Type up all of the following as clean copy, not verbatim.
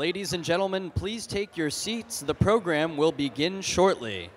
Ladies and gentlemen, please take your seats. The program will begin shortly.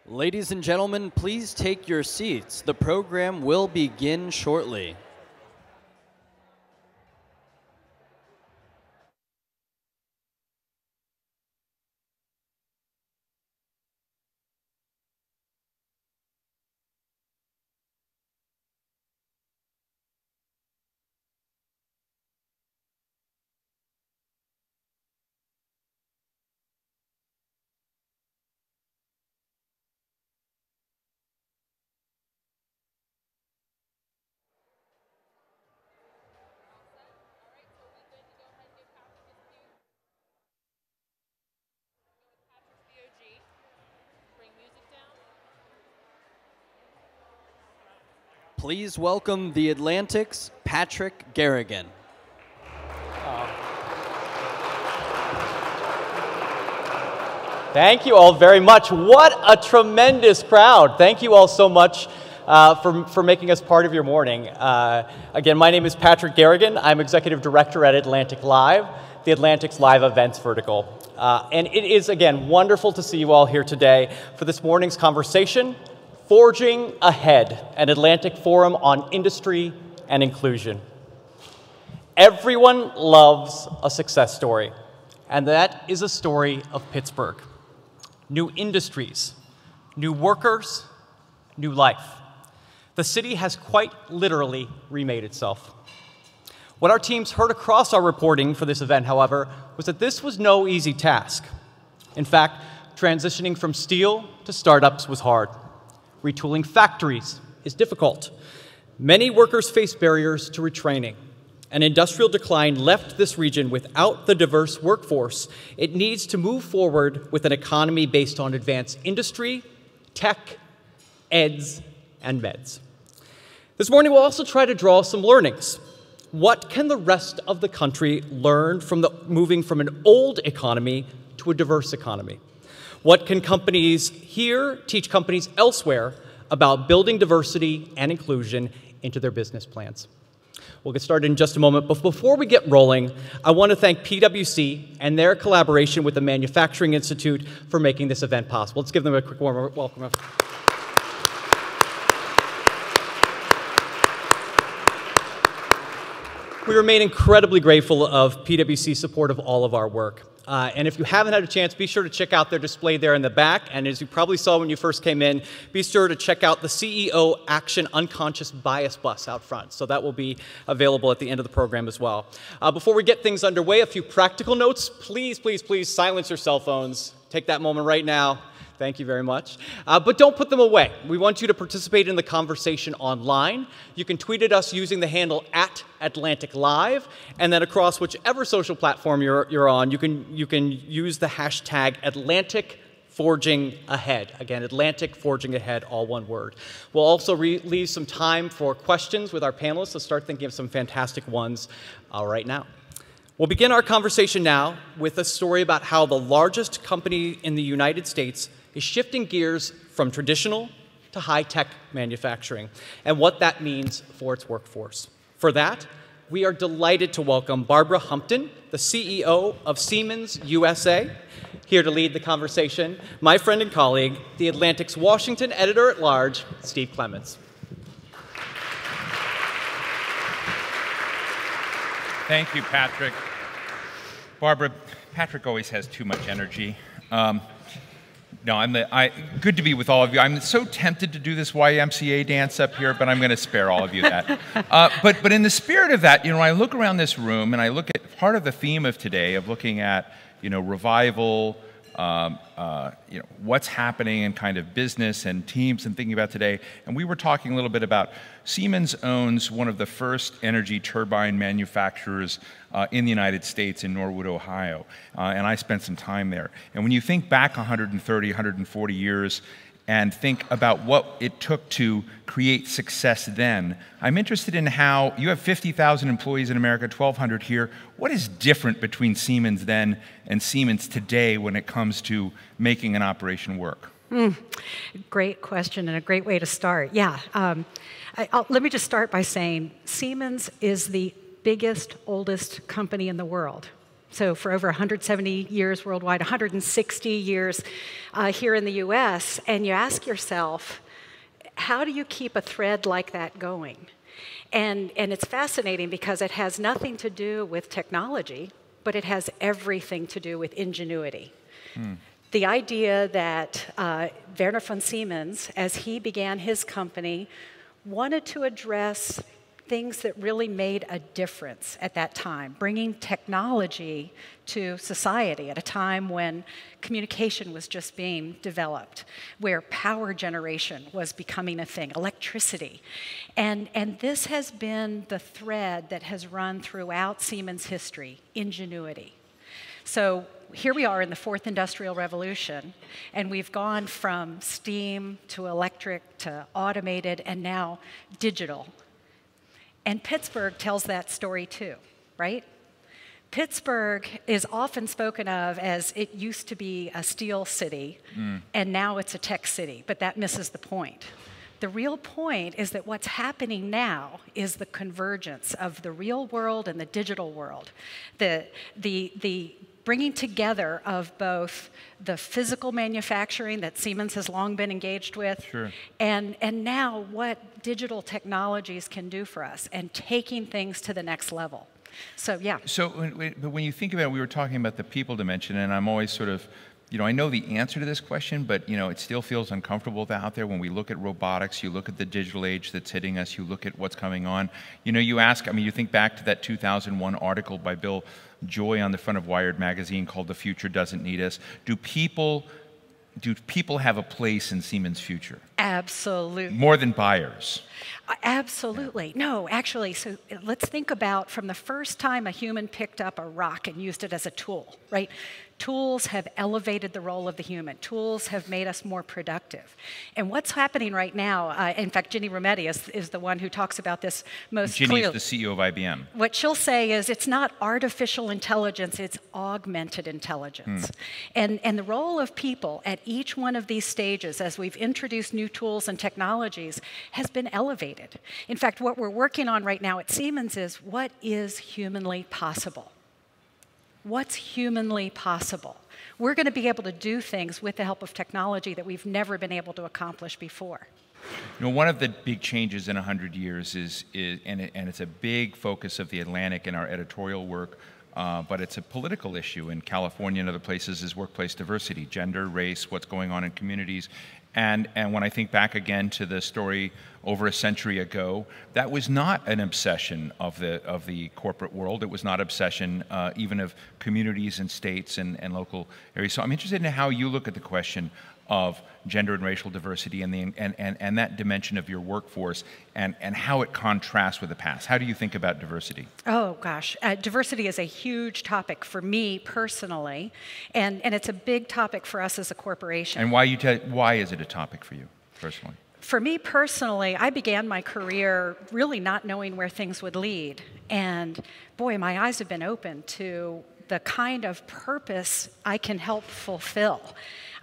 Ladies and gentlemen, please take your seats. The program will begin shortly. Please welcome the Atlantic's Patrick Garrigan. Thank you all very much. What a tremendous crowd. Thank you all so much for making us part of your morning. Again, my name is Patrick Garrigan. I'm Executive Director at AtlanticLIVE, the Atlantic's live events vertical. And it is, again, wonderful to see you all here today for this morning's conversation, Forging Ahead, an Atlantic Forum on Industry and Inclusion. Everyone loves a success story, and that is a story of Pittsburgh. New industries, new workers, new life. The city has quite literally remade itself. What our teams heard across our reporting for this event, however, was that this was no easy task. In fact, transitioning from steel to startups was hard. Retooling factories is difficult. Many workers face barriers to retraining. An industrial decline left this region without the diverse workforce it needs to move forward with an economy based on advanced industry, tech, eds, and meds. This morning, we'll also try to draw some learnings. What can the rest of the country learn from moving from an old economy to a diverse economy? What can companies here teach companies elsewhere about building diversity and inclusion into their business plans? We'll get started in just a moment, but before we get rolling, I want to thank PwC and their collaboration with the Manufacturing Institute for making this event possible. Let's give them a quick warm welcome. We remain incredibly grateful of PwC's support of all of our work. And if you haven't had a chance, be sure to check out their display there in the back. And as you probably saw when you first came in, be sure to check out the CEO Action Unconscious Bias bus out front. So that will be available at the end of the program as well. Before we get things underway, a few practical notes. Please, please, please silence your cell phones. Take that moment right now. Thank you very much. But don't put them away. We want you to participate in the conversation online. You can tweet at us using the handle @AtlanticLIVE, and then across whichever social platform you're on, you can use the hashtag #AtlanticForgingAhead. Again, Atlantic Forging Ahead, all one word. We'll also leave some time for questions with our panelists. So start thinking of some fantastic ones right now. We'll begin our conversation now with a story about how the largest company in the United States is shifting gears from traditional to high-tech manufacturing and what that means for its workforce. For that, we are delighted to welcome Barbara Humpton, the CEO of Siemens USA, here to lead the conversation, my friend and colleague, the Atlantic's Washington editor-at-large, Steve Clements. Thank you, Patrick. Barbara, Patrick always has too much energy. Good to be with all of you. I'm so tempted to do this YMCA dance up here, but I'm going to spare all of you that. But in the spirit of that, I look around this room and I look at part of the theme of today of looking at, revival, what's happening in kind of business and teams and thinking about today. And we were talking a little bit about Siemens owns one of the first energy turbine manufacturers in the United States in Norwood, Ohio. And I spent some time there. And when you think back 130, 140 years and think about what it took to create success then, I'm interested in how you have 50,000 employees in America, 1,200 here. What is different between Siemens then and Siemens today when it comes to making an operation work? Great question and a great way to start. Yeah, let me just start by saying Siemens is the biggest, oldest company in the world. So for over 170 years worldwide, 160 years here in the US, and you ask yourself, how do you keep a thread like that going? And it's fascinating because it has nothing to do with technology, but it has everything to do with ingenuity. The idea that Werner von Siemens, as he began his company, wanted to address things that really made a difference at that time, bringing technology to society at a time when communication was just being developed, where power generation was becoming a thing, electricity. And this has been the thread that has run throughout Siemens history, ingenuity. So here we are in the fourth industrial revolution, and we've gone from steam to electric to automated and now digital. And Pittsburgh tells that story too, right? Pittsburgh is often spoken of as it used to be a steel city, and now it's a tech city, but that misses the point. The real point is that what's happening now is the convergence of the real world and the digital world. The bringing together of both the physical manufacturing that Siemens has long been engaged with, and now what digital technologies can do for us, and taking things to the next level. So, yeah. So, but when you think about it, we were talking about the people dimension, and I'm always sort of, I know the answer to this question, but, it still feels uncomfortable out there when we look at robotics, you look at the digital age that's hitting us, you look at what's coming on. You ask, you think back to that 2001 article by Bill Joy on the front of Wired magazine called "The Future Doesn't Need Us." Do people have a place in Siemens' future? Absolutely. More than buyers? Absolutely. No, actually, so let's think about from the first time a human picked up a rock and used it as a tool, right? Tools have elevated the role of the human. Tools have made us more productive. And what's happening right now, in fact, Ginny Rometty is the one who talks about this most clearly. Ginny's the CEO of IBM. What she'll say is it's not artificial intelligence, it's augmented intelligence. And the role of people at each one of these stages, as we've introduced new tools and technologies, has been elevated. In fact, what we're working on right now at Siemens is what is humanly possible? What's humanly possible? We're going to be able to do things with the help of technology that we've never been able to accomplish before. One of the big changes in 100 years and it's a big focus of the Atlantic in our editorial work, but it's a political issue in California and other places, is workplace diversity, gender, race, what's going on in communities. And when I think back again to the story over a century ago, that was not an obsession of the corporate world. It was not obsession even of communities and states and local areas. So I'm interested in how you look at the question of gender and racial diversity and that dimension of your workforce and how it contrasts with the past. How do you think about diversity? Oh, gosh. Diversity is a huge topic for me personally, and it's a big topic for us as a corporation. And why is it a topic for you personally? For me personally, I began my career really not knowing where things would lead. And boy, my eyes have been open to the kind of purpose I can help fulfill.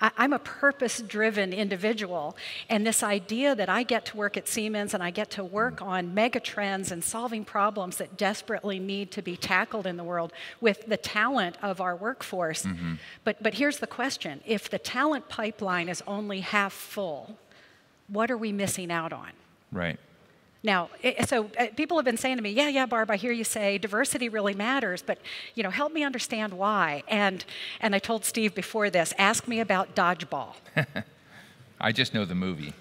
I'm a purpose-driven individual, and this idea that I get to work at Siemens and I get to work on megatrends and solving problems that desperately need to be tackled in the world with the talent of our workforce. But here's the question. If the talent pipeline is only half full, what are we missing out on? Right. Now, people have been saying to me, yeah, Barb, I hear you say diversity really matters, but help me understand why. And I told Steve before this, ask me about dodgeball. I just know the movie.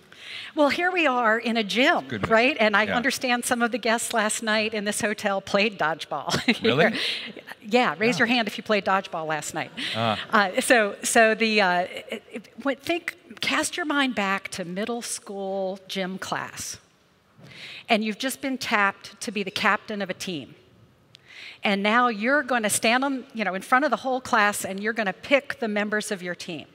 Well, here we are in a gym, right? And I Yeah. understand some of the guests last night in this hotel played dodgeball. Really? Yeah, raise your hand if you played dodgeball last night. Cast your mind back to middle school gym class. And you've just been tapped to be the captain of a team. And now you're going to stand in front of the whole class and you're going to pick the members of your team.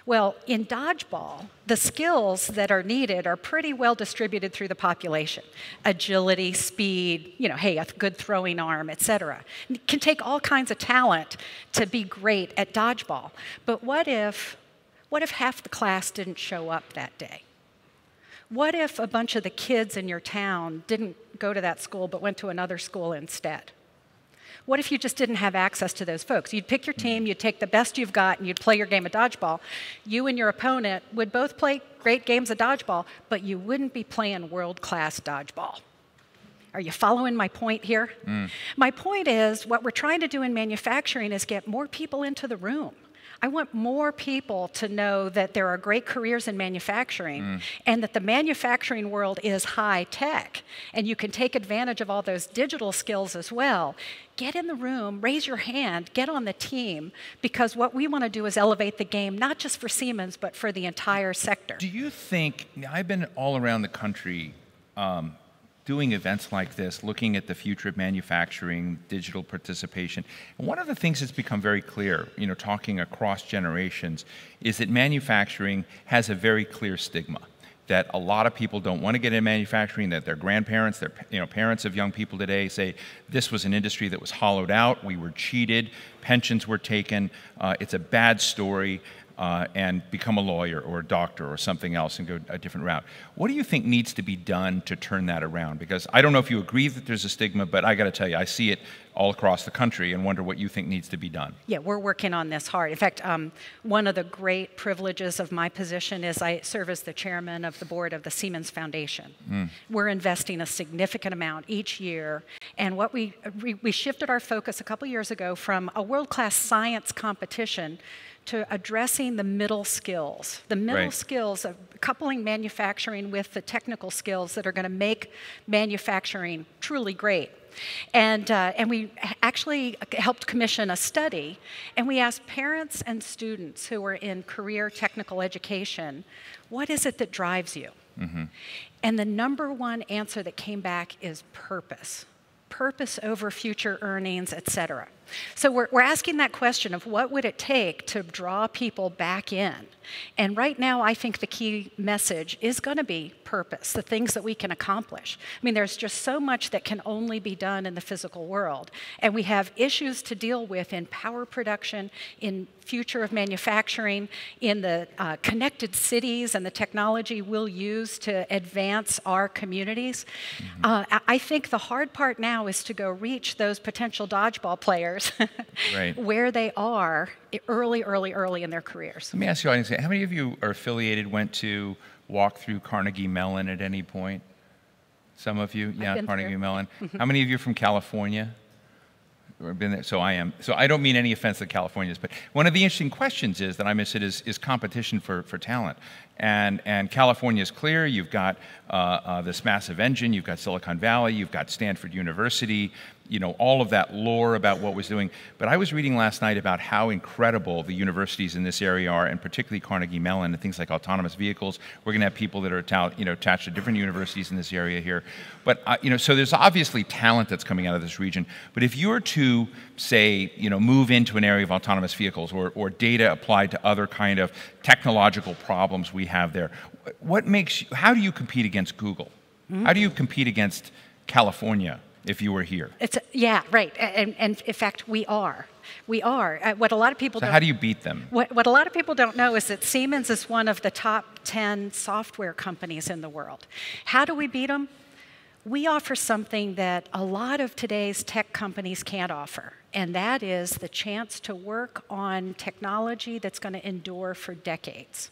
Well, in dodgeball, the skills that are needed are pretty well distributed through the population. Agility, speed, a good throwing arm, etc. It can take all kinds of talent to be great at dodgeball. But what if half the class didn't show up that day? What if a bunch of the kids in your town didn't go to that school but went to another school instead? What if you just didn't have access to those folks? You'd pick your team, you'd take the best you've got, and you'd play your game of dodgeball. You and your opponent would both play great games of dodgeball, but you wouldn't be playing world-class dodgeball. Are you following my point here? My point is, what we're trying to do in manufacturing is get more people into the room. I want more people to know that there are great careers in manufacturing and that the manufacturing world is high tech and you can take advantage of all those digital skills as well. Get in the room, raise your hand, get on the team, because what we want to do is elevate the game, not just for Siemens, but for the entire sector. Do you think, I've been all around the country doing events like this, looking at the future of manufacturing, digital participation. And one of the things that's become very clear, talking across generations, is that manufacturing has a very clear stigma. That a lot of people don't want to get into manufacturing, that their grandparents, their parents of young people today say, this was an industry that was hollowed out, we were cheated, pensions were taken, it's a bad story. And become a lawyer or a doctor or something else and go a different route. What do you think needs to be done to turn that around? Because I don't know if you agree that there's a stigma, but I got to tell you, I see it all across the country and wonder what you think needs to be done. Yeah, we're working on this hard. In fact, one of the great privileges of my position is I serve as the chairman of the board of the Siemens Foundation. We're investing a significant amount each year, and what we shifted our focus a couple years ago from a world-class science competition to addressing the middle skills. The middle skills of coupling manufacturing with the technical skills that are going to make manufacturing truly great. And we actually helped commission a study, and we asked parents and students who are in career technical education, what is it that drives you? And the number one answer that came back is purpose. Purpose over future earnings, et cetera. So we're asking that question of what would it take to draw people back in? And right now, I think the key message is going to be purpose, the things that we can accomplish. I mean, there's just so much that can only be done in the physical world. And we have issues to deal with in power production, in future of manufacturing, in the connected cities and the technology we'll use to advance our communities. I think the hard part now is to go reach those potential dodgeball players where they are early in their careers. Let me ask you, audience, how many of you are affiliated, went to walk through Carnegie Mellon at any point? Some of you? Yeah, Carnegie Mellon. How many of you are from California? Been there? So I am. So I don't mean any offense to Californians, but one of the interesting questions is that I miss it is competition for talent. And California is clear. You've got this massive engine. You've got Silicon Valley. You've got Stanford University. All of that lore about what was doing. But I was reading last night about how incredible the universities in this area are, and particularly Carnegie Mellon and things like autonomous vehicles. We're going to have people that are attached to different universities in this area here. But so there's obviously talent that's coming out of this region. But if you were to say, move into an area of autonomous vehicles or data applied to other kind of technological problems we have there, how do you compete against Google? How do you compete against California if you were here? Yeah, right. And in fact, we are. We are. What a lot of people don't. So how do you beat them? What a lot of people don't know is that Siemens is one of the top 10 software companies in the world. How do we beat them? We offer something that a lot of today's tech companies can't offer, and that is the chance to work on technology that's going to endure for decades.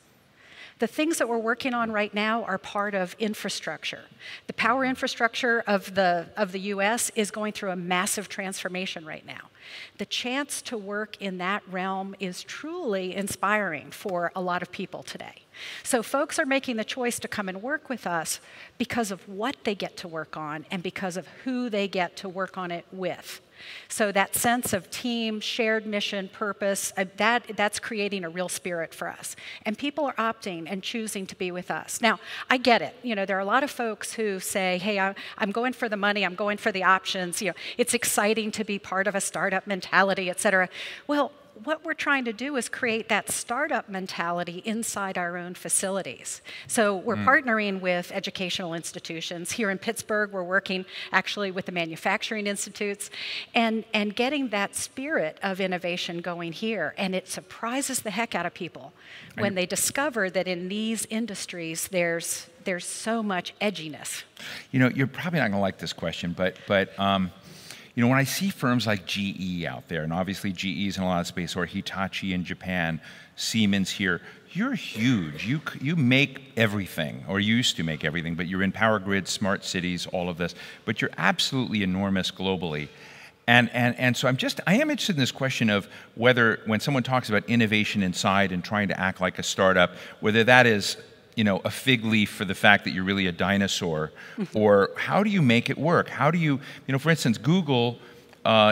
The things that we're working on right now are part of infrastructure. The power infrastructure of the US is going through a massive transformation right now. The chance to work in that realm is truly inspiring for a lot of people today. So folks are making the choice to come and work with us because of what they get to work on and because of who they get to work on it with. So that sense of team, shared mission, purpose, that's creating a real spirit for us. And people are opting and choosing to be with us. Now, I get it. There are a lot of folks who say, hey, I'm going for the money, I'm going for the options. It's exciting to be part of a startup mentality, et cetera. Well, what we're trying to do is create that startup mentality inside our own facilities. So we're partnering with educational institutions. Here in Pittsburgh, we're working actually with the manufacturing institutes and getting that spirit of innovation going here. And it surprises the heck out of people when they discover that in these industries, there's so much edginess. You're probably not going to like this question, but You know, when I see firms like GE out there, and obviously GE's in a lot of space, or Hitachi in Japan, Siemens here, you're huge. You make everything, or you used to make everything, but you're in power grids, smart cities, all of this. But you're absolutely enormous globally. And so I am interested in this question of whether, when someone talks about innovation inside and trying to act like a startup, whether that is, you know, a fig leaf for the fact that you're really a dinosaur, or how do you make it work? How do you know, for instance, Google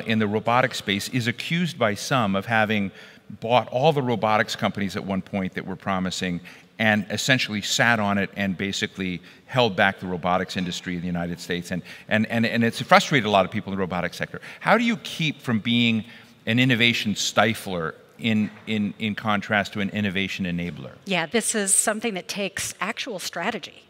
in the robotics space is accused by some of having bought all the robotics companies at one point that were promising, and essentially sat on it and basically held back the robotics industry in the United States. And it's frustrated a lot of people in the robotics sector. How do you keep from being an innovation stifler in contrast to an innovation enabler? Yeah, this is something that takes actual strategy.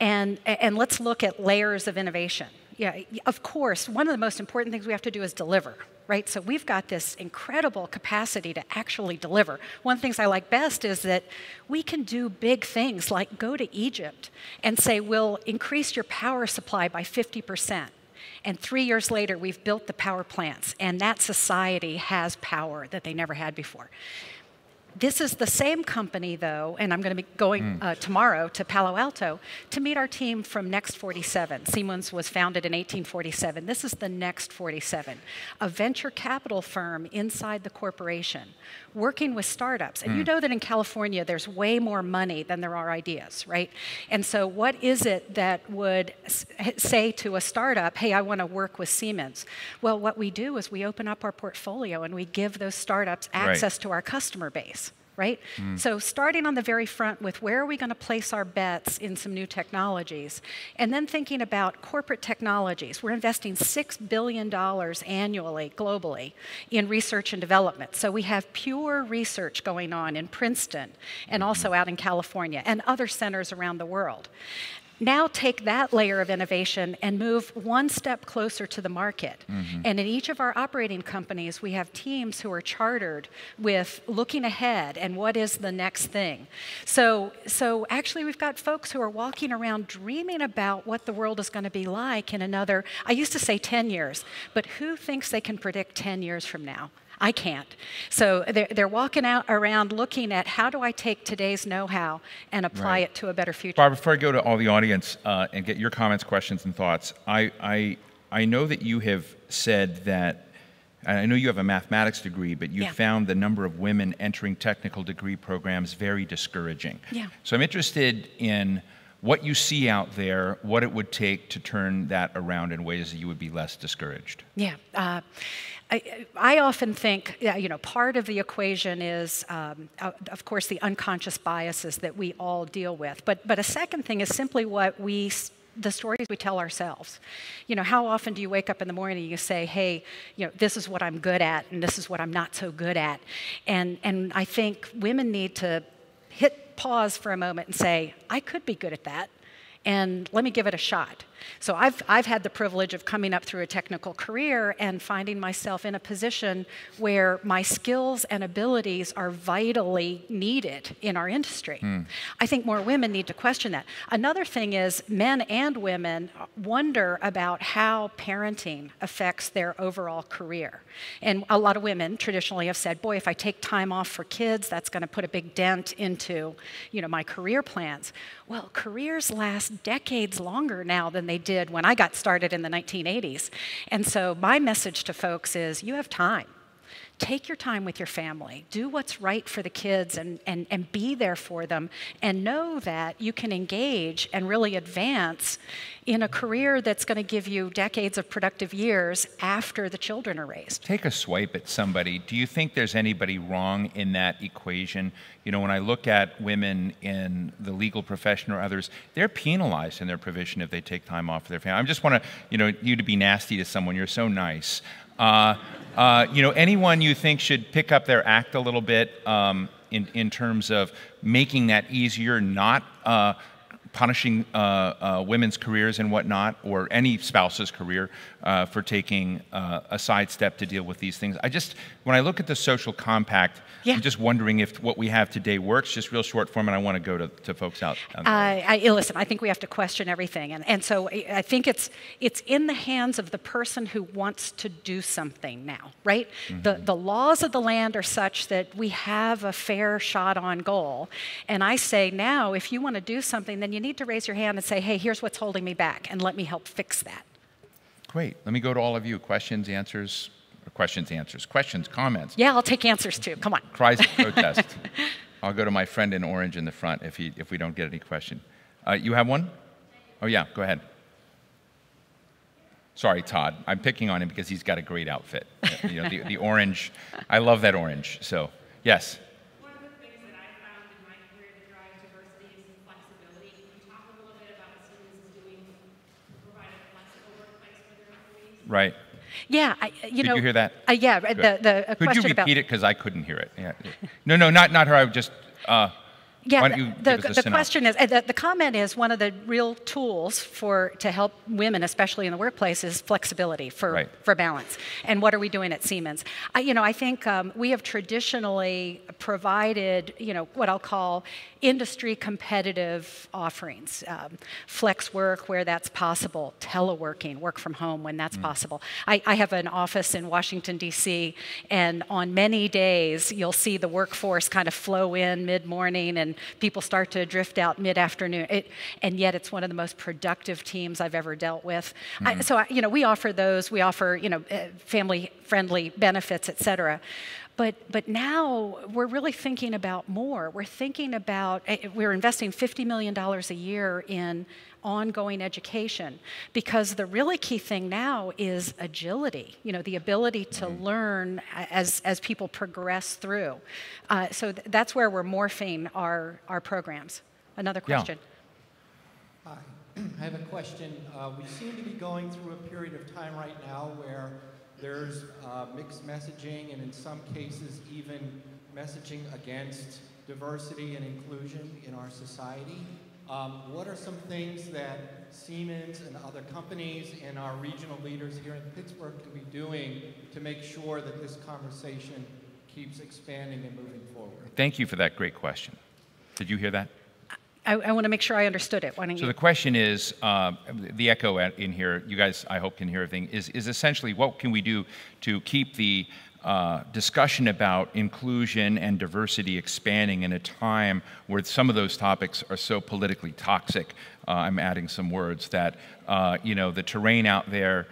And let's look at layers of innovation. Yeah, of course, one of the most important things we have to do is deliver, right? So we've got this incredible capacity to actually deliver. One of the things I like best is that we can do big things like go to Egypt and say, we'll increase your power supply by 50%. And 3 years later, we've built the power plants, and that society has power that they never had before. This is the same company, though, and I'm going to be going tomorrow to Palo Alto to meet our team from Next 47. Siemens was founded in 1847. This is the Next 47, a venture capital firm inside the corporation working with startups. And you know that in California, there's way more money than there are ideas, right? And so what is it that would say to a startup, hey, I want to work with Siemens? Well, what we do is we open up our portfolio and we give those startups access to our customer base. Right? So starting on the very front with where are we going to place our bets in some new technologies, and then thinking about corporate technologies. We're investing $6 billion annually, globally, in research and development. So we have pure research going on in Princeton and also out in California and other centers around the world. Now take that layer of innovation and move one step closer to the market. And in each of our operating companies, we have teams who are chartered with looking ahead and what is the next thing. So actually we've got folks who are walking around dreaming about what the world is going to be like in another, I used to say 10 years, but who thinks they can predict 10 years from now? I can't. So they're walking around looking at how do I take today's know-how and apply it to a better future. Barbara, before I go to all the audience and get your comments, questions, and thoughts, I know that you have said that, I know you have a mathematics degree, but you found the number of women entering technical degree programs very discouraging. So I'm interested in what you see out there, what it would take to turn that around in ways that you would be less discouraged. I often think, you know, part of the equation is, of course, the unconscious biases that we all deal with. But a second thing is simply the stories we tell ourselves. You know, how often do you wake up in the morning and you say, hey, you know, this is what I'm good at and this is what I'm not so good at. And I think women need to hit pause for a moment and say, I could be good at that, and let me give it a shot. So I've had the privilege of coming up through a technical career and finding myself in a position where my skills and abilities are vitally needed in our industry. I think more women need to question that. Another thing is men and women wonder about how parenting affects their overall career. And a lot of women traditionally have said, boy, if I take time off for kids, that's going to put a big dent into, you know, my career plans. Well, careers last decades longer now than they did when I got started in the 1980s. And so my message to folks is you have time. Take your time with your family. Do what's right for the kids and be there for them, and know that you can engage and really advance in a career that's going to give you decades of productive years after the children are raised. Take a swipe at somebody. Do you think there's anybody wrong in that equation? You know, when I look at women in the legal profession or others, they're penalized in their provision if they take time off for their family. I just want to, you know, you to be nasty to someone. You're so nice. You know, anyone you think should pick up their act a little bit in terms of making that easier, not punishing women's careers and whatnot, or any spouse's career for taking a sidestep to deal with these things. When I look at the social compact, I'm just wondering if what we have today works. Just real short form, and I want to go to folks out. Listen, I think we have to question everything, and so I think it's in the hands of the person who wants to do something now, right? Mm-hmm. The laws of the land are such that we have a fair shot on goal, and I say now, if you want to do something, then you need to raise your hand and say, hey, here's what's holding me back, and let me help fix that. Great. Let me go to all of you. Questions, answers, questions, comments. Yeah, I'll take answers too. Come on. Cries of protest. I'll go to my friend in orange in the front if we don't get any question. You have one? Oh yeah, go ahead. Sorry, Todd. I'm picking on him because he's got a great outfit. You know, the orange. I love that orange. So, yes. One of the things that I found in my career that drives diversity is flexibility. Can you talk a little bit about what Siemens is doing to provide a flexible workplace for their employees? Right. Yeah, Did you hear that? Yeah, the Could question you about... repeat it, because I couldn't hear it? Yeah. No, not her. I would just... Yeah, why don't you give us a the question is, the comment is one of the real tools to help women, especially in the workplace, is flexibility for balance. And what are we doing at Siemens? I think we have traditionally provided, what I'll call industry competitive offerings. Flex work where that's possible, teleworking, work from home when that's possible. I have an office in Washington, D.C., and on many days you'll see the workforce kind of flow in mid-morning and people start to drift out mid-afternoon. And yet it's one of the most productive teams I've ever dealt with. We offer those. We offer, family-friendly benefits, et cetera. But now we're really thinking about more. We're investing $50 million a year in ongoing education, because the really key thing now is agility, the ability to learn as people progress through. So that's where we're morphing our programs. Another question. Hi, I have a question. We seem to be going through a period of time right now where there's mixed messaging, and in some cases even messaging against diversity and inclusion in our society. What are some things that Siemens and other companies and our regional leaders here in Pittsburgh can be doing to make sure that this conversation keeps expanding and moving forward? Thank you for that great question. Did you hear that? I want to make sure I understood it. Why don't you? So the question is, the echo in here, you guys I hope can hear everything, is essentially what can we do to keep the discussion about inclusion and diversity expanding in a time where some of those topics are so politically toxic. I'm adding some words that, the terrain out there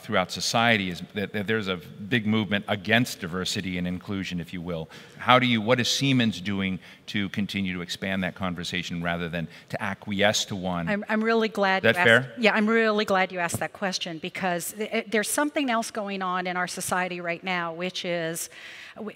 throughout society is that there's a big movement against diversity and inclusion, if you will. What is Siemens doing to continue to expand that conversation rather than to acquiesce to one? I'm really glad. Is that fair? Yeah, I'm really glad you asked that question, because there's something else going on in our society right now, which is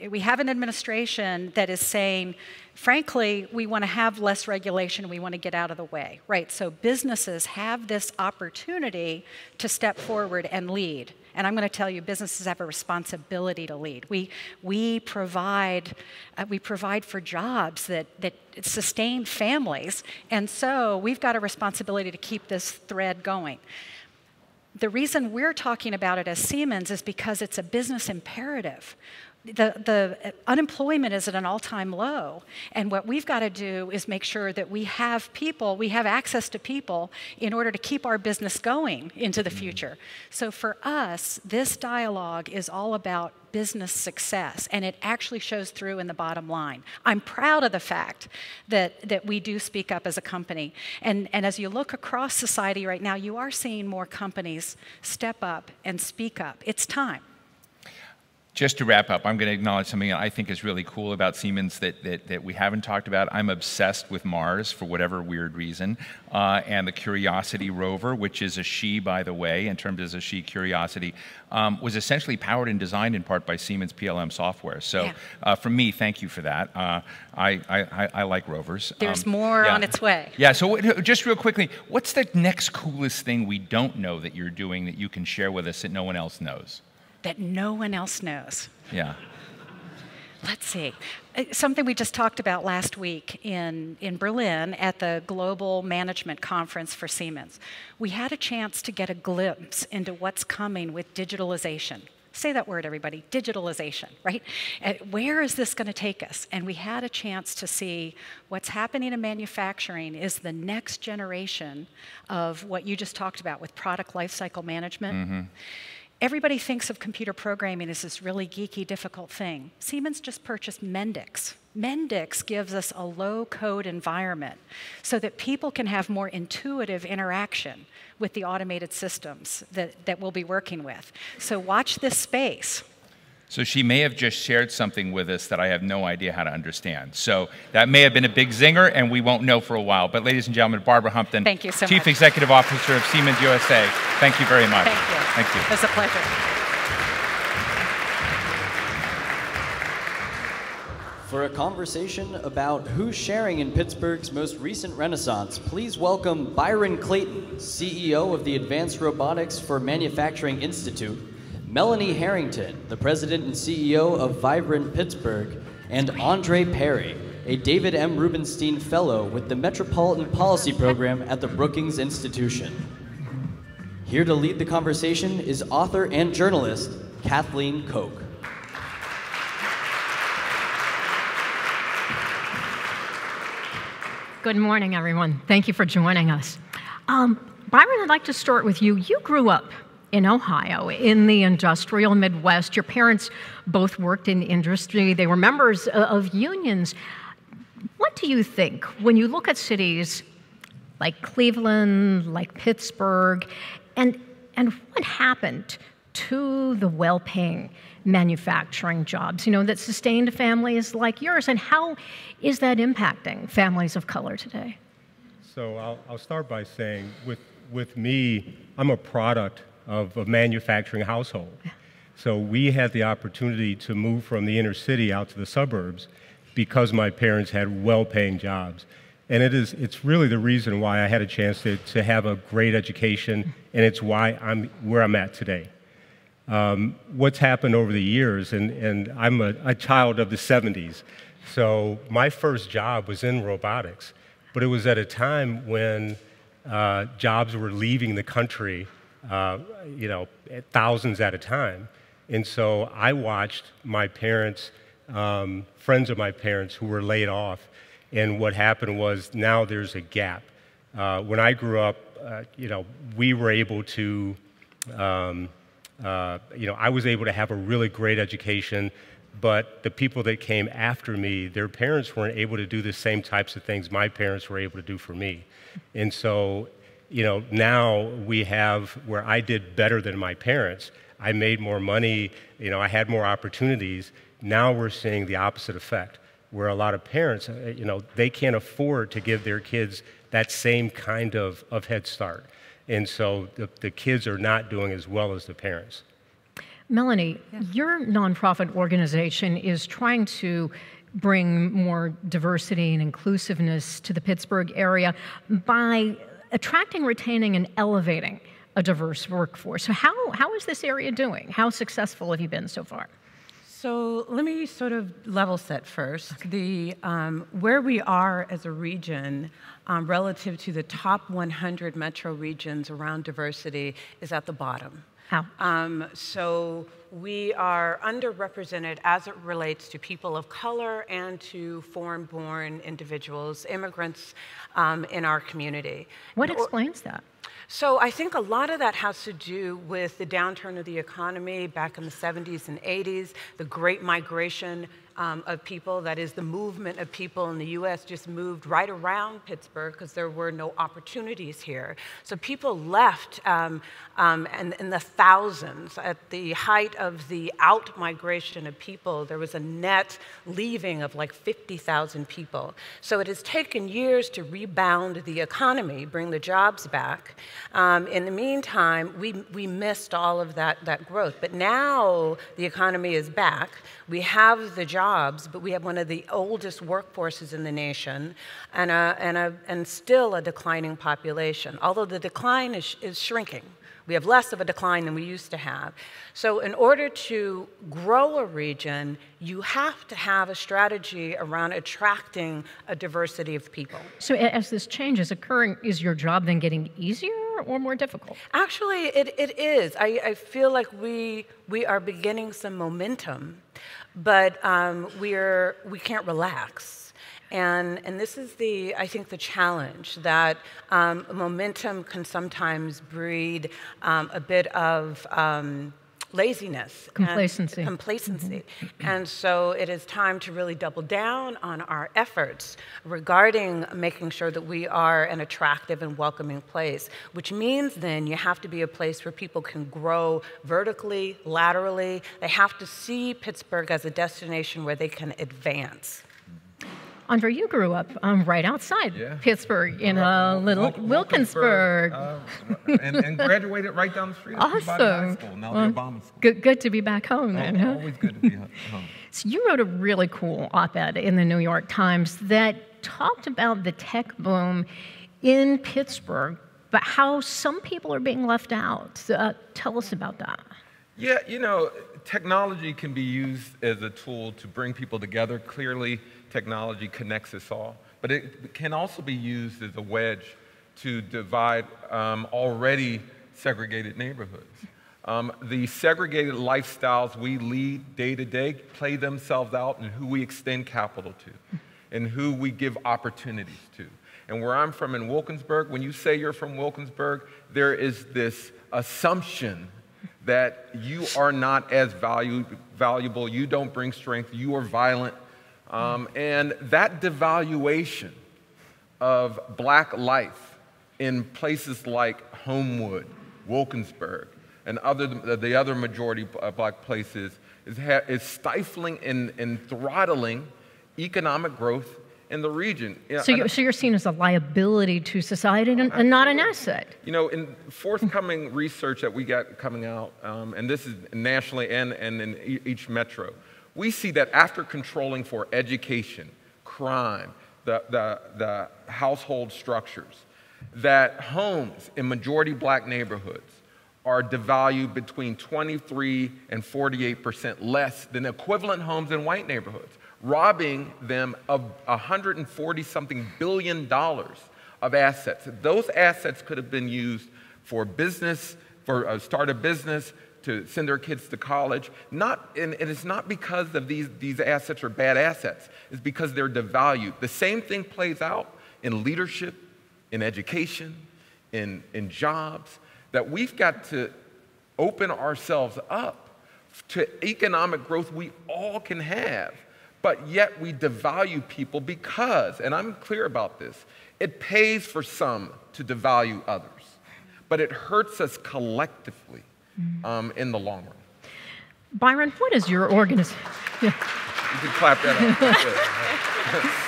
we have an administration that is saying, frankly, we want to have less regulation, we want to get out of the way, right? So businesses have this opportunity to step forward and lead. And I'm going to tell you, businesses have a responsibility to lead. We provide for jobs that sustain families, and so we've got a responsibility to keep this thread going. The reason we're talking about it as Siemens is because it's a business imperative. The unemployment is at an all-time low, and what we've got to do is make sure that we have access to people in order to keep our business going into the future. So for us, this dialogue is all about business success, and it actually shows through in the bottom line. I'm proud of the fact that we do speak up as a company, and as you look across society right now, you are seeing more companies step up and speak up. It's time. Just to wrap up, I'm going to acknowledge something I think is really cool about Siemens that we haven't talked about. I'm obsessed with Mars for whatever weird reason, and the Curiosity rover, which is a she, by the way, in terms of a she Curiosity, was essentially powered and designed in part by Siemens PLM software. So from me, thank you for that. I like rovers. There's more on its way. Yeah, so just real quickly, what's the next coolest thing we don't know that you're doing that you can share with us that no one else knows? That no one else knows. Yeah. let's see, something we just talked about last week in Berlin at the Global Management Conference for Siemens. We had a chance to get a glimpse into what's coming with digitalization. Say that word, everybody, digitalization, right? Where is this going to take us? And we had a chance to see what's happening in manufacturing is the next generation of what you just talked about with product lifecycle management. Mm-hmm. Everybody thinks of computer programming as this really geeky, difficult thing. Siemens just purchased Mendix. Mendix gives us a low-code environment so that people can have more intuitive interaction with the automated systems that we'll be working with. So watch this space. So she may have just shared something with us that I have no idea how to understand. So that may have been a big zinger, and we won't know for a while. But ladies and gentlemen, Barbara Humpton, thank you so Chief much. Executive Officer of Siemens USA. Thank you very much. Thank you. Thank you. It's a pleasure. For a conversation about who's sharing in Pittsburgh's most recent renaissance, please welcome Byron Clayton, CEO of the Advanced Robotics for Manufacturing Institute, Melanie Harrington, the President and CEO of Vibrant Pittsburgh, and Andre Perry, a David M. Rubenstein Fellow with the Metropolitan Policy Program at the Brookings Institution. Here to lead the conversation is author and journalist Kathleen Koch. Good morning, everyone. Thank you for joining us. Byron, I'd like to start with you. You grew up in Ohio, in the industrial Midwest. Your parents both worked in industry. They were members of unions. What do you think when you look at cities like Cleveland, like Pittsburgh, and what happened to the well-paying manufacturing jobs, that sustained families like yours, and how is that impacting families of color today? So I'll start by saying, with me, I'm a product of a manufacturing household. So we had the opportunity to move from the inner city out to the suburbs because my parents had well-paying jobs. And it's really the reason why I had a chance to have a great education, and it's why I'm where I'm at today. What's happened over the years, and I'm a child of the 70s, so my first job was in robotics, but it was at a time when jobs were leaving the country, thousands at a time. And so I watched my parents, friends of my parents who were laid off, and what happened was now there's a gap. When I grew up, we were able to, I was able to have a really great education, but the people that came after me, their parents weren't able to do the same types of things my parents were able to do for me. And so, now we have where I did better than my parents. I made more money, I had more opportunities. Now we're seeing the opposite effect, where a lot of parents, they can't afford to give their kids that same kind of head start. And so the kids are not doing as well as the parents. Melanie, your nonprofit organization is trying to bring more diversity and inclusiveness to the Pittsburgh area by attracting, retaining, and elevating a diverse workforce. So how is this area doing? How successful have you been so far? So let me sort of level set first. Okay. Where we are as a region relative to the top 100 metro regions around diversity is at the bottom. How? So we are underrepresented as it relates to people of color and to foreign-born individuals, immigrants in our community. What explains that? So I think a lot of that has to do with the downturn of the economy back in the 70s and 80s, the great migration of people, that is the movement of people in the U.S. just moved right around Pittsburgh because there were no opportunities here. So people left in the thousands. At the height of the out-migration of people, there was a net leaving of like 50,000 people. So it has taken years to rebound the economy, bring the jobs back. In the meantime, we missed all of that growth. But now the economy is back. We have the jobs, but we have one of the oldest workforces in the nation and still a declining population, although the decline is shrinking. We have less of a decline than we used to have. So in order to grow a region, you have to have a strategy around attracting a diversity of people. So as this change is occurring, is your job then getting easier or more difficult? Actually, it is. I feel like we are beginning some momentum, but we can't relax. And this is I think the challenge, that momentum can sometimes breed a bit of laziness. Complacency. And complacency. And so it is time to really double down on our efforts regarding making sure that we are an attractive and welcoming place, which means then you have to be a place where people can grow vertically, laterally. They have to see Pittsburgh as a destination where they can advance. Andre, you grew up right outside Pittsburgh in a little Wilkinsburg. And graduated right down the street at Peabody High School, now the Obama School. Good to be back home then, huh? Always good to be home. So you wrote a really cool op-ed in the New York Times that talked about the tech boom in Pittsburgh, but how some people are being left out. Tell us about that. Yeah, technology can be used as a tool to bring people together. Clearly, technology connects us all, but it can also be used as a wedge to divide already segregated neighborhoods. The segregated lifestyles we lead day to day play themselves out in who we extend capital to and who we give opportunities to. And where I'm from in Wilkinsburg, when you say you're from Wilkinsburg, there is this assumption that you are not as valuable, you don't bring strength, you are violent. And that devaluation of black life in places like Homewood, Wilkinsburg, and the other majority black places is stifling and throttling economic growth in the region. So you're seen as a liability to society and not an asset. In forthcoming research that we got coming out, and this is nationally and in each metro, we see that after controlling for education, crime, the household structures, that homes in majority black neighborhoods are devalued between 23 and 48% less than equivalent homes in white neighborhoods, robbing them of $140-something billion of assets. Those assets could have been used for business, for start a business, to send their kids to college. And it's not because of these assets are bad assets. It's because they're devalued. The same thing plays out in leadership, in education, in jobs, that we've got to open ourselves up to economic growth we all can have, but yet we devalue people because, and I'm clear about this, it pays for some to devalue others, but it hurts us collectively in the long run. Byron, what is your organization? You can clap that up.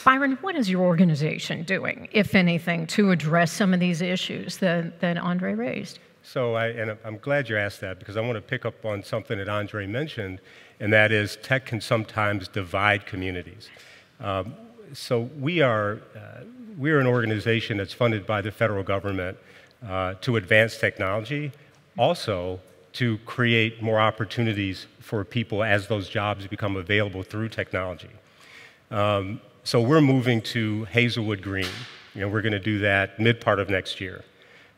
Byron, what is your organization doing, if anything, to address some of these issues that Andre raised? So, I'm glad you asked that, because I want to pick up on something that Andre mentioned, and that is tech can sometimes divide communities. So we're an organization that's funded by the federal government to advance technology, also to create more opportunities for people as those jobs become available through technology. So we're moving to Hazelwood Green. We're going to do that mid-part of next year.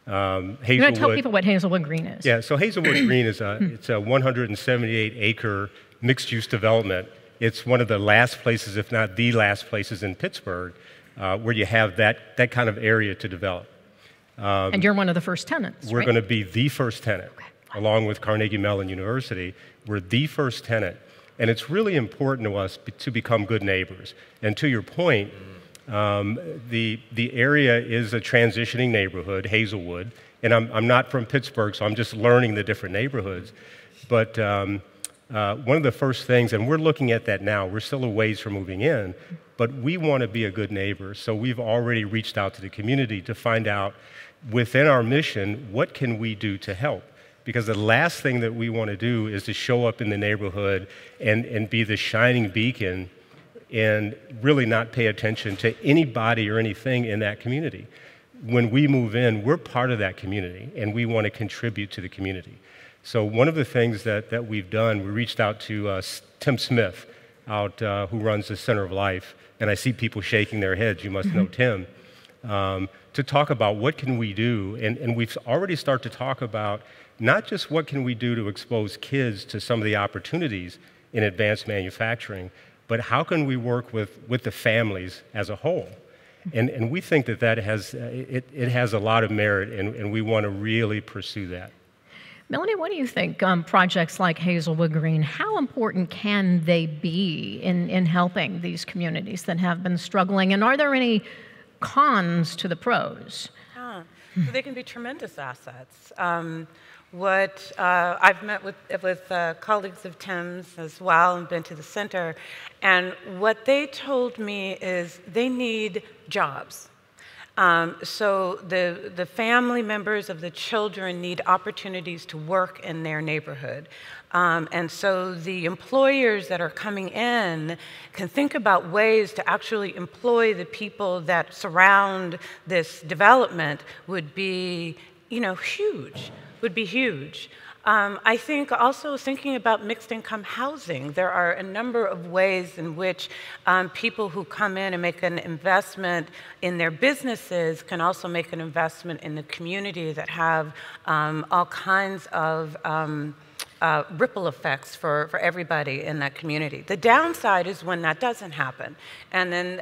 You're going to tell people what Hazelwood Green is. Yeah, so Hazelwood Green is it's a 178-acre mixed-use development. It's one of the last places, if not the last places in Pittsburgh, where you have that kind of area to develop. And you're one of the first tenants, We're going to be the first tenant, along with Carnegie Mellon University. We're the first tenant. And it's really important to us to become good neighbors. And to your point, the area is a transitioning neighborhood, Hazelwood. And I'm not from Pittsburgh, so I'm just learning the different neighborhoods. But one of the first things, and we're looking at that now, we're still a ways from moving in, but we want to be a good neighbor. So we've already reached out to the community to find out, within our mission, what can we do to help? Because the last thing that we want to do is to show up in the neighborhood and be the shining beacon and really not pay attention to anybody or anything in that community. when we move in, we're part of that community, and we want to contribute to the community. So one of the things that we've done, we reached out to Tim Smith, who runs the Center of Life, and I see people shaking their heads, you must know Tim, to talk about what can we do, and we've already started to talk about not just what can we do to expose kids to some of the opportunities in advanced manufacturing, but how can we work with the families as a whole? And we think that has, it has a lot of merit, and we want to really pursue that. Melanie, what do you think? Projects like Hazelwood Green, how important can they be in helping these communities that have been struggling? And are there any cons to the pros? So they can be tremendous assets. I've met with colleagues of Tim's as well and been to the center, and what they told me is they need jobs. So the family members of the children need opportunities to work in their neighborhood. And so the employers that are coming in can think about ways to actually employ the people that surround this development would be, huge, would be huge. I think also thinking about mixed income housing, there are a number of ways in which people who come in and make an investment in their businesses can also make an investment in the community that have all kinds of ripple effects for everybody in that community. The downside is when that doesn't happen. And then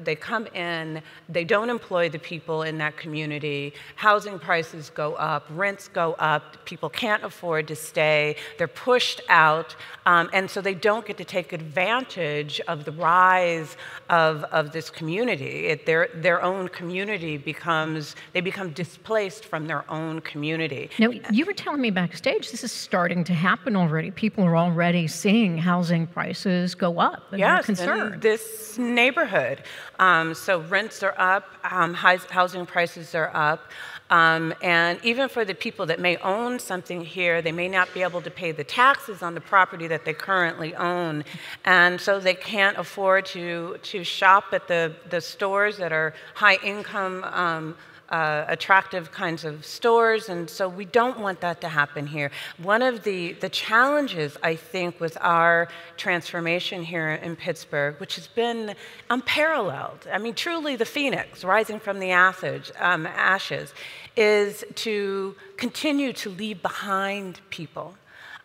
they come in, they don't employ the people in that community, housing prices go up, rents go up, people can't afford to stay, they're pushed out, and so they don't get to take advantage of the rise of this community. Their own community they become displaced from their own community. Now, you were telling me backstage this is starting to happen already. People are already seeing housing prices go up, and they're concerned. In this neighborhood. So rents are up, housing prices are up, and even for the people that may own something here, they may not be able to pay the taxes on the property that they currently own, and so they can't afford to shop at the stores that are high income attractive kinds of stores, and so we don't want that to happen here. One of the challenges, I think, with our transformation here in Pittsburgh, which has been unparalleled, I mean, truly the phoenix rising from the ashes, is to continue to leave behind people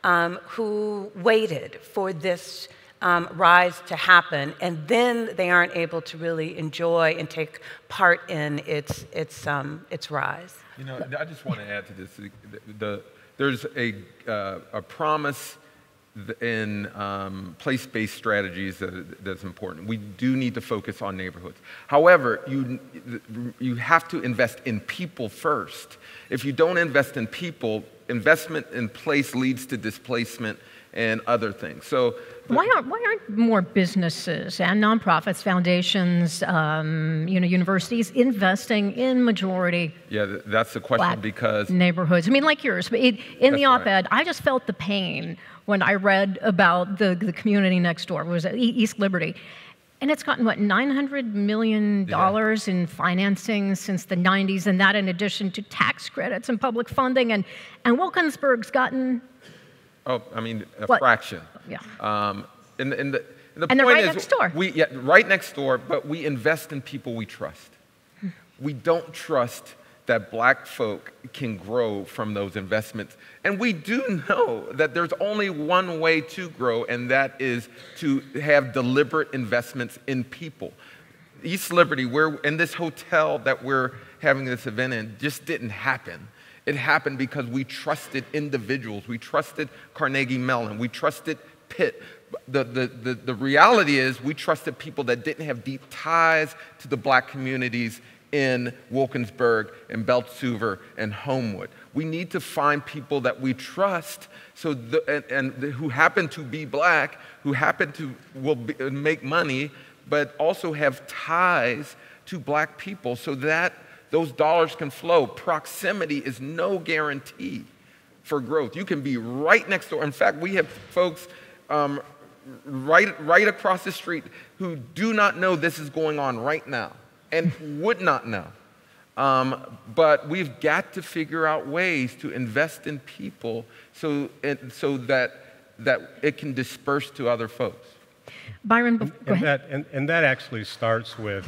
who waited for this rise to happen, and then they aren't able to really enjoy and take part in its rise. I just want to add to this. There's a promise in place-based strategies that's important. We do need to focus on neighborhoods. However, you have to invest in people first. If you don't invest in people, investment in place leads to displacement and other things. So why aren't more businesses and nonprofits, foundations, universities investing in majority? Yeah, that's the question, because neighborhoods. I mean, like yours. But in the op-ed, I just felt the pain when I read about the community next door. It was East Liberty. And it's gotten, what, $900 million in financing since the 90s, and that in addition to tax credits and public funding. And Wilkinsburg's gotten... Oh, I mean, a fraction. Yeah. And the they're point right is, next door. Right next door, but we invest in people we trust. We don't trust that black folk can grow from those investments. And we do know that there's only one way to grow, and that is to have deliberate investments in people. East Liberty, in this hotel that we're having this event in, just didn't happen. It happened because we trusted individuals. We trusted Carnegie Mellon. We trusted Pitt. The reality is we trusted people that didn't have deep ties to the black communities in Wilkinsburg and Beltsuver and Homewood. We need to find people that we trust who happen to be black, who happen to make money, but also have ties to black people so that those dollars can flow. Proximity is no guarantee for growth. You can be right next door. In fact, we have folks right across the street who do not know this is going on right now and would not know But we've got to figure out ways to invest in people so that it can disperse to other folks. Byron, go ahead. And that actually starts with,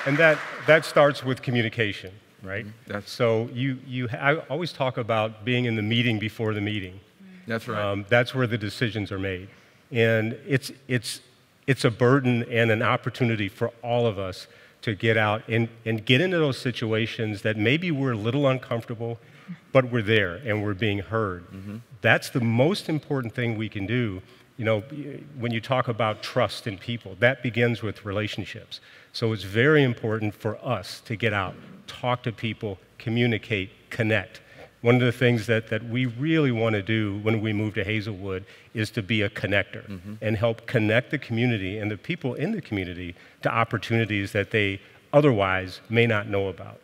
and that starts with communication, right? So I always talk about being in the meeting before the meeting. That's right. That's where the decisions are made. And it's a burden and an opportunity for all of us to get out and get into those situations that maybe we're a little uncomfortable, but we're there and we're being heard. That's the most important thing we can do. You know, when you talk about trust in people, that begins with relationships. So it's very important for us to get out, talk to people, communicate, connect. One of the things that we really want to do when we move to Hazelwood is to be a connector and help connect the community and the people in the community to opportunities that they otherwise may not know about.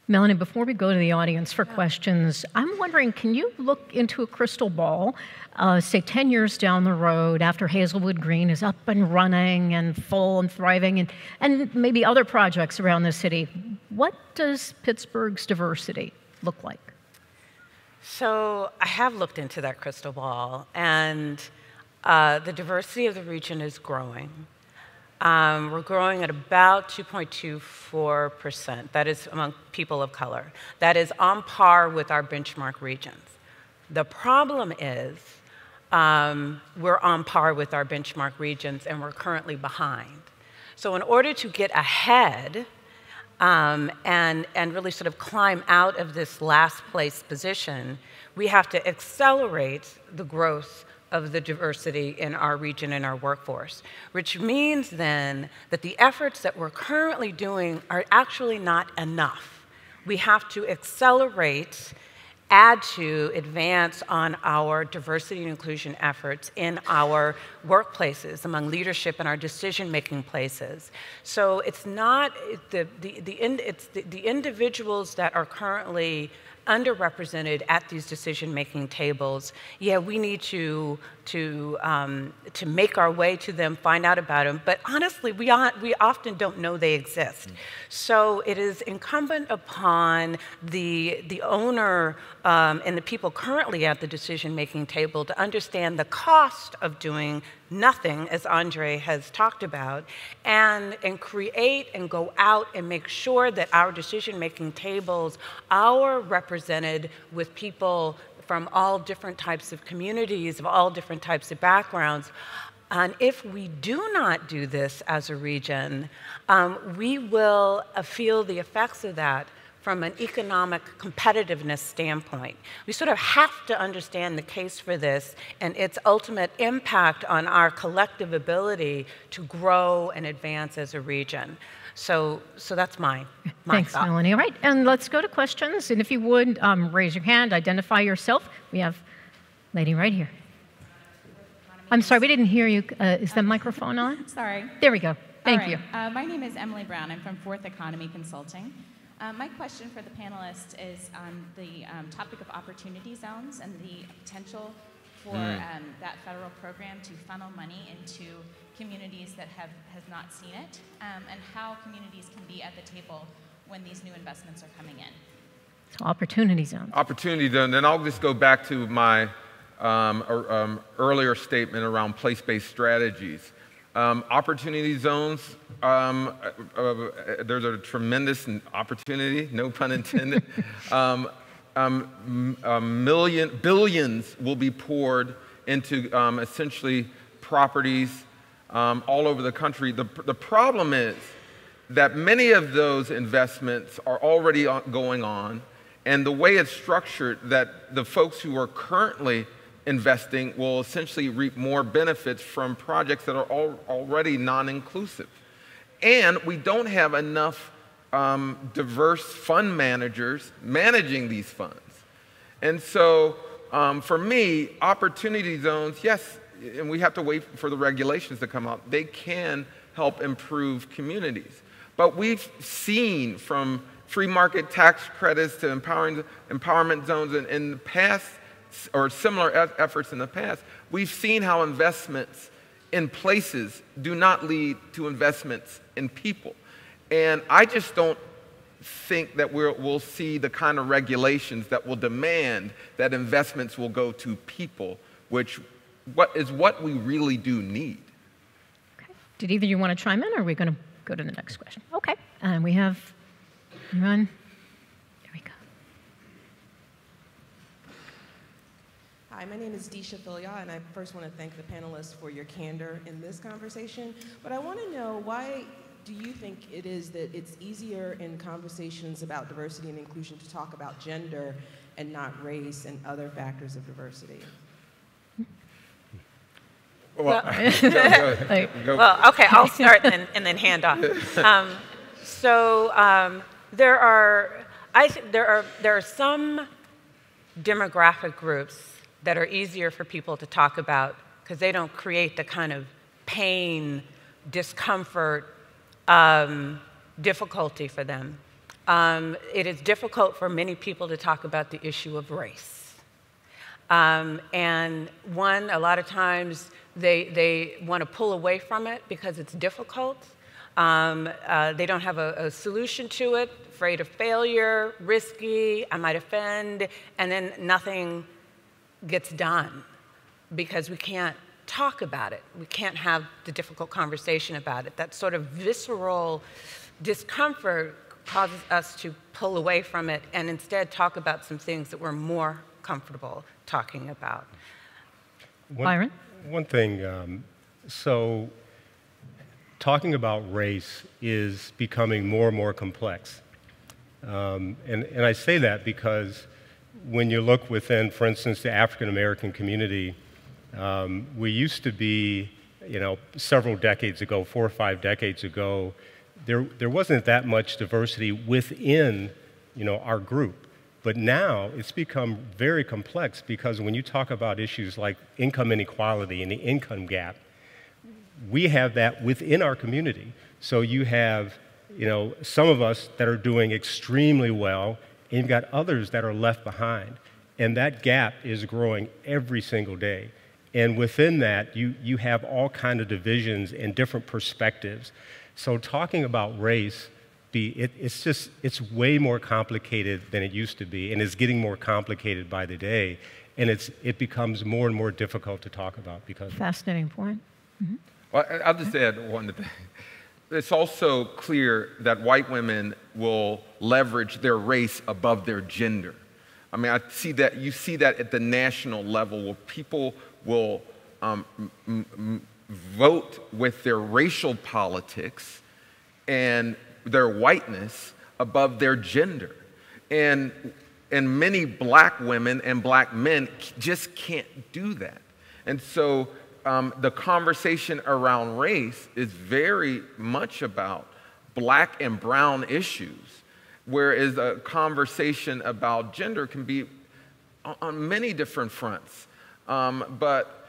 Melanie, before we go to the audience for questions, I'm wondering, can you look into a crystal ball, say 10 years down the road after Hazelwood Green is up and running and full and thriving and maybe other projects around the city, what does Pittsburgh's diversity look like? So I have looked into that crystal ball, and the diversity of the region is growing. We're growing at about 2.24%. That is among people of color. That is on par with our benchmark regions. The problem is we're on par with our benchmark regions, and we're currently behind. So in order to get ahead and really sort of climb out of this last place position, we have to accelerate the growth of the diversity in our region and our workforce, which means then that the efforts that we're currently doing are actually not enough. We have to accelerate, add to, advance on our diversity and inclusion efforts in our workplaces, among leadership in our decision-making places. So it's not the individuals that are currently underrepresented at these decision-making tables. Yeah, we need to make our way to them, find out about them, but honestly, we often don't know they exist. So it is incumbent upon the owner and the people currently at the decision-making table to understand the cost of doing nothing, as Andre has talked about, and create and go out and make sure that our decision-making tables are represented with people from all different types of communities, of all different types of backgrounds. And if we do not do this as a region, we will feel the effects of that from an economic competitiveness standpoint. We sort of have to understand the case for this and its ultimate impact on our collective ability to grow and advance as a region. So that's my Thanks, thought. Melanie. All right, and let's go to questions. And if you would, raise your hand, identify yourself. We have a lady right here. I'm sorry, we didn't hear you. Is the microphone on? Sorry. There we go. Thank you. My name is Emily Brown. I'm from Fourth Economy Consulting. My question for the panelists is on the topic of opportunity zones and the potential for that federal program to funnel money into communities that have not seen it, and how communities can be at the table when these new investments are coming in. So opportunity zones. Opportunity zone, and I'll just go back to my earlier statement around place-based strategies. Opportunity zones, there's a tremendous opportunity, no pun intended. Billions will be poured into essentially properties all over the country. The problem is that many of those investments are already going on, and the way it's structured, that the folks who are currently investing will essentially reap more benefits from projects that are already non-inclusive. And we don't have enough diverse fund managers managing these funds. And so for me, opportunity zones, yes, and we have to wait for the regulations to come out, they can help improve communities. But we've seen from free market tax credits to empowerment zones in the past, or similar efforts in the past, we've seen how investments in places do not lead to investments in people. And I just don't think that we'll see the kind of regulations that will demand that investments will go to people, which is what we really do need. Okay. Did either of you want to chime in, or are we going to go to the next question? Okay. And we have anyone? There we go. Hi, my name is Disha Filya, and I first want to thank the panelists for your candor in this conversation. But I want to know, why do you think it is that it's easier in conversations about diversity and inclusion to talk about gender and not race and other factors of diversity? Well, well, okay, I'll start and then hand off. There are some demographic groups that are easier for people to talk about because they don't create the kind of pain, discomfort, difficulty for them. It is difficult for many people to talk about the issue of race. And a lot of times they want to pull away from it because it's difficult. They don't have a solution to it, afraid of failure, risky, I might offend, and then nothing gets done because we can't talk about it. We can't have the difficult conversation about it. That sort of visceral discomfort causes us to pull away from it and instead talk about some things that we're more comfortable talking about. Byron? One thing, so talking about race is becoming more and more complex. And I say that because when you look within, for instance, the African American community, we used to be, several decades ago, 4 or 5 decades ago, there wasn't that much diversity within, our group. But now it's become very complex because when you talk about issues like income inequality and the income gap, we have that within our community. So you have, some of us that are doing extremely well, and you've got others that are left behind. And that gap is growing every single day. And within that, you have all kinds of divisions and different perspectives. So talking about race, it's way more complicated than it used to be, and it's getting more complicated by the day. And it becomes more and more difficult to talk about because. Fascinating point. Mm-hmm. Well, I'll just add one thing. It's also clear that white women will leverage their race above their gender. I mean, you see that at the national level where people will vote with their racial politics and their whiteness above their gender. And many black women and black men just can't do that. And so the conversation around race is very much about black and brown issues, whereas a conversation about gender can be on many different fronts. But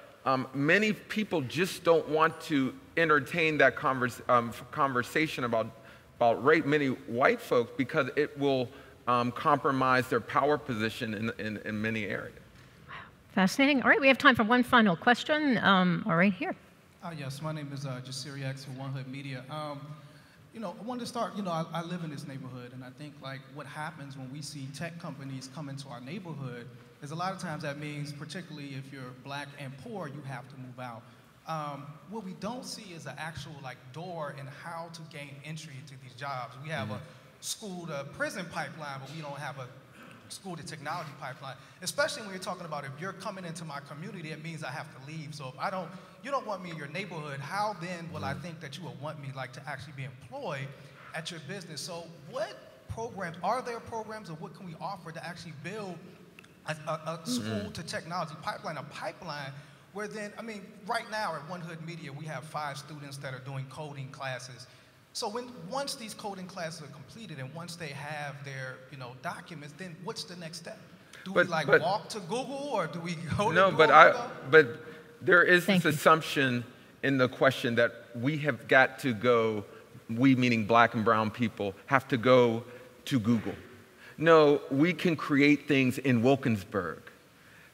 many people just don't want to entertain that conversation about race, many white folks, because it will compromise their power position in many areas. Fascinating. All right, we have time for one final question. All right, here. Yes, my name is Jasiri X from One Hood Media. I wanted to start, I live in this neighborhood, and I think like what happens when we see tech companies come into our neighborhood is a lot of times that means, particularly if you're black and poor, you have to move out. What we don't see is an actual door in how to gain entry into these jobs. We have a school to prison pipeline, but we don't have a school to technology pipeline, especially when you're talking about if you're coming into my community, it means I have to leave. So if you don't want me in your neighborhood, how then will I think that you will want me to actually be employed at your business? So what programs, are there programs, or what can we offer to actually build a school to technology pipeline, a pipeline where then, right now at One Hood Media, we have 5 students that are doing coding classes. So once these coding classes are completed and once they have their documents, then what's the next step? Do we walk to Google, or do we go to Google? But there is this assumption in the question that we have got to go, we meaning black and brown people, have to go to Google. No, we can create things in Wilkinsburg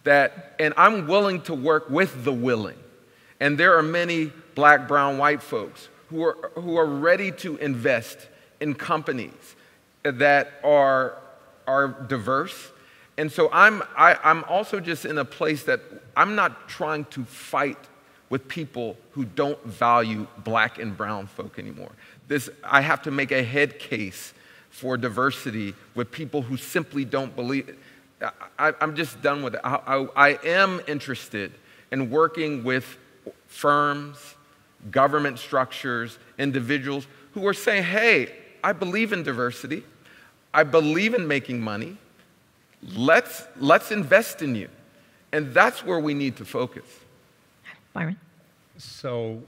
and I'm willing to work with the willing. And there are many black, brown, white folks who are ready to invest in companies that are diverse. And so I'm also just in a place that I'm not trying to fight with people who don't value black and brown folk anymore. I have to make a head case for diversity with people who simply don't believe it. I'm just done with it. I am interested in working with firms, government structures, individuals who are saying, hey, I believe in diversity. I believe in making money. Let's invest in you. And that's where we need to focus. Byron? So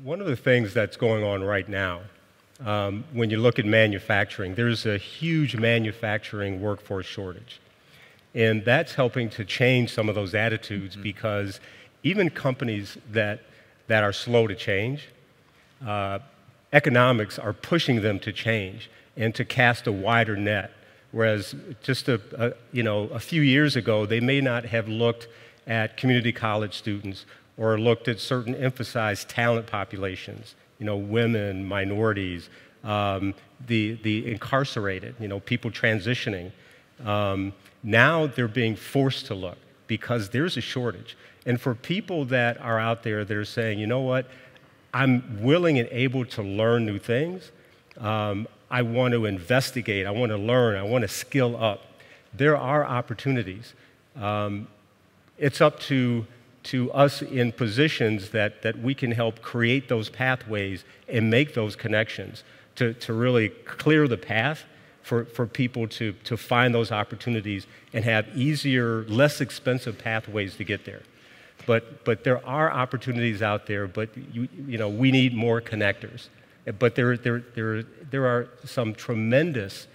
one of the things that's going on right now, when you look at manufacturing, there's a huge manufacturing workforce shortage. And that's helping to change some of those attitudes because even companies that are slow to change, economics are pushing them to change and to cast a wider net. Whereas just a few years ago, they may not have looked at community college students or looked at certain emphasized talent populations, women, minorities, the incarcerated, people transitioning. Now they're being forced to look because there's a shortage. And for people that are out there that are saying, you know what, I'm willing and able to learn new things, I want to investigate, I want to learn, I want to skill up. There are opportunities. It's up to us in positions that we can help create those pathways and make those connections to really clear the path for people to find those opportunities and have easier, less expensive pathways to get there. But there are opportunities out there, but we need more connectors. But there are some tremendous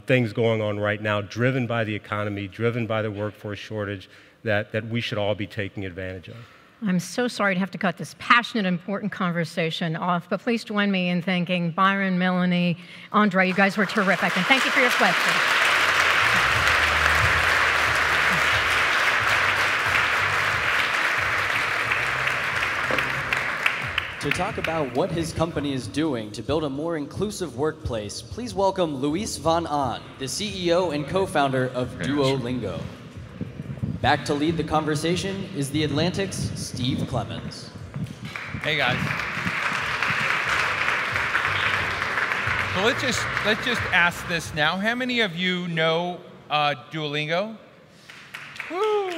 things going on right now, driven by the economy, driven by the workforce shortage, that we should all be taking advantage of. I'm so sorry to have to cut this passionate, important conversation off, but please join me in thanking Byron, Melanie, Andre. You guys were terrific, and thank you for your questions. To talk about what his company is doing to build a more inclusive workplace, please welcome Luis Van Aan, the CEO and co-founder of Duolingo. Back to lead the conversation is the Atlantic's Steve Clemens. Hey guys. So let's just ask this now. How many of you know Duolingo? Woo!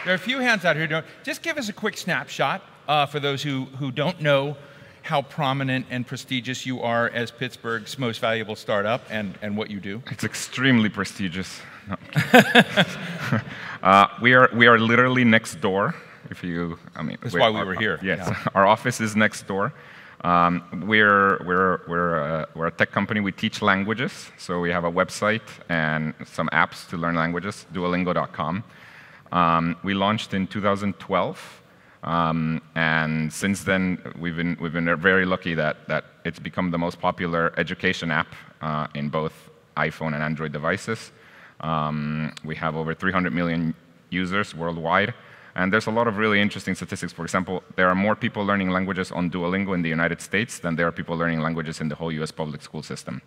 There are a few hands out here who don't. Just give us a quick snapshot for those who don't know how prominent and prestigious you are as Pittsburgh's most valuable startup and what you do. It's extremely prestigious. No. We are literally next door. That's why we were here. Yes, yeah. Our office is next door. We're a tech company. We teach languages, so we have a website and some apps to learn languages. Duolingo.com. We launched in 2012, and since then we've been very lucky that it's become the most popular education app in both iPhone and Android devices. We have over 300 million users worldwide. And there's a lot of really interesting statistics. For example, there are more people learning languages on Duolingo in the United States than there are people learning languages in the whole US public school system.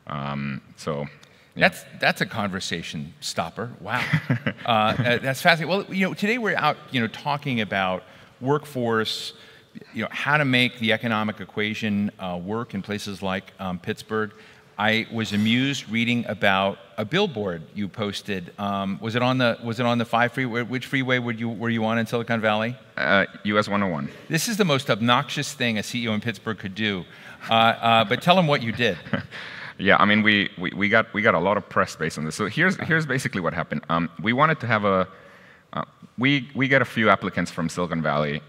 Yeah. That's a conversation stopper. Wow. That's fascinating. Well, today we're out, talking about workforce, how to make the economic equation work in places like Pittsburgh. I was amused reading about a billboard you posted. Was it on the 5 freeway? Which freeway were you on in Silicon Valley? US 101. This is the most obnoxious thing a CEO in Pittsburgh could do. But tell them what you did. Yeah, I mean, we got a lot of press based on this. So here's basically what happened. We wanted to have we get a few applicants from Silicon Valley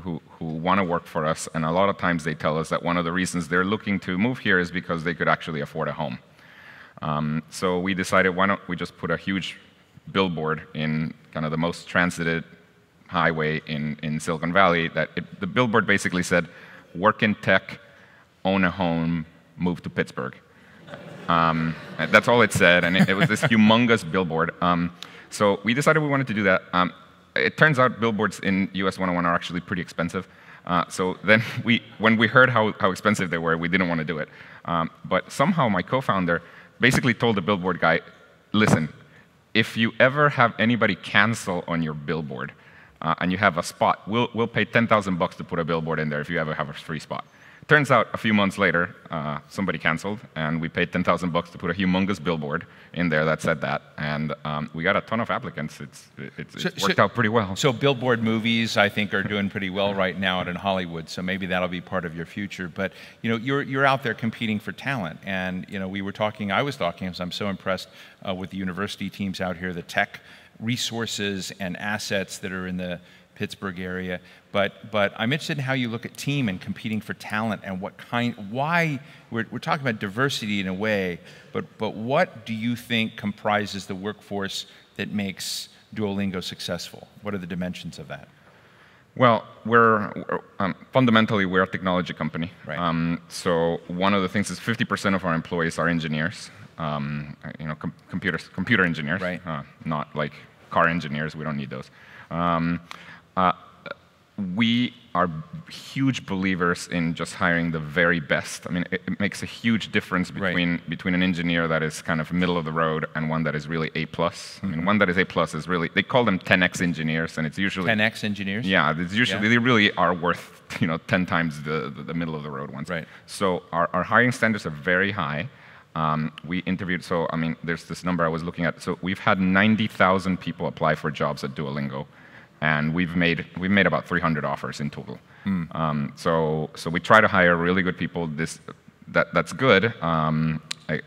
who want to work for us, and a lot of times they tell us that one of the reasons they're looking to move here is because they could actually afford a home. So we decided, why don't we just put a huge billboard in kind of the most transited highway in Silicon Valley. The billboard basically said, work in tech, own a home, move to Pittsburgh. That's all it said, and it was this humongous billboard. So we decided we wanted to do that. it turns out billboards in US 101 are actually pretty expensive. So then when we heard how expensive they were, we didn't want to do it. But somehow my co-founder basically told the billboard guy, listen, if you ever have anybody cancel on your billboard and you have a spot, we'll pay $10,000 to put a billboard in there if you ever have a free spot. Turns out a few months later, somebody canceled, and we paid $10,000 to put a humongous billboard in there that said that, and we got a ton of applicants. It's worked out pretty well. So billboard movies, I think, are doing pretty well right now out in Hollywood. So maybe that'll be part of your future. But you're out there competing for talent, and I was talking, because I'm so impressed with the university teams out here, the tech resources and assets that are in the Pittsburgh area, but I'm interested in how you look at team and competing for talent and why we're talking about diversity in a way, but what do you think comprises the workforce that makes Duolingo successful? What are the dimensions of that? Well, fundamentally we're a technology company. Right. So one of the things is 50% of our employees are engineers, computer engineers, right. Not like car engineers. We don't need those. We are huge believers in just hiring the very best. I mean, it makes a huge difference between an engineer that is kind of middle of the road and one that is really A+. I mean, one that is A+ is really, they call them 10x engineers, and it's usually 10x engineers. Yeah, it's usually they really are worth 10 times the middle of the road ones. Right. So our hiring standards are very high. We interviewed, so I mean, there's this number I was looking at. So we've had 90,000 people apply for jobs at Duolingo. And we've made about 300 offers in total. So we try to hire really good people. That's good,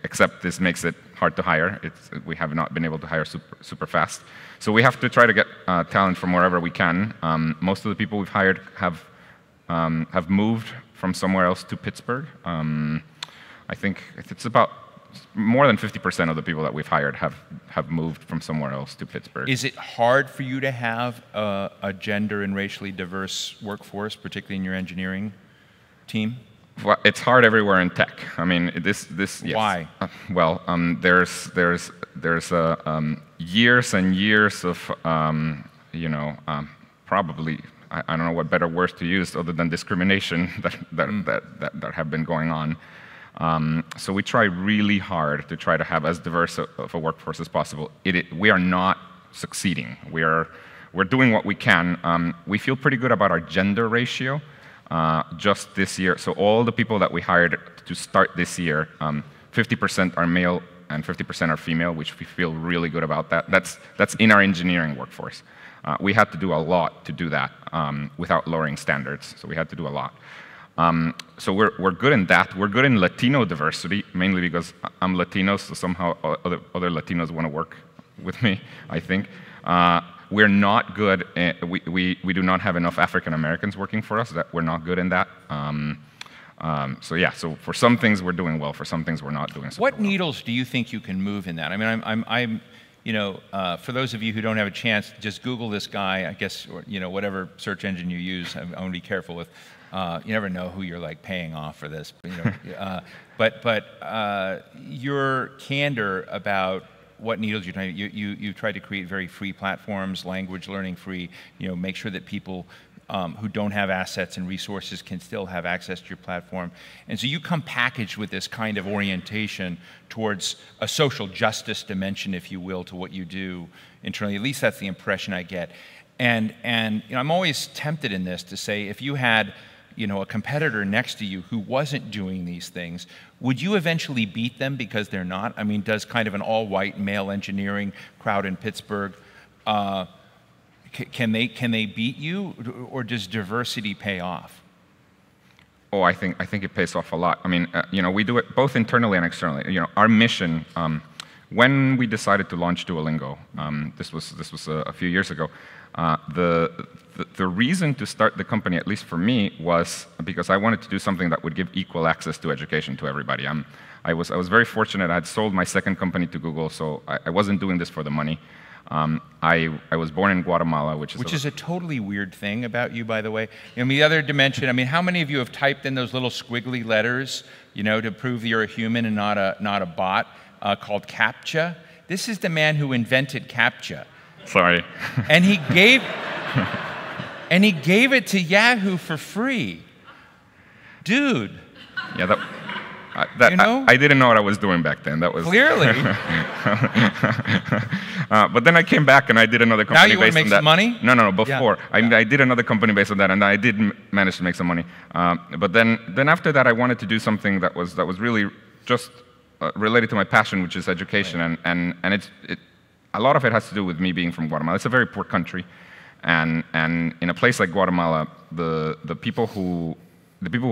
except this makes it hard to hire. We have not been able to hire super fast. So we have to try to get talent from wherever we can. Most of the people we've hired have moved from somewhere else to Pittsburgh. I think it's about more than 50% of the people that we've hired have moved from somewhere else to Pittsburgh. Is it hard for you to have a gender and racially diverse workforce, particularly in your engineering team? Well, it's hard everywhere in tech. I mean, this yes. Why? Well, there's years and years of probably I don't know what better words to use other than discrimination that have been going on. So we try really hard to try to have as diverse of a workforce as possible. We are not succeeding. We're doing what we can. We feel pretty good about our gender ratio just this year. So all the people that we hired to start this year, 50% are male and 50% are female, which we feel really good about that. That's in our engineering workforce. We had to do a lot to do that without lowering standards. So we had to do a lot. So we're good in that. We're good in Latino diversity, mainly because I'm Latino, so somehow other Latinos want to work with me, I think. We're not good, we do not have enough African Americans working for us. We're not good in that. So yeah, so for some things we're doing well, for some things we're not doing so well. What needles do you think you can move in that? I mean, for those of you who don't have a chance, just Google this guy, I guess, or whatever search engine you use. I want to be careful with. You never know who you're paying off for this, but your candor about what needles you're trying. You try to create very free platforms, language learning free. Make sure that people who don't have assets and resources can still have access to your platform. And so you come packaged with this kind of orientation towards a social justice dimension, if you will, to what you do internally. At least that's the impression I get. And I'm always tempted in this to say, if you had a competitor next to you who wasn't doing these things, would you eventually beat them because they're not? I mean, does kind of an all-white male engineering crowd in Pittsburgh, can they beat you, or does diversity pay off? Oh, I think it pays off a lot. I mean, we do it both internally and externally. Our mission, when we decided to launch Duolingo, this was a few years ago. The reason to start the company, at least for me, was because I wanted to do something that would give equal access to education to everybody. I was very fortunate. I had sold my second company to Google, so I wasn't doing this for the money. I was born in Guatemala, which is a totally weird thing about you, by the way. The other dimension. I mean, how many of you have typed in those little squiggly letters, to prove you're a human and not a bot, called CAPTCHA? This is the man who invented CAPTCHA. Sorry. And he gave it to Yahoo for free. Dude. Yeah, You know? I didn't know what I was doing back then. That was Clearly. But then I came back and I did another company Now you want based to make on that. some money? No, before. Yeah. I did another company based on that, and I did manage to make some money. But then after that, I wanted to do something that was really just related to my passion, which is education, right. and a lot of it has to do with me being from Guatemala. It's a very poor country, and in a place like Guatemala, the people who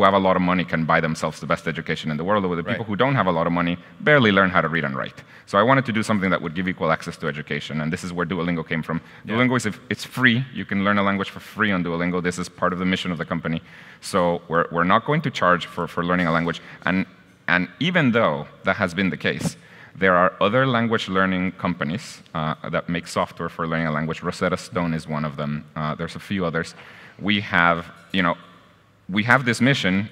have a lot of money can buy themselves the best education in the world, or the people who don't have a lot of money barely learn how to read and write. So I wanted to do something that would give equal access to education, and this is where Duolingo came from. Yeah. Duolingo it's free. You can learn a language for free on Duolingo. This is part of the mission of the company. So we're not going to charge for learning a language, and even though that has been the case, there are other language learning companies that make software for learning a language. Rosetta Stone is one of them. There's a few others. We have this mission.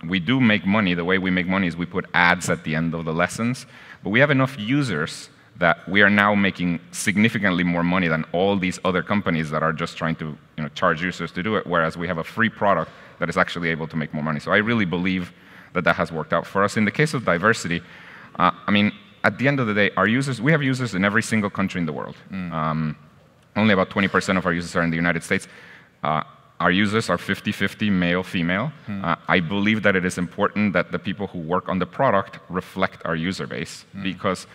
We do make money. The way we make money is we put ads at the end of the lessons. But we have enough users that we are now making significantly more money than all these other companies that are just trying to charge users to do it, whereas we have a free product that is actually able to make more money. So I really believe that has worked out for us. In the case of diversity, I mean, at the end of the day, we have users in every single country in the world. Only about 20% of our users are in the United States. Our users are 50-50 male, female. I believe that it is important that the people who work on the product reflect our user base because,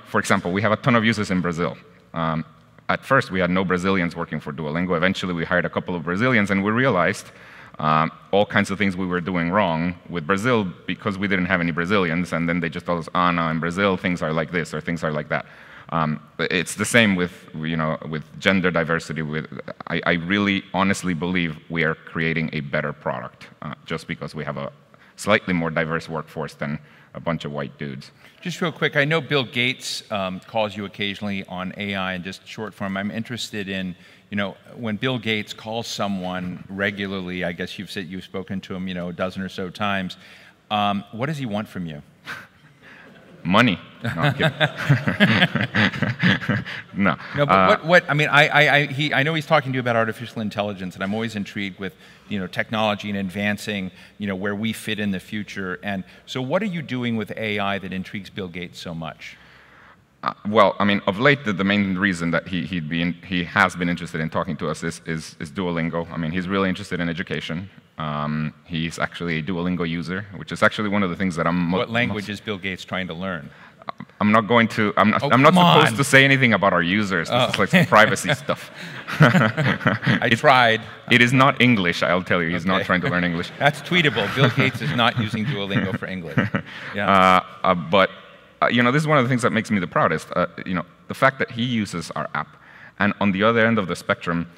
for example, we have a ton of users in Brazil. At first, we had no Brazilians working for Duolingo. Eventually, we hired a couple of Brazilians, and we realized all kinds of things we were doing wrong with Brazil because we didn't have any Brazilians, and then they just told us, no, in Brazil, things are like this or things are like that. It's the same with gender diversity. I really honestly believe we are creating a better product just because we have a slightly more diverse workforce than a bunch of white dudes. Just real quick, I know Bill Gates calls you occasionally on AI and just short form. I'm interested in, when Bill Gates calls someone regularly, I guess you've spoken to him, a dozen or so times. What does he want from you? Money. No, I'm kidding. No. No, but what I mean, I know he's talking to you about artificial intelligence, and I'm always intrigued with technology and advancing where we fit in the future. And so, what are you doing with AI that intrigues Bill Gates so much? Well, I mean, of late, the main reason that he has been interested in talking to us is Duolingo. I mean, he's really interested in education. He's actually a Duolingo user, which is actually one of the things that I'm. What language is Bill Gates trying to learn? I'm not going to. I'm not supposed to say anything about our users. This is like some privacy stuff. I tried. It is not English. I'll tell you, he's not trying to learn English. That's tweetable. Bill Gates is not using Duolingo for English. Yeah. But this is one of the things that makes me the proudest. The fact that he uses our app, and on the other end of the spectrum,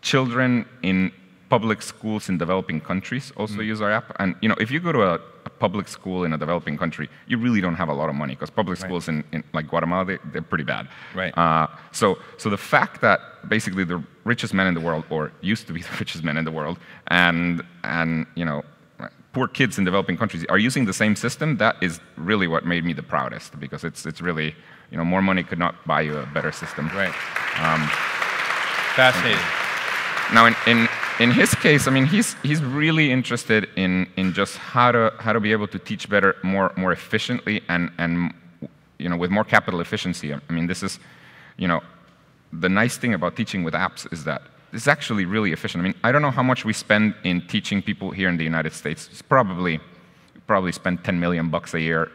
children in public schools in developing countries also use our app. And if you go to a public school in a developing country, you really don't have a lot of money because public schools in like Guatemala, they're pretty bad. Right. So the fact that basically the richest men in the world, or used to be the richest men in the world, and poor kids in developing countries are using the same system, that is really what made me the proudest, because it's really, more money could not buy you a better system. Right. Fascinating. Now, in his case, I mean, he's really interested in just how to be able to teach better, more efficiently, and with more capital efficiency. I mean, this is, the nice thing about teaching with apps is that it's actually really efficient. I mean, I don't know how much we spend in teaching people here in the United States. It's probably spend $10 million a year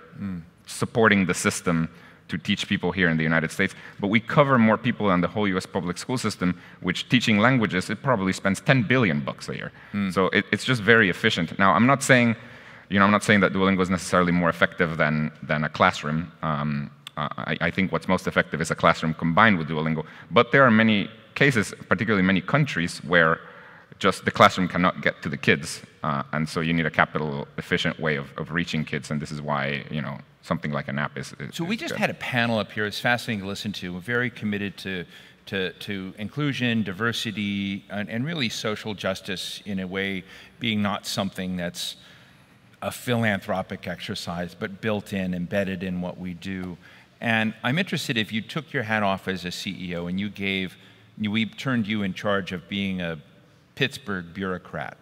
supporting the system to teach people here in the United States. But we cover more people than the whole US public school system, which teaching languages, it probably spends $10 billion a year. So it's just very efficient. Now, I'm not saying that Duolingo is necessarily more effective than a classroom. I think what's most effective is a classroom combined with Duolingo. But there are many cases, particularly many countries, where just the classroom cannot get to the kids, and so you need a capital efficient way of reaching kids, and this is why something like an app is so we just good. had a panel up here. It's fascinating to listen to. We're very committed to inclusion, diversity, and really social justice in a way being not something that's a philanthropic exercise, but built in, embedded in what we do. And I'm interested if you took your hat off as a CEO and we turned you in charge of being a Pittsburgh bureaucrat.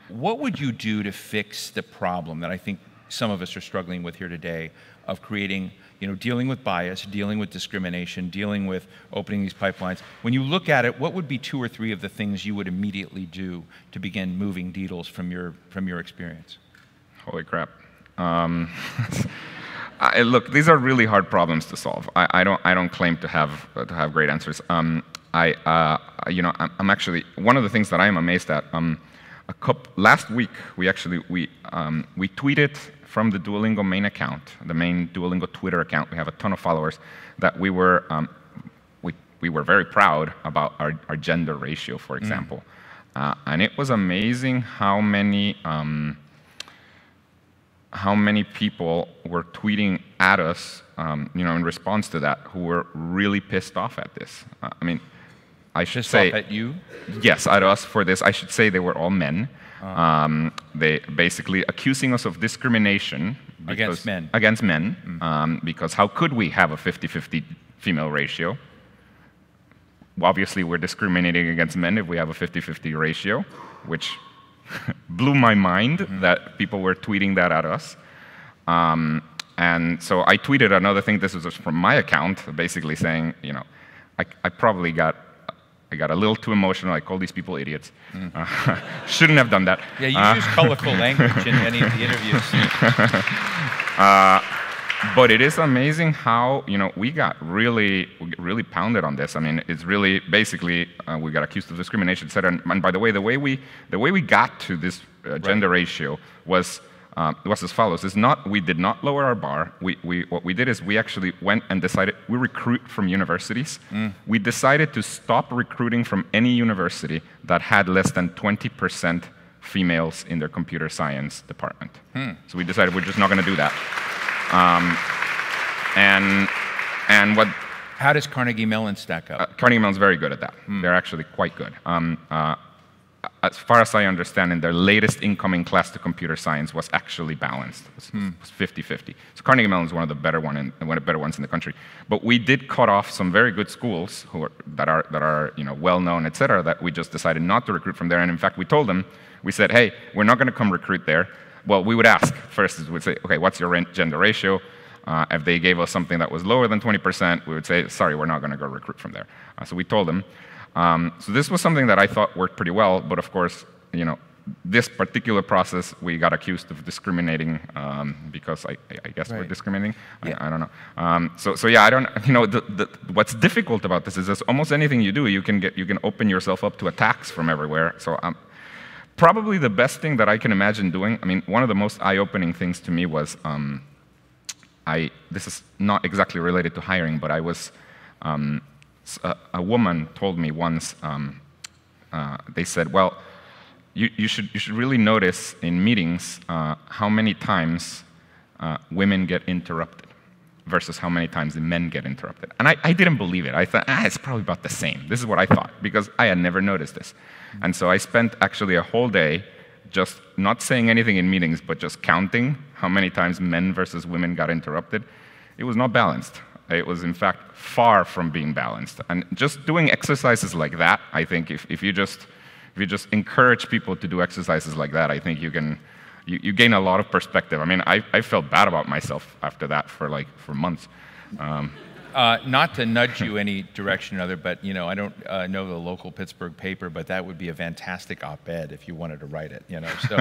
What would you do to fix the problem that I think some of us are struggling with here today of creating, dealing with bias, dealing with discrimination, dealing with opening these pipelines? When you look at it, what would be 2 or 3 of the things you would immediately do to begin moving needles from your experience? Holy crap. Look, these are really hard problems to solve. I don't claim to have great answers. I'm actually, one of the things that I am amazed at. Last week we tweeted from the Duolingo main account, the main Duolingo Twitter account. We have a ton of followers that we were very proud about our gender ratio, for example, and it was amazing how many people were tweeting at us, in response to that, who were really pissed off at this. I should say at you? Yes, at us for this. I should say they were all men. They basically accusing us of discrimination against men. Against men, because how could we have a 50-50 female ratio? Obviously, we're discriminating against men if we have a 50-50 ratio, which blew my mind that people were tweeting that at us. And so I tweeted another thing. This was from my account, basically saying, I probably got a little too emotional. I called these people idiots. Shouldn't have done that. Yeah, you use colorful language in many of the interviews. But it is amazing how we got really pounded on this. It's really basically we got accused of discrimination, etc. And by the way, the way we got to this gender ratio was as follows. We did not lower our bar. What we did is we actually went and decided we recruit from universities. We decided to stop recruiting from any university that had less than 20% females in their computer science department. So we decided we're just not going to do that. And what? How does Carnegie Mellon stack up? Carnegie Mellon's very good at that. They're actually quite good. As far as I understand, in their latest incoming class to computer science was actually balanced. It was 50-50. So Carnegie Mellon is one of the better ones in the country. But we did cut off some very good schools that are well known, et cetera, that we just decided not to recruit from there. And in fact, we told them, we said, hey, we're not going to come recruit there. Well, we would ask first. We'd say, okay, what's your gender ratio? If they gave us something that was lower than 20%, we would say, sorry, we're not going to go recruit from there. So we told them. So this was something that I thought worked pretty well, but of course, this particular process, we got accused of discriminating because I guess we're discriminating. Yeah. I don't know. So yeah, I don't. What's difficult about this is that almost anything you do, you can open yourself up to attacks from everywhere. So probably the best thing that I can imagine doing. One of the most eye-opening things to me was this is not exactly related to hiring, but I was. A woman told me once, they said, well, you should really notice in meetings how many times women get interrupted versus how many times the men get interrupted. And I didn't believe it. I thought, it's probably about the same. This is what I thought, because I had never noticed this. And so I spent actually a whole day just not saying anything in meetings, but just counting how many times men versus women got interrupted. It was not balanced. It was, in fact, far from being balanced. And just doing exercises like that, I think, if you just encourage people to do exercises like that, I think you gain a lot of perspective. I felt bad about myself after that for months. Not to nudge you any direction or other, but I don't know the local Pittsburgh paper, but that would be a fantastic op-ed if you wanted to write it. So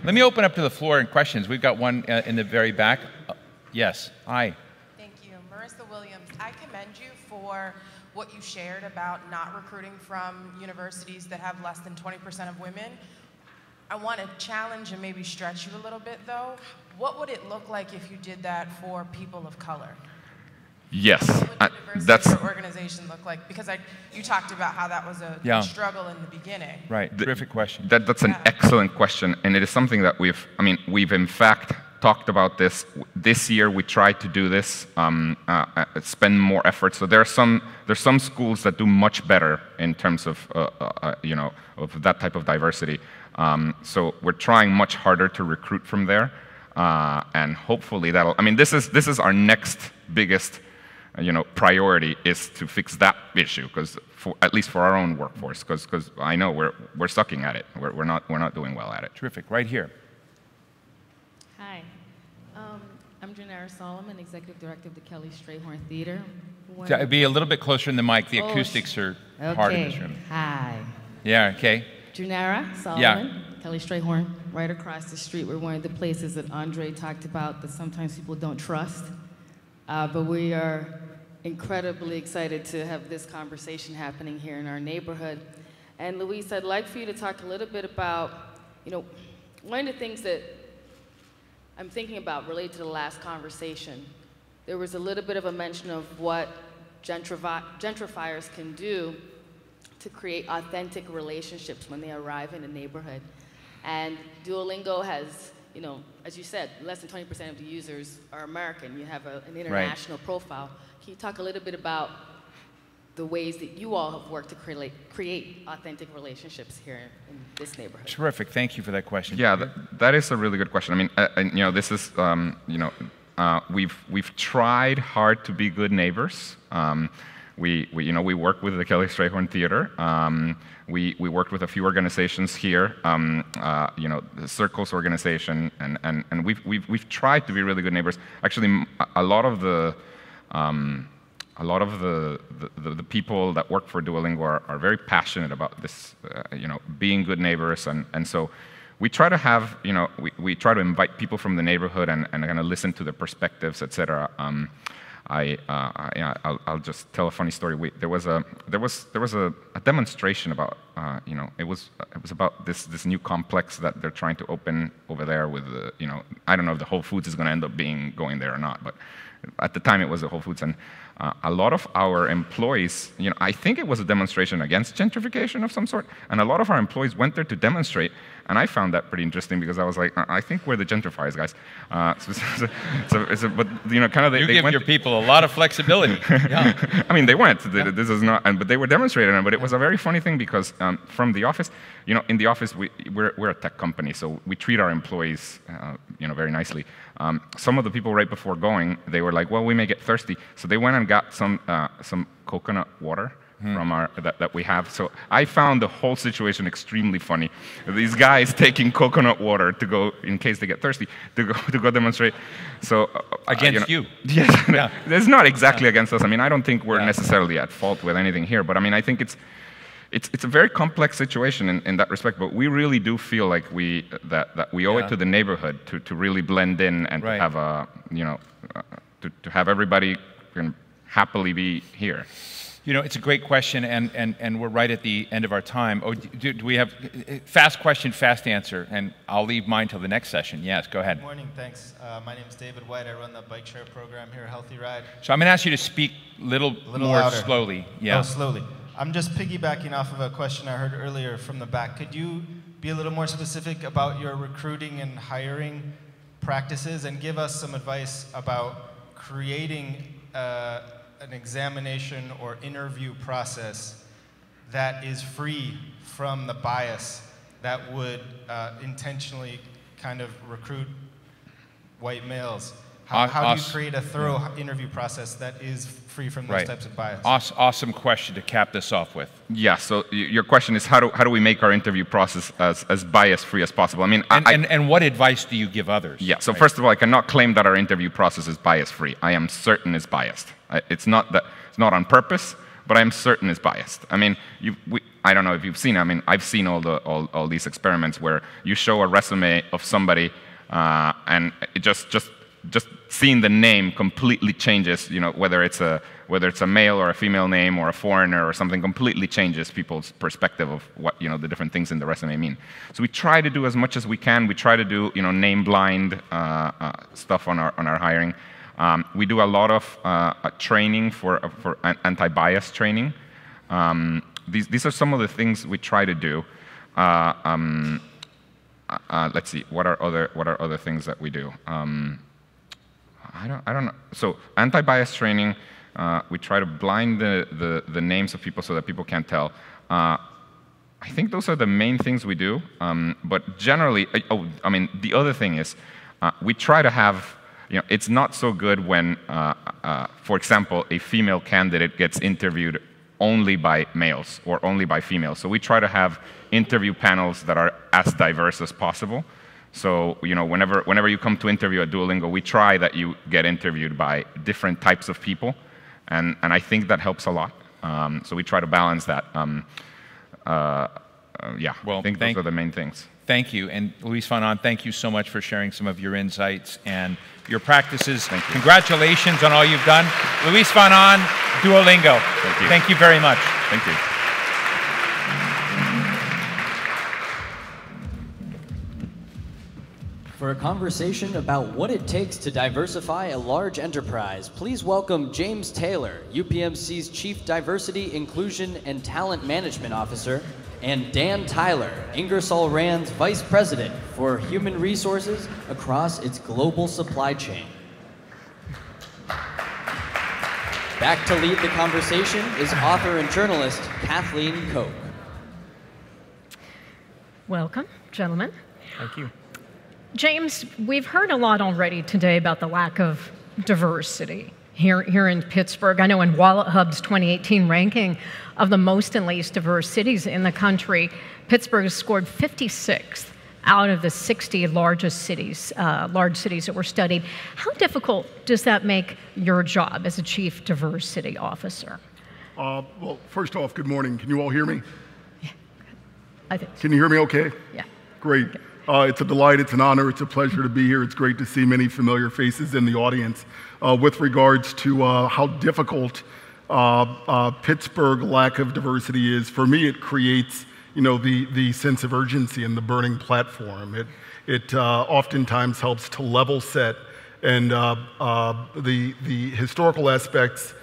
let me open up to the floor and questions. We've got one in the very back. Yes. Hi. Williams, I commend you for what you shared about not recruiting from universities that have less than 20% of women. I want to challenge and maybe stretch you a little bit, though. What would it look like if you did that for people of color? Yes. What would the diversity of your organization look like? Because you talked about how that was a struggle in the beginning. Right. Terrific question. That's an excellent question, and it is something that we've in fact talked about this year. We tried to do this, spend more effort. So there's some schools that do much better in terms of of that type of diversity. So we're trying much harder to recruit from there. and hopefully that'll, I mean, this is our next biggest priority, is to fix that issue, because at least for our own workforce, because I know we're sucking at it. We're not doing well at it. Terrific. Right here. Hi. I'm Janara Solomon, Executive Director of the Kelly Strayhorn Theater. Be a little bit closer in the mic. The acoustics are hard in this room. Hi. Yeah, okay. Janara Solomon, Kelly Strayhorn, right across the street. We're one of the places that Andre talked about that sometimes people don't trust. But we are incredibly excited to have this conversation happening here in our neighborhood. And Luis, I'd like for you to talk a little bit about, one of the things that I'm thinking about related to the last conversation. There was a little bit of a mention of what gentrifiers can do to create authentic relationships when they arrive in a neighborhood. And Duolingo has, as you said, less than 20% of the users are American. You have an international profile. Can you talk a little bit about the ways that you all have worked to create authentic relationships here in this neighborhood? Terrific. Thank you for that question. Yeah, that is a really good question. I mean, this is, we've tried hard to be good neighbors. We work with the Kelly Strayhorn Theater. We worked with a few organizations here, the Circles organization, and we've tried to be really good neighbors. Actually, a lot of the people that work for Duolingo are very passionate about this, being good neighbors, and so we try to have, we try to invite people from the neighborhood and kind of listen to their perspectives, etc. I'll just tell a funny story. There was a demonstration about, it was about this new complex that they're trying to open over there with, I don't know if the Whole Foods is going to end up going there or not, but at the time it was a Whole Foods, and a lot of our employees, I think it was a demonstration against gentrification of some sort, and a lot of our employees went there to demonstrate, and I found that pretty interesting because I was like, I think we're the gentrifiers, guys. But kind of they give your people a lot of flexibility. Yeah. I mean, they went. This is not, but they were demonstrating. But it was a very funny thing because from the office, in the office we're a tech company, so we treat our employees, very nicely. Some of the people right before going, they were like, well, we may get thirsty, so they went and got some coconut water from that we have. So I found the whole situation extremely funny. These guys taking coconut water to go, in case they get thirsty, to go demonstrate. So against you? Yes, yeah. It's not exactly against us. I mean, I don't think we're necessarily at fault with anything here, but I mean, I think it's a very complex situation in that respect. But we really do feel like that we owe it to the neighborhood to really blend in and to have a to have everybody can happily be here. It's a great question, and we're right at the end of our time. Oh, do we have fast question, fast answer? And I'll leave mine till the next session. Yes, go ahead. Good morning, thanks. My name is David White. I run the bike share program here, Healthy Ride. So I'm going to ask you to speak a little more louder. Slowly. Yeah. Oh, slowly. I'm just piggybacking off of a question I heard earlier from the back. Could you be a little more specific about your recruiting and hiring practices and give us some advice about creating an examination or interview process that is free from the bias that would intentionally kind of recruit white males? How do you create a thorough interview process that is free from those types of bias? Awesome question to cap this off with. Yeah, so your question is how do we make our interview process as bias-free as possible? I mean, and what advice do you give others? Yeah, so first of all, I cannot claim that our interview process is bias-free. I am certain it's biased. It's not on purpose, but I am certain it's biased. I mean, I don't know if you've seen. I mean, I've seen all these experiments where you show a resume of somebody, and it just seeing the name completely changes. Whether it's a male or a female name or a foreigner or something, completely changes people's perspective of what the different things in the resume mean. So we try to do as much as we can. We try to do name blind stuff on our hiring. We do a lot of training for anti-bias training. These are some of the things we try to do. Let's see. What are other things that we do? I don't know. So anti-bias training. We try to blind the names of people so that people can't tell. I think those are the main things we do. But generally, the other thing is, We try to have, it's not so good when, for example, a female candidate gets interviewed only by males or only by females. So we try to have interview panels that are as diverse as possible. So, whenever you come to interview at Duolingo, we try that you get interviewed by different types of people, and I think that helps a lot. So we try to balance that. Yeah, well, I think those are the main things. Thank you. And Luis Fanon, thank you so much for sharing some of your insights and your practices. Thank you. Congratulations on all you've done. Luis Fanon, Duolingo. Thank you. Thank you very much. Thank you. For a conversation about what it takes to diversify a large enterprise, please welcome James Taylor, UPMC's Chief Diversity, Inclusion, and Talent Management Officer, and Dan Tyler, Ingersoll Rand's Vice President for Human Resources across its global supply chain. Back to lead the conversation is author and journalist Kathleen Koch. Welcome, gentlemen. Thank you. James, we've heard a lot already today about the lack of diversity here in Pittsburgh. I know in WalletHub's 2018 ranking of the most and least diverse cities in the country, Pittsburgh scored 56th out of the 60 largest cities, large cities that were studied. How difficult does that make your job as a Chief Diversity Officer? Well, first off, good morning. Can you all hear me? Yeah. I think so. Can you hear me okay? Yeah. Great. It's a delight, it's an honor, it's a pleasure to be here. It's great to see many familiar faces in the audience. With regards to how difficult Pittsburgh lack of diversity is, for me it creates the sense of urgency and the burning platform. It oftentimes helps to level set, and the historical aspects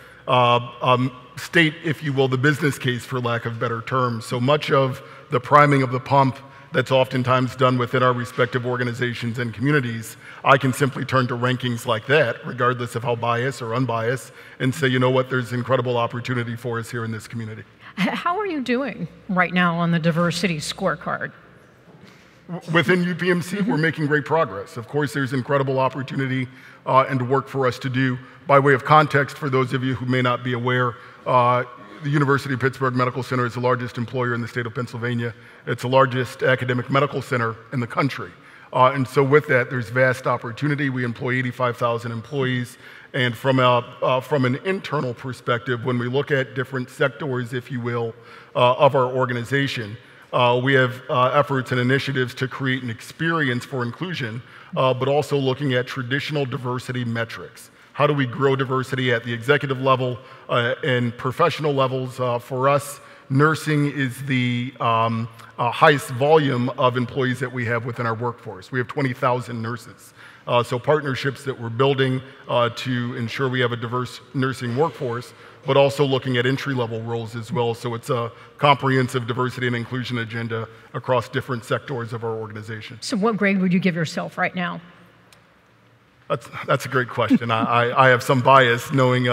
state, if you will, the business case, for lack of better terms. So much of the priming of the pump that's oftentimes done within our respective organizations and communities, I can simply turn to rankings like that, regardless of how biased or unbiased, and say, you know what, there's incredible opportunity for us here in this community. How are you doing right now on the diversity scorecard? Within UPMC, we're making great progress. Of course, there's incredible opportunity and work for us to do. By way of context, for those of you who may not be aware, the University of Pittsburgh Medical Center is the largest employer in the state of Pennsylvania. It's the largest academic medical center in the country. And so with that, there's vast opportunity. We employ 85,000 employees. And from an internal perspective, when we look at different sectors, if you will, of our organization, we have efforts and initiatives to create an experience for inclusion, but also looking at traditional diversity metrics. How do we grow diversity at the executive level and professional levels? For us, nursing is the highest volume of employees that we have within our workforce. We have 20,000 nurses. So partnerships that we're building to ensure we have a diverse nursing workforce, but also looking at entry-level roles as well. So it's a comprehensive diversity and inclusion agenda across different sectors of our organization. So what grade would you give yourself right now? That's a great question. I have some bias knowing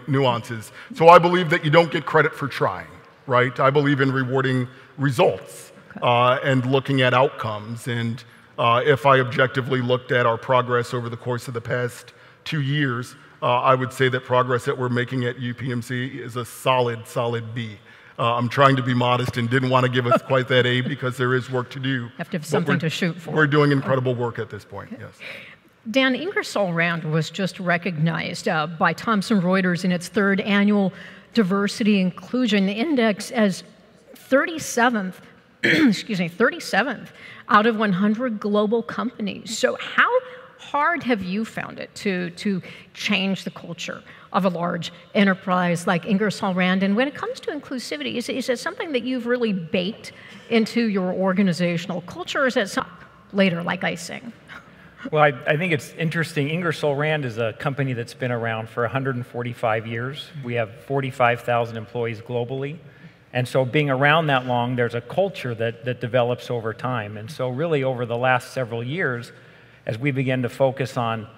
nuances. So I believe that you don't get credit for trying, right? I believe in rewarding results and looking at outcomes. And if I objectively looked at our progress over the course of the past 2 years, I would say that progress that we're making at UPMC is a solid B. I'm trying to be modest and didn't want to give us quite that A because there is work to do. Have to have something to shoot for. We're doing incredible work at this point, yes. Dan, Ingersoll Rand was just recognized by Thomson Reuters in its 3rd annual Diversity Inclusion Index as 37th, excuse me, 37th out of 100 global companies. So how hard have you found it to change the culture of a large enterprise like Ingersoll Rand? And when it comes to inclusivity, is it something that you've really baked into your organizational culture, or is it something later like icing? Well, I think it's interesting. Ingersoll Rand is a company that's been around for 145 years. We have 45,000 employees globally. And so being around that long, there's a culture that develops over time. And so really over the last several years, as we begin to focus on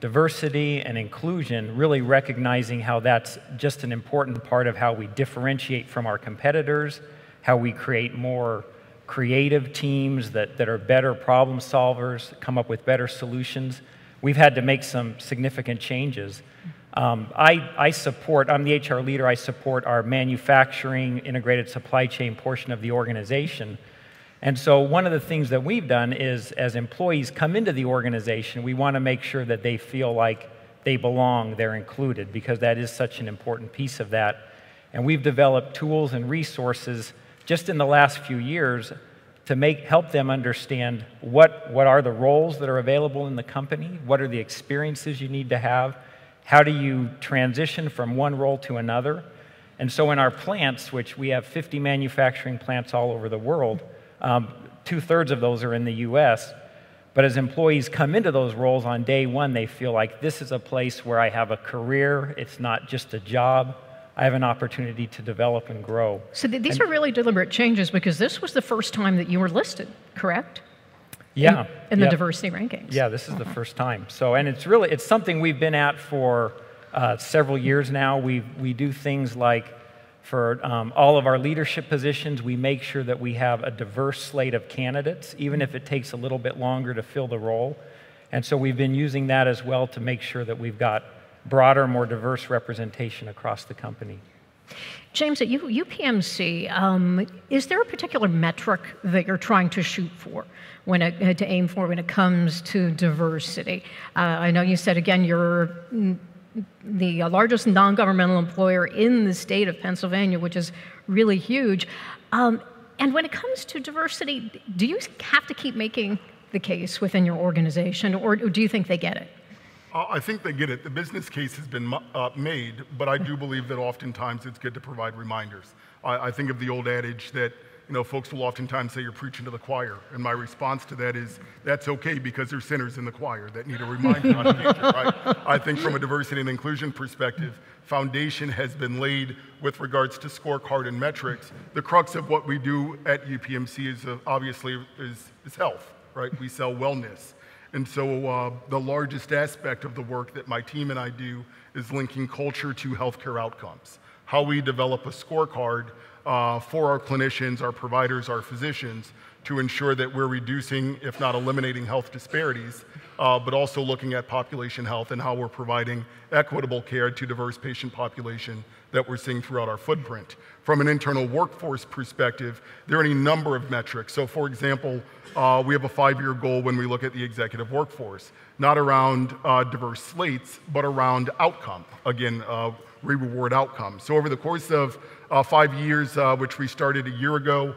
diversity and inclusion, really recognizing how that's just an important part of how we differentiate from our competitors, how we create more creative teams that are better problem solvers, come up with better solutions. We've had to make some significant changes. I'm the HR leader, I support our manufacturing, integrated supply chain portion of the organization. And so one of the things that we've done is, as employees come into the organization, we want to make sure that they feel like they belong, they're included, because that is such an important piece of that. And we've developed tools and resources just in the last few years to help them understand what are the roles that are available in the company, what are the experiences you need to have, how do you transition from one role to another. And so in our plants, which we have 50 manufacturing plants all over the world, 2/3 of those are in the US, but as employees come into those roles on day one, they feel like this is a place where I have a career, it's not just a job, I have an opportunity to develop and grow. So these are really deliberate changes because this was the first time that you were listed, correct? Yeah. In the diversity rankings. Yeah, this is the first time. So, and it's something we've been at for several years now. We do things like for all of our leadership positions, we make sure that we have a diverse slate of candidates, even if it takes a little bit longer to fill the role. And so we've been using that as well to make sure that we've got broader, more diverse representation across the company. James, at UPMC, is there a particular metric that you're trying to shoot for, to aim for when it comes to diversity? I know you said, again, you're the largest non-governmental employer in the state of Pennsylvania, which is really huge. And when it comes to diversity, do you have to keep making the case within your organization, or do you think they get it? I think they get it. The business case has been made, but I do believe that oftentimes it's good to provide reminders. I think of the old adage that folks will oftentimes say you're preaching to the choir, and my response to that is that's okay because there's sinners in the choir that need a reminder on occasion, right? I think from a diversity and inclusion perspective, foundation has been laid with regards to scorecard and metrics. The crux of what we do at UPMC is obviously health, right? We sell wellness. And so the largest aspect of the work that my team and I do is linking culture to healthcare outcomes. How we develop a scorecard for our clinicians, our providers, our physicians, to ensure that we're reducing, if not eliminating, health disparities, but also looking at population health and how we're providing equitable care to diverse patient population that we're seeing throughout our footprint. From an internal workforce perspective, there are any number of metrics. So for example, we have a 5-year goal when we look at the executive workforce, not around diverse slates, but around outcome. Again, we reward outcomes. So over the course of 5 years, which we started a year ago,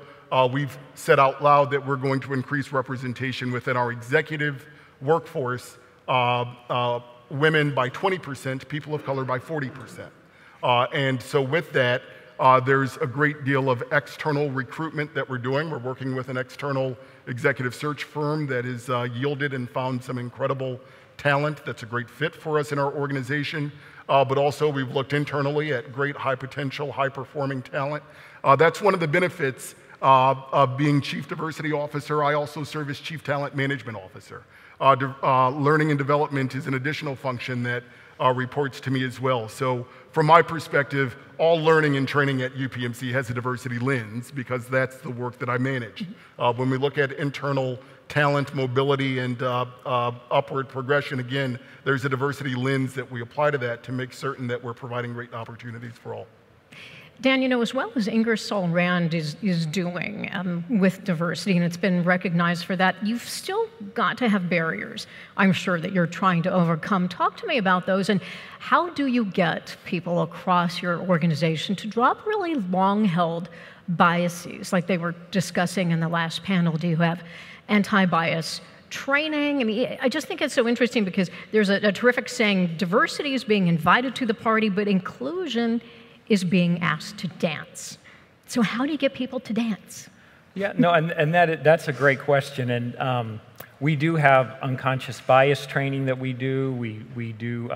we've said out loud that we're going to increase representation within our executive workforce, women by 20%, people of color by 40%. And so with that, there's a great deal of external recruitment that we're doing. We're working with an external executive search firm that has yielded and found some incredible talent that's a great fit for us in our organization. But also we've looked internally at great high potential, high performing talent. That's one of the benefits of being Chief Diversity Officer. I also serve as Chief Talent Management Officer. Learning and development is an additional function that reports to me as well. So from my perspective, all learning and training at UPMC has a diversity lens because that's the work that I manage. When we look at internal talent mobility and upward progression, again, there's a diversity lens that we apply to that to make certain that we're providing great opportunities for all. Dan, as well as Ingersoll Rand is doing with diversity, and it's been recognized for that, you've still got to have barriers, I'm sure, that you're trying to overcome. Talk to me about those, and how do you get people across your organization to drop really long-held biases, like they were discussing in the last panel? Do you have anti-bias training? I mean, I just think it's so interesting because there's a terrific saying, diversity is being invited to the party, but inclusion is being asked to dance. So how do you get people to dance? Yeah, no, and that's a great question. And we do have unconscious bias training that we do. We do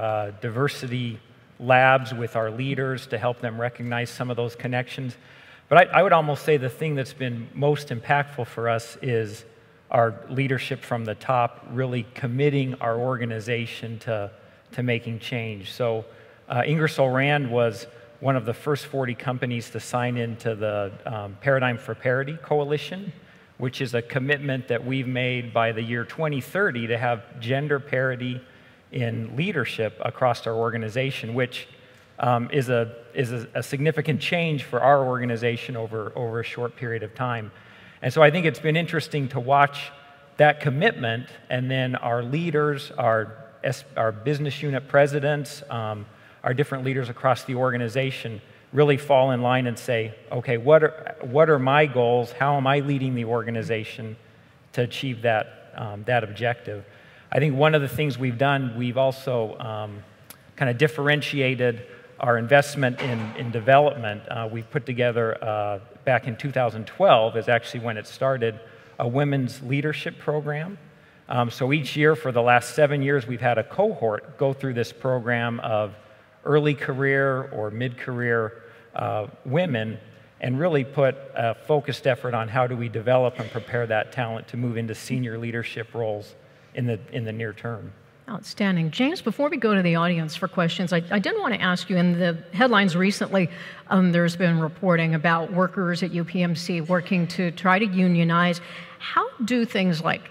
diversity labs with our leaders to help them recognize some of those connections. But I would almost say the thing that's been most impactful for us is our leadership from the top really committing our organization to making change. So Ingersoll Rand was one of the first 40 companies to sign into the Paradigm for Parity Coalition, which is a commitment that we've made by the year 2030 to have gender parity in leadership across our organization, which is a significant change for our organization over a short period of time. And so I think it's been interesting to watch that commitment, and then our leaders, our business unit presidents, our different leaders across the organization really fall in line and say, okay, what are my goals? How am I leading the organization to achieve that objective? I think one of the things we've done, we've also kind of differentiated our investment in development. We put together, back in 2012, is actually when it started, a women's leadership program. So each year for the last 7 years, we've had a cohort go through this program of early career or mid-career women, and really put a focused effort on how do we develop and prepare that talent to move into senior leadership roles in the near term. Outstanding. James, before we go to the audience for questions, I did want to ask you, in the headlines recently, there's been reporting about workers at UPMC working to try to unionize. How do things like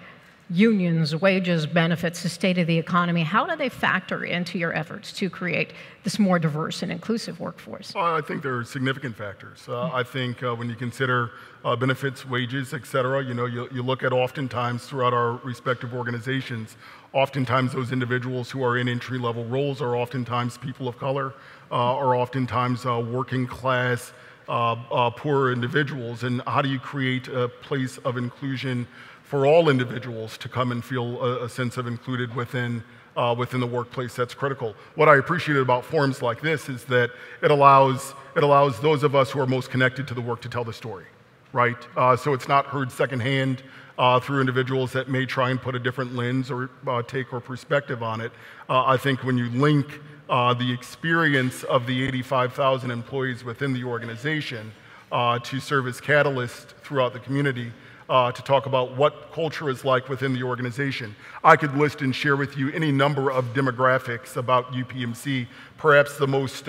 unions, wages, benefits, the state of the economy, how do they factor into your efforts to create this more diverse and inclusive workforce? I think there are significant factors. I think when you consider benefits, wages, et cetera, you look at oftentimes throughout our respective organizations, oftentimes those individuals who are in entry-level roles are oftentimes people of color, or oftentimes working class, poor individuals. And how do you create a place of inclusion for all individuals to come and feel a sense of included within the workplace? That's critical. What I appreciated about forums like this is that it allows those of us who are most connected to the work to tell the story, right? So it's not heard secondhand through individuals that may try and put a different lens or take or perspective on it. I think when you link the experience of the 85,000 employees within the organization to serve as catalysts throughout the community, to talk about what culture is like within the organization. I could list and share with you any number of demographics about UPMC. Perhaps the most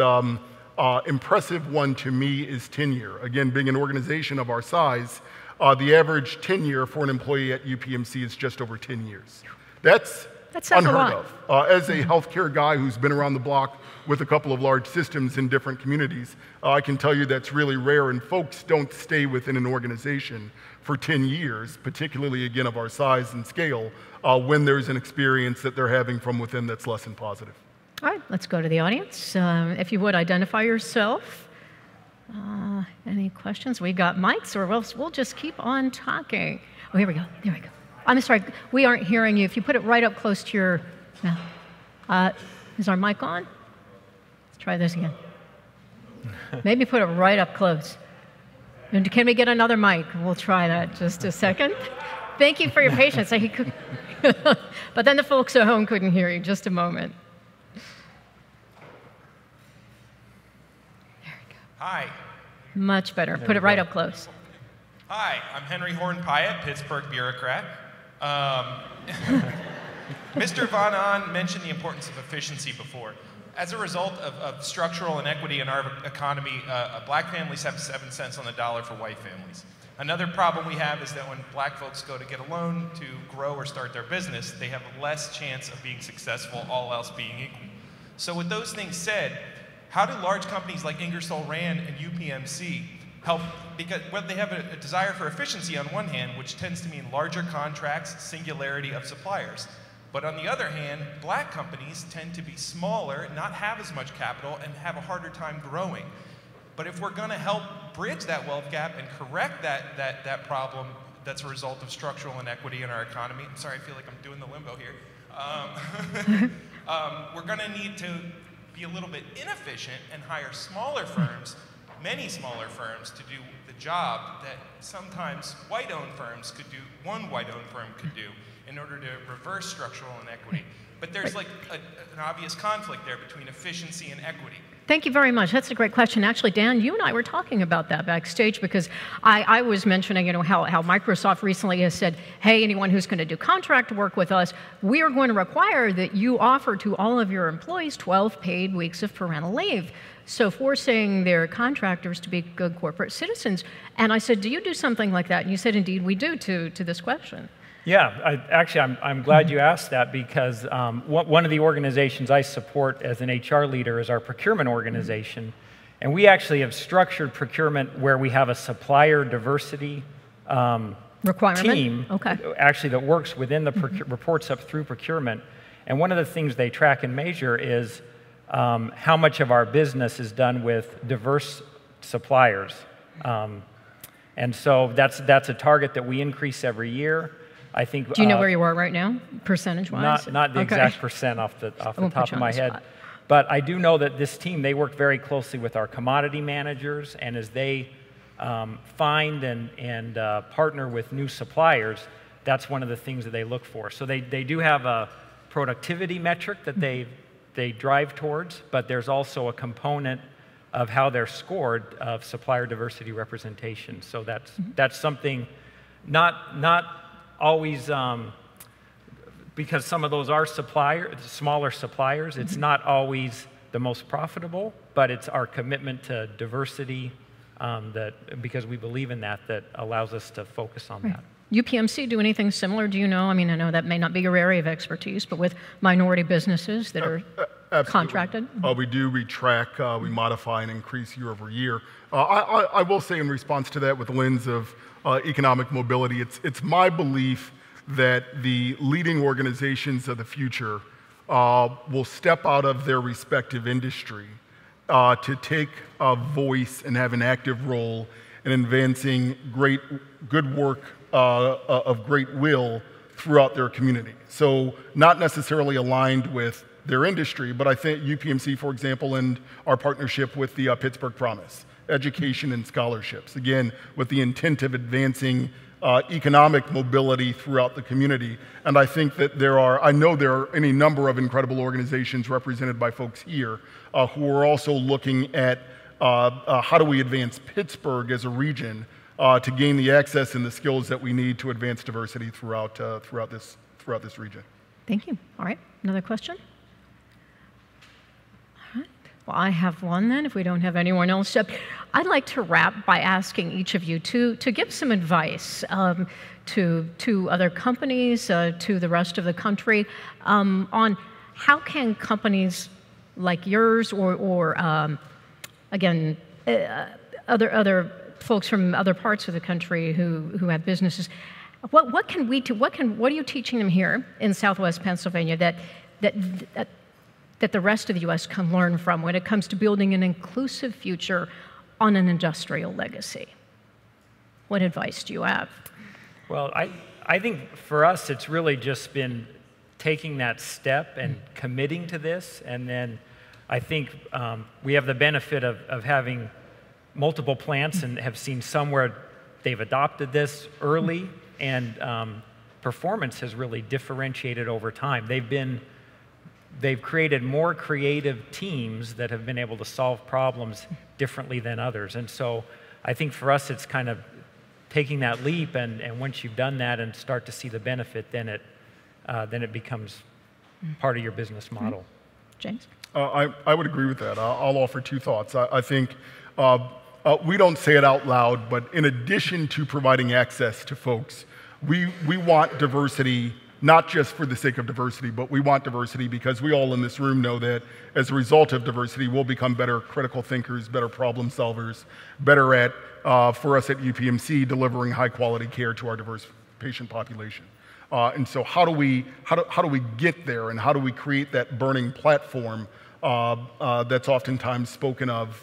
impressive one to me is tenure. Again, being an organization of our size, the average tenure for an employee at UPMC is just over 10 years. That's unheard of. As a healthcare guy who's been around the block with a couple of large systems in different communities, I can tell you that's really rare, and folks don't stay within an organization for 10 years, particularly, again, of our size and scale, when there's an experience that they're having from within that's less than positive. All right, let's go to the audience. If you would, identify yourself. Any questions? We got mics, or else we'll just keep on talking. Oh, here we go. There we go. I'm sorry, we aren't hearing you. If you put it right up close to your mouth. Is our mic on? Let's try this again. Maybe put it right up close. And can we get another mic? We'll try that just a second. Thank you for your patience. But then the folks at home couldn't hear you. Just a moment. There we go. Hi. Much better. Put it right up close. Hi, I'm Henry Horn Pyatt, Pittsburgh bureaucrat. Mr. Von Ahn mentioned the importance of efficiency before. As a result of structural inequity in our economy, black families have 7 cents on the dollar for white families. Another problem we have is that when black folks go to get a loan to grow or start their business, they have less chance of being successful, all else being equal. So with those things said, how do large companies like Ingersoll Rand and UPMC help? Because they have a desire for efficiency on one hand, which tends to mean larger contracts, singularity of suppliers. But on the other hand, black companies tend to be smaller, not have as much capital, and have a harder time growing. But if we're going to help bridge that wealth gap and correct that problem that's a result of structural inequity in our economy, I'm sorry, I feel like I'm doing the limbo here. We're going to need to be a little bit inefficient and hire smaller firms, many smaller firms, to do the job that sometimes white-owned firms could do, one white-owned firm could do, in order to reverse structural inequity. But there's like an obvious conflict there between efficiency and equity. Thank you very much. That's a great question. Actually, Dan, you and I were talking about that backstage because I was mentioning, how Microsoft recently has said, hey, anyone who's going to do contract work with us, we are going to require that you offer to all of your employees 12 paid weeks of parental leave. So forcing their contractors to be good corporate citizens. And I said, do you do something like that? And you said, indeed, we do to this question. Yeah, I'm glad you asked that because one of the organizations I support as an HR leader is our procurement organization. And we actually have structured procurement where we have a supplier diversity requirement team actually that works within the reports up through procurement. And one of the things they track and measure is how much of our business is done with diverse suppliers. And so that's a target that we increase every year. I think. Do you know where you are right now, percentage-wise? Not the exact percent off the top of my head. But I do know that this team, they work very closely with our commodity managers, and as they find and partner with new suppliers, that's one of the things that they look for. So they do have a productivity metric that they drive towards, but there's also a component of how they're scored of supplier diversity representation. So that's something not always, because some of those are smaller suppliers, it's not always the most profitable, but it's our commitment to diversity because we believe in that allows us to focus on that. UPMC do anything similar, do you know? I mean, I know that may not be your area of expertise, but with minority businesses that are contracted? We do, we track, we modify and increase year over year. I will say in response to that with the lens of economic mobility, it's my belief that the leading organizations of the future will step out of their respective industry to take a voice and have an active role in advancing good work of great will throughout their community. So not necessarily aligned with their industry, but I think UPMC, for example, and our partnership with the Pittsburgh Promise, education and scholarships, again, with the intent of advancing economic mobility throughout the community. And I think that I know there are any number of incredible organizations represented by folks here who are also looking at how do we advance Pittsburgh as a region to gain the access and the skills that we need to advance diversity throughout this region. Thank you. All right, another question? All right. Well, I have one then, if we don't have anyone else. I'd like to wrap by asking each of you to give some advice to other companies, to the rest of the country, on how can companies like yours or again, other folks from other parts of the country who have businesses, what can we do? What are you teaching them here in Southwest Pennsylvania that the rest of the U.S. can learn from when it comes to building an inclusive future on an industrial legacy? What advice do you have? Well, I think for us, it's really just been taking that step and committing to this, and then I think we have the benefit of having multiple plants and have seen some where they've adopted this early, and performance has really differentiated over time. They've created more creative teams that have been able to solve problems differently than others. And so I think for us, it's kind of taking that leap, and once you've done that and start to see the benefit, then it becomes part of your business model. James? I would agree with that. I'll offer two thoughts. I think we don't say it out loud, but in addition to providing access to folks, we want diversity, not just for the sake of diversity, but we want diversity because we all in this room know that as a result of diversity, we'll become better critical thinkers, better problem solvers, better at, for us at UPMC, delivering high quality care to our diverse patient population. And so how do we get there, and how do we create that burning platform that's oftentimes spoken of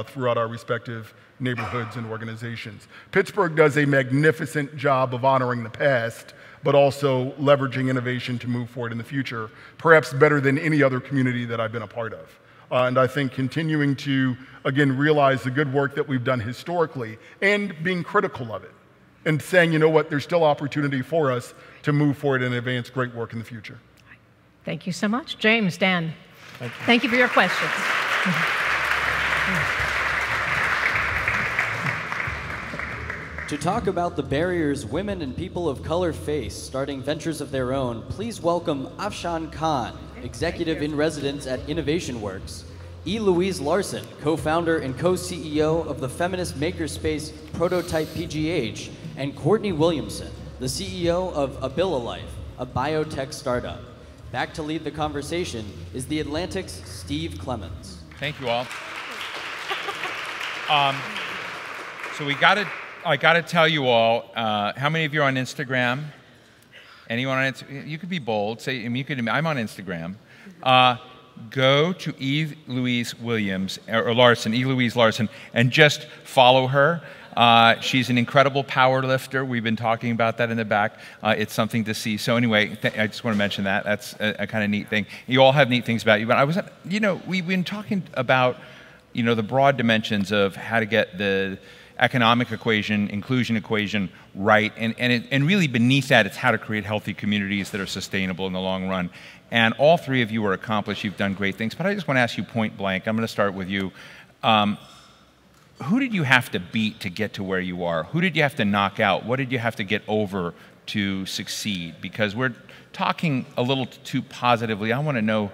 throughout our respective neighborhoods and organizations? Pittsburgh does a magnificent job of honoring the past, but also leveraging innovation to move forward in the future, perhaps better than any other community that I've been a part of. And I think continuing to, again, realize the good work that we've done historically and being critical of it and saying, you know what, there's still opportunity for us to move forward and advance great work in the future. Thank you so much. James, Dan, thank you for your questions. To talk about the barriers women and people of color face starting ventures of their own, please welcome Afshan Khan, Executive in Residence at Innovation Works, E. Louise Larson, co-founder and co-CEO of the feminist makerspace Prototype PGH, and Courtney Williamson, the CEO of AtlanticLIVE, a biotech startup. Back to lead the conversation is the Atlantic's Steve Clemens. Thank you all. So I gotta tell you all, how many of you are on Instagram? Anyone on Instagram? You could be bold. Say, I'm on Instagram. Go to E. Louise Williams, or Larson, E. Louise Larson, and just follow her. She's an incredible power lifter. We've been talking about that in the back. It's something to see. So anyway, I just want to mention that. That's a kind of neat thing. You all have neat things about you. But we've been talking about, the broad dimensions of how to get the economic equation, inclusion equation right, and really beneath that, it's how to create healthy communities that are sustainable in the long run. And all three of you are accomplished. You've done great things. But I just want to ask you point blank. I'm going to start with you. Who did you have to beat to get to where you are? Who did you have to knock out? What did you have to get over to succeed? Because we're talking a little too positively. I want to know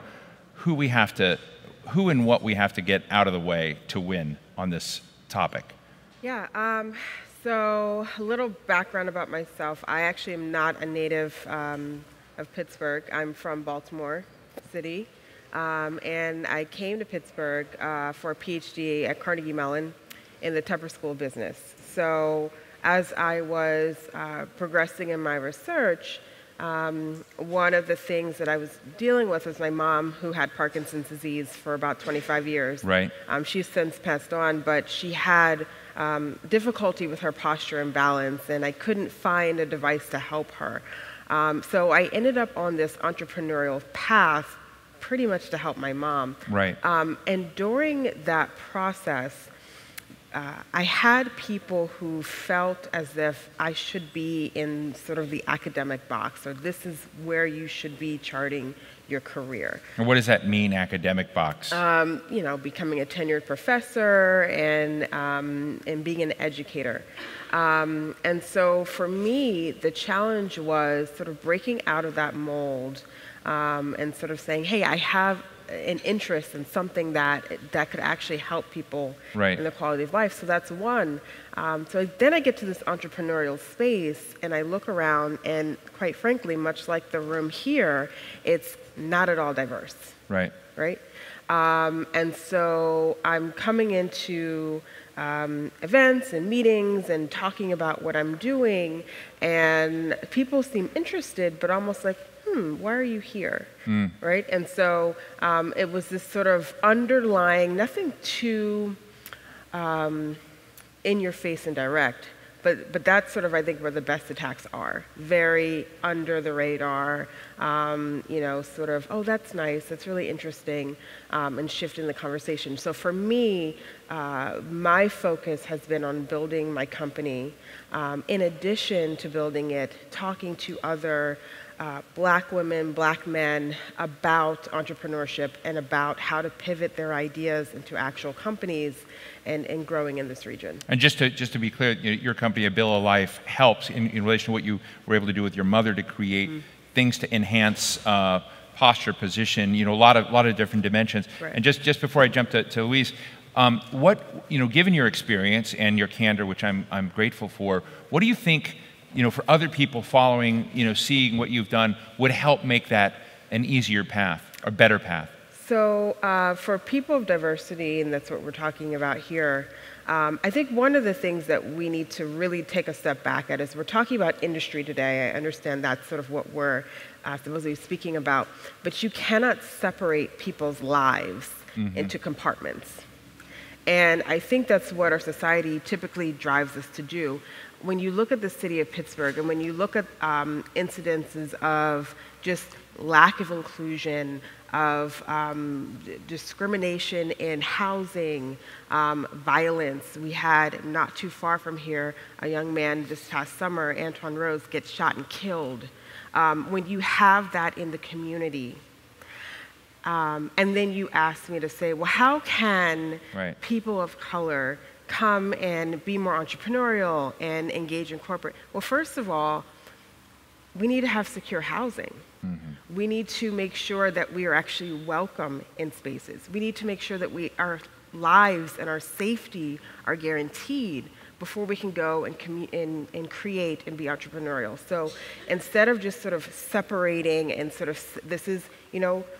who and what we have to get out of the way to win on this topic. Yeah, so a little background about myself. I actually am not a native of Pittsburgh. I'm from Baltimore City, and I came to Pittsburgh for a PhD at Carnegie Mellon in the Tupper School of Business. So as I was progressing in my research, one of the things that I was dealing with was my mom, who had Parkinson's disease for about 25 years. Right. She's since passed on, but she had difficulty with her posture and balance, and I couldn't find a device to help her. So I ended up on this entrepreneurial path pretty much to help my mom. Right. And during that process, I had people who felt as if I should be in sort of the academic box, or this is where you should be charting your career. And what does that mean, academic box? Becoming a tenured professor and being an educator. And so for me, the challenge was sort of breaking out of that mold and sort of saying, hey, I have an interest in something that could actually help people in the quality of life. So that's one. So then I get to this entrepreneurial space and I look around, and quite frankly, much like the room here, it's not at all diverse. Right. Right? And so I'm coming into events and meetings and talking about what I'm doing, and people seem interested, but almost like, why are you here? Right? And so it was this sort of underlying, nothing too in your face and direct, but that's sort of, I think, where the best attacks are. Very under the radar, sort of, oh, that's nice, that's really interesting, and shifting the conversation. So for me, my focus has been on building my company. In addition to building it, talking to other Black women, Black men about entrepreneurship and about how to pivot their ideas into actual companies and growing in this region. And just to be clear, your company, A Bill of Life, helps in relation to what you were able to do with your mother to create things to enhance posture, position, a lot of different dimensions. Right. And just before I jump to Louise, given your experience and your candor, which I'm grateful for, what do you think, for other people following, seeing what you've done, would help make that an easier path, or better path? So for people of diversity, and that's what we're talking about here, I think one of the things that we need to really take a step back at is we're talking about industry today. I understand that's sort of what we're supposedly speaking about, but you cannot separate people's lives into compartments. And I think that's what our society typically drives us to do. When you look at the city of Pittsburgh, and when you look at incidences of just lack of inclusion, of discrimination in housing, violence. We had, not too far from here, a young man this past summer, Antoine Rose, get shot and killed. When you have that in the community, And then you asked me to say, well, how can people of color come and be more entrepreneurial and engage in corporate? Well, first of all, we need to have secure housing. We need to make sure that we are actually welcome in spaces. We need to make sure that our lives and our safety are guaranteed before we can go and create and be entrepreneurial. So instead of just sort of separating and sort of, this is,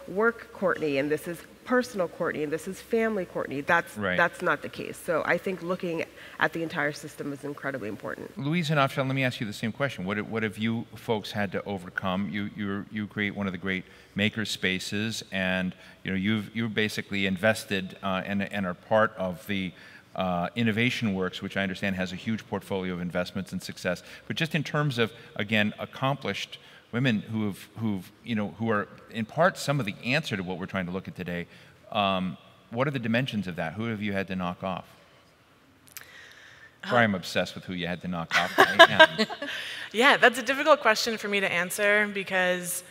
work Courtney, and this is personal Courtney, and this is family Courtney, that's not the case. So I think looking at the entire system is incredibly important. Louise and Afshan, let me ask you the same question. What have you folks had to overcome? You create one of the great maker spaces, and you've basically invested and are part of the Innovation Works, which I understand has a huge portfolio of investments and success. But just in terms of, again, accomplished women who are in part some of the answer to what we're trying to look at today, what are the dimensions of that? Who have you had to knock off? Sorry, I'm obsessed with who you had to knock off. Yeah, that's a difficult question for me to answer because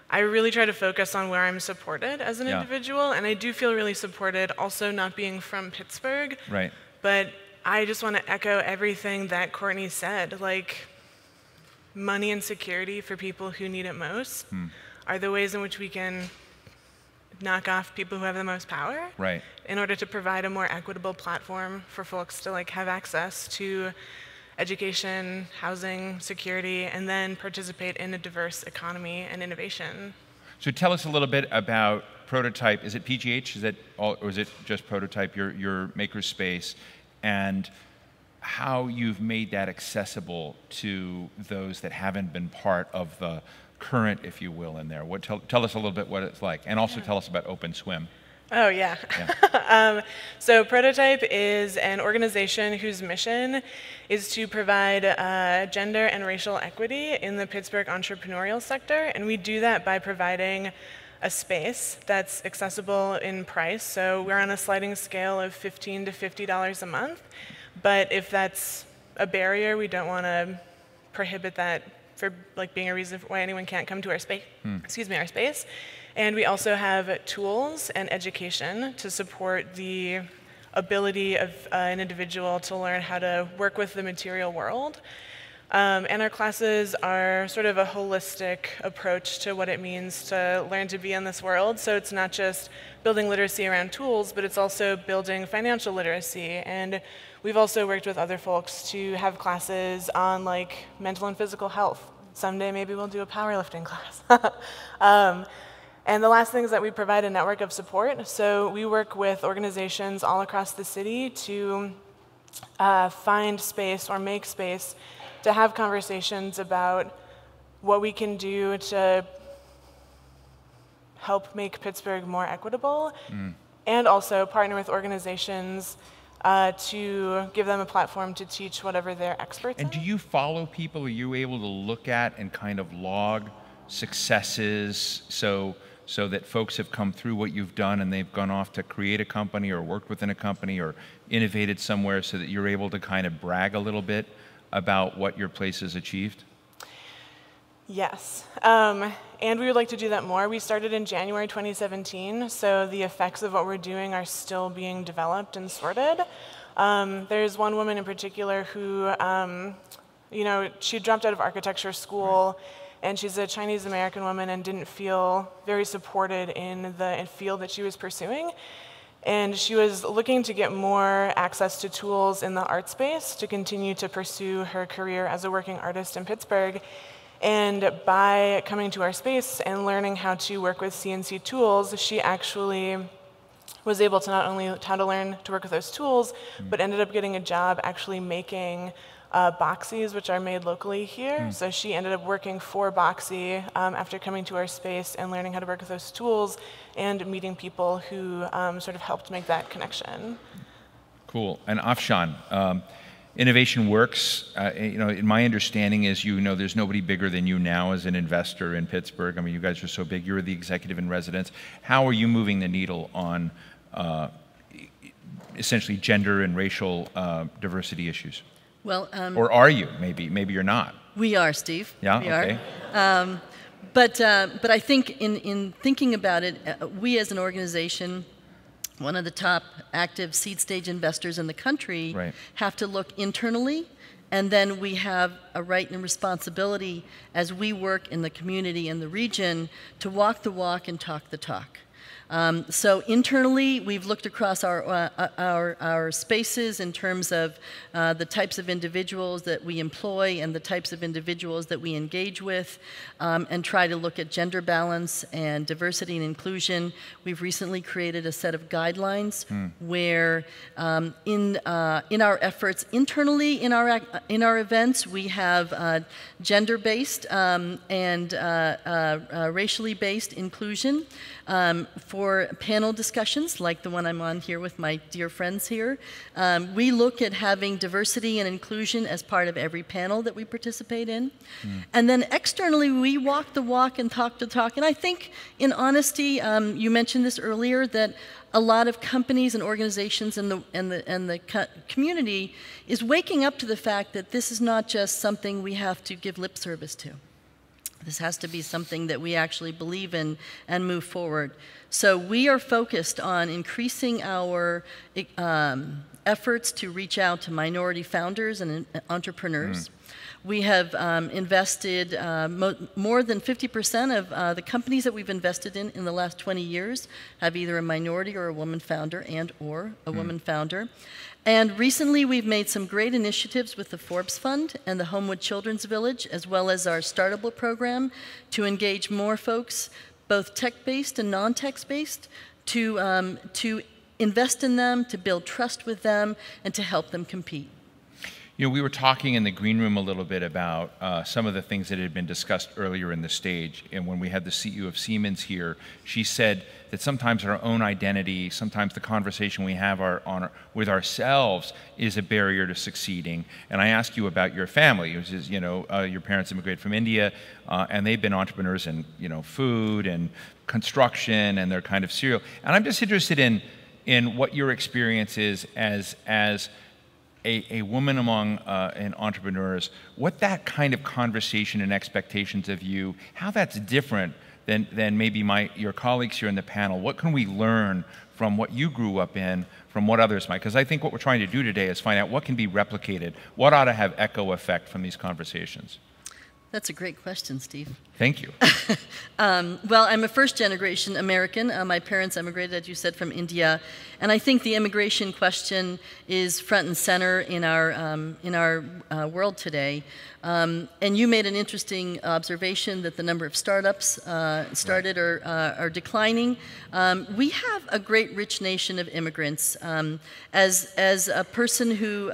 I really try to focus on where I'm supported as an individual, and I do feel really supported also not being from Pittsburgh. Right. But I just want to echo everything that Courtney said. Like, money and security for people who need it most are the ways in which we can knock off people who have the most power in order to provide a more equitable platform for folks to have access to education, housing, security, and then participate in a diverse economy and innovation. So tell us a little bit about Prototype. Is it PGH? Is it all, or is it just Prototype, your makerspace, and how you've made that accessible to those that haven't been part of the current, if you will, in there? Tell us a little bit what it's like, and also tell us about Open Swim. Oh, yeah. So Prototype is an organization whose mission is to provide gender and racial equity in the Pittsburgh entrepreneurial sector, and we do that by providing a space that's accessible in price. So we're on a sliding scale of $15 to $50 a month, but if that's a barrier, we don't want to prohibit that for being a reason why anyone can't come to our space. Our space. And we also have tools and education to support the ability of an individual to learn how to work with the material world. And our classes are sort of a holistic approach to what it means to learn to be in this world. So it's not just building literacy around tools, but it's also building financial literacy. And we've also worked with other folks to have classes on mental and physical health. Someday maybe we'll do a powerlifting class. And the last thing is that we provide a network of support. So we work with organizations all across the city to find space or make space to have conversations about what we can do to help make Pittsburgh more equitable, and also partner with organizations to give them a platform to teach whatever they're experts in. And do you follow people? Are you able to look at and kind of log successes so that folks have come through what you've done and they've gone off to create a company or worked within a company or innovated somewhere, so that you're able to kind of brag a little bit about what your place has achieved? Yes, and we would like to do that more. We started in January 2017, so the effects of what we're doing are still being developed and sorted. There's one woman in particular who, she dropped out of architecture school, and she's a Chinese American woman and didn't feel very supported in the field that she was pursuing. And she was looking to get more access to tools in the art space to continue to pursue her career as a working artist in Pittsburgh. And by coming to our space and learning how to work with CNC tools, she actually was able to not only how to learn to work with those tools, but ended up getting a job actually making boxies, which are made locally here. So she ended up working for Boxy after coming to our space and learning how to work with those tools and meeting people who sort of helped make that connection. Cool. And Afshan, Innovation Works, in my understanding is, there's nobody bigger than you now as an investor in Pittsburgh. I mean, you guys are so big. You're the executive in residence. How are you moving the needle on essentially gender and racial diversity issues? Well, or are you? Maybe you're not. We are, Steve. Yeah. We okay. are. But I think in thinking about it, we as an organization, one of the top active seed stage investors in the country, have to look internally, and then we have a right and responsibility as we work in the community and the region to walk the walk and talk the talk. So internally, we've looked across our spaces in terms of the types of individuals that we employ and the types of individuals that we engage with, and try to look at gender balance and diversity and inclusion. We've recently created a set of guidelines where in our efforts internally in our events, we have gender-based and racially based inclusion for panel discussions like the one I'm on here with my dear friends here. We look at having diversity and inclusion as part of every panel that we participate in. And then externally, we walk the walk and talk the talk. And I think, in honesty, you mentioned this earlier, that a lot of companies and organizations and the community is waking up to the fact that this is not just something we have to give lip service to. This has to be something that we actually believe in and move forward. So we are focused on increasing our efforts to reach out to minority founders and entrepreneurs. We have invested more than 50% of the companies that we've invested in the last 20 years have either a minority or a woman founder or a woman founder. And recently, we've made some great initiatives with the Forbes Fund and the Homewood Children's Village, as well as our Startable program, to engage more folks, both tech-based and non-tech-based, to invest in them, to build trust with them, and to help them compete. You know, we were talking in the green room a little bit about some of the things that had been discussed earlier in the stage. And when we had the CEO of Siemens here, she said that sometimes our own identity, sometimes the conversation we have with ourselves is a barrier to succeeding. And I asked you about your family, which is, you know, your parents immigrated from India, and they've been entrepreneurs in, you know, food and construction, and they're kind of serial. And I'm just interested in what your experience is as a woman among entrepreneurs, what that kind of conversation and expectations of you, how that's different than maybe your colleagues here in the panel. What can we learn from what you grew up in, from what others might? Because I think what we're trying to do today is find out what can be replicated, what ought to have echo effect from these conversations. That's a great question, Steve. Thank you. Well, I'm a first-generation American. My parents emigrated, as you said, from India, and I think the immigration question is front and center in our world today. And you made an interesting observation that the number of startups started are declining. We have a great, rich nation of immigrants. As a person who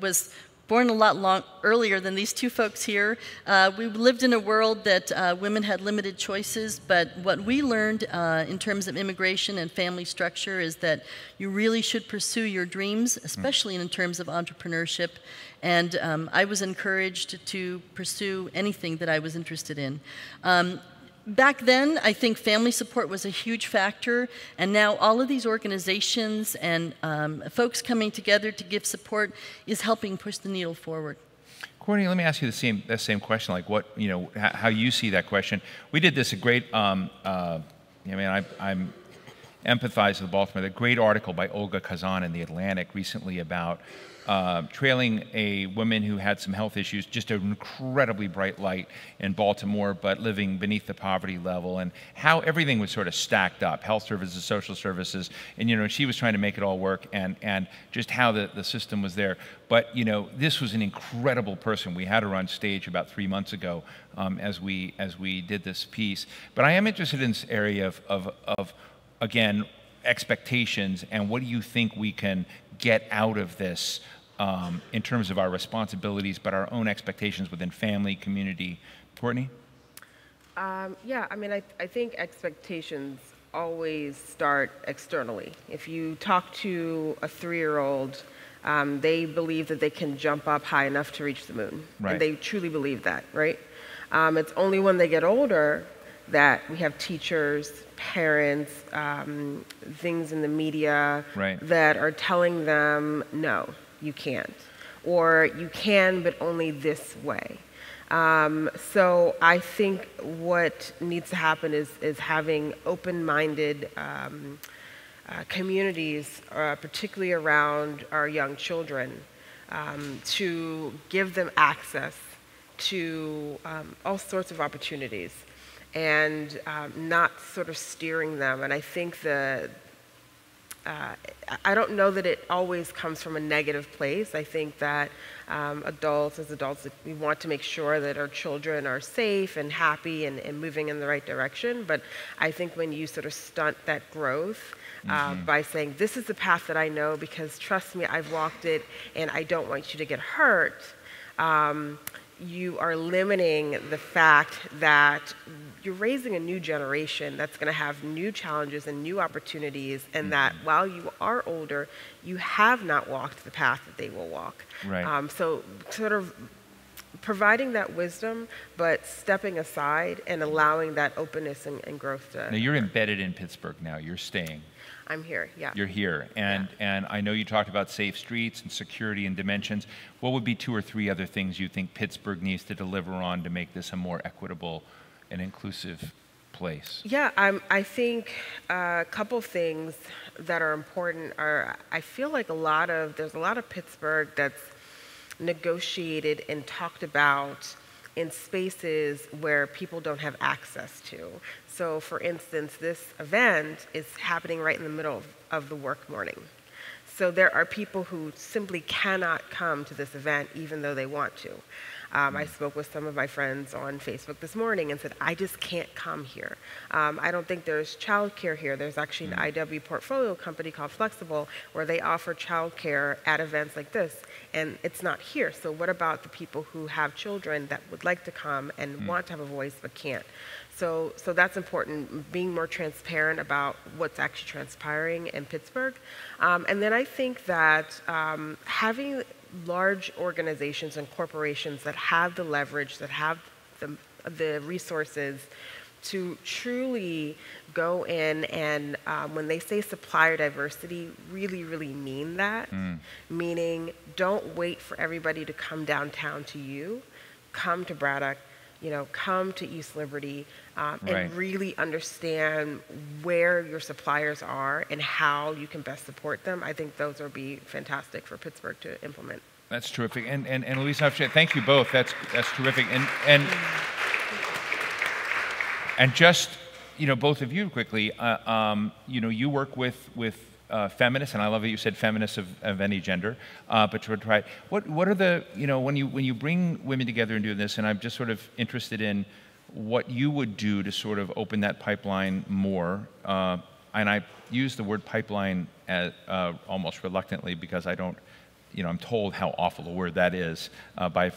was born a lot earlier than these two folks here. We lived in a world that women had limited choices, but what we learned in terms of immigration and family structure is that you really should pursue your dreams, especially in terms of entrepreneurship. And I was encouraged to pursue anything that I was interested in. Back then, I think family support was a huge factor, and now all of these organizations and folks coming together to give support is helping push the needle forward. Courtney, let me ask you the same question, like what, you know, how you see that question. We did this I mean, I'm empathize with Baltimore. The great article by Olga Kazan in the Atlantic recently about trailing a woman who had some health issues, just an incredibly bright light in Baltimore, but living beneath the poverty level, and how everything was sort of stacked up, health services, social services, and, you know, she was trying to make it all work, and just how the system was there. But, you know, this was an incredible person. We had her on stage about 3 months ago as we did this piece. But I am interested in this area of again, expectations, and what do you think we can get out of this in terms of our responsibilities, but our own expectations within family, community? Courtney? Yeah, I mean, I think expectations always start externally. If you talk to a 3-year-old, they believe that they can jump up high enough to reach the moon. Right. And they truly believe that, right? It's only when they get older that we have teachers, parents, things in the media that are telling them, no, you can't. Or you can, but only this way. So I think what needs to happen is having open-minded communities, particularly around our young children, to give them access to all sorts of opportunities and not sort of steering them. And I think I don't know that it always comes from a negative place. I think that as adults, we want to make sure that our children are safe and happy and moving in the right direction. But I think when you sort of stunt that growth by saying, this is the path that I know because trust me, I've walked it and I don't want you to get hurt, you are limiting the fact that you're raising a new generation that's going to have new challenges and new opportunities, and that while you are older, you have not walked the path that they will walk. Right. So sort of providing that wisdom, but stepping aside and allowing that openness and growth to... Now, you're embedded in Pittsburgh now. You're staying. I'm here, yeah. You're here. And I know you talked about safe streets and security and dimensions. What would be 2 or 3 other things you think Pittsburgh needs to deliver on to make this a more equitable and inclusive place? Yeah, I think a couple things that are important are, I feel like there's a lot of Pittsburgh that's negotiated and talked about in spaces where people don't have access to. So for instance, this event is happening right in the middle of the work morning. So there are people who simply cannot come to this event even though they want to. I spoke with some of my friends on Facebook this morning and said, I just can't come here. I don't think there's childcare here. There's actually an IW portfolio company called Flexible where they offer childcare at events like this, and it's not here. So what about the people who have children that would like to come and want to have a voice but can't? So that's important, being more transparent about what's actually transpiring in Pittsburgh. And then I think that having large organizations and corporations that have the leverage, that have the resources to truly go in and when they say supplier diversity, really, really mean that. Meaning, don't wait for everybody to come downtown to you. Come to Braddock, come to East Liberty, and really understand where your suppliers are and how you can best support them. I think those would be fantastic for Pittsburgh to implement. That's terrific. And Lisa, thank you both. That's terrific. And just, both of you quickly, you work with feminists, and I love that you said feminists of any gender, but to try, what are the, when you bring women together and do this, and I'm just sort of interested in what you would do to sort of open that pipeline more, and I use the word pipeline as, almost reluctantly because I don't, I'm told how awful a word that is by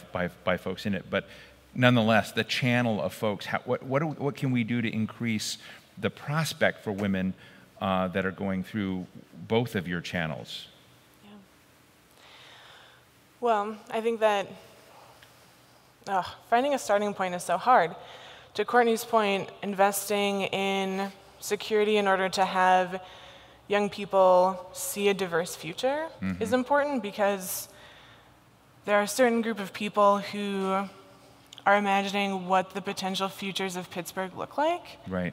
folks in it, but nonetheless, the channel of folks, what can we do to increase the prospect for women that are going through both of your channels? Yeah. Well, I think that finding a starting point is so hard. To Courtney's point, investing in security in order to have young people see a diverse future is important because there are a certain group of people who are imagining what the potential futures of Pittsburgh look like. Right.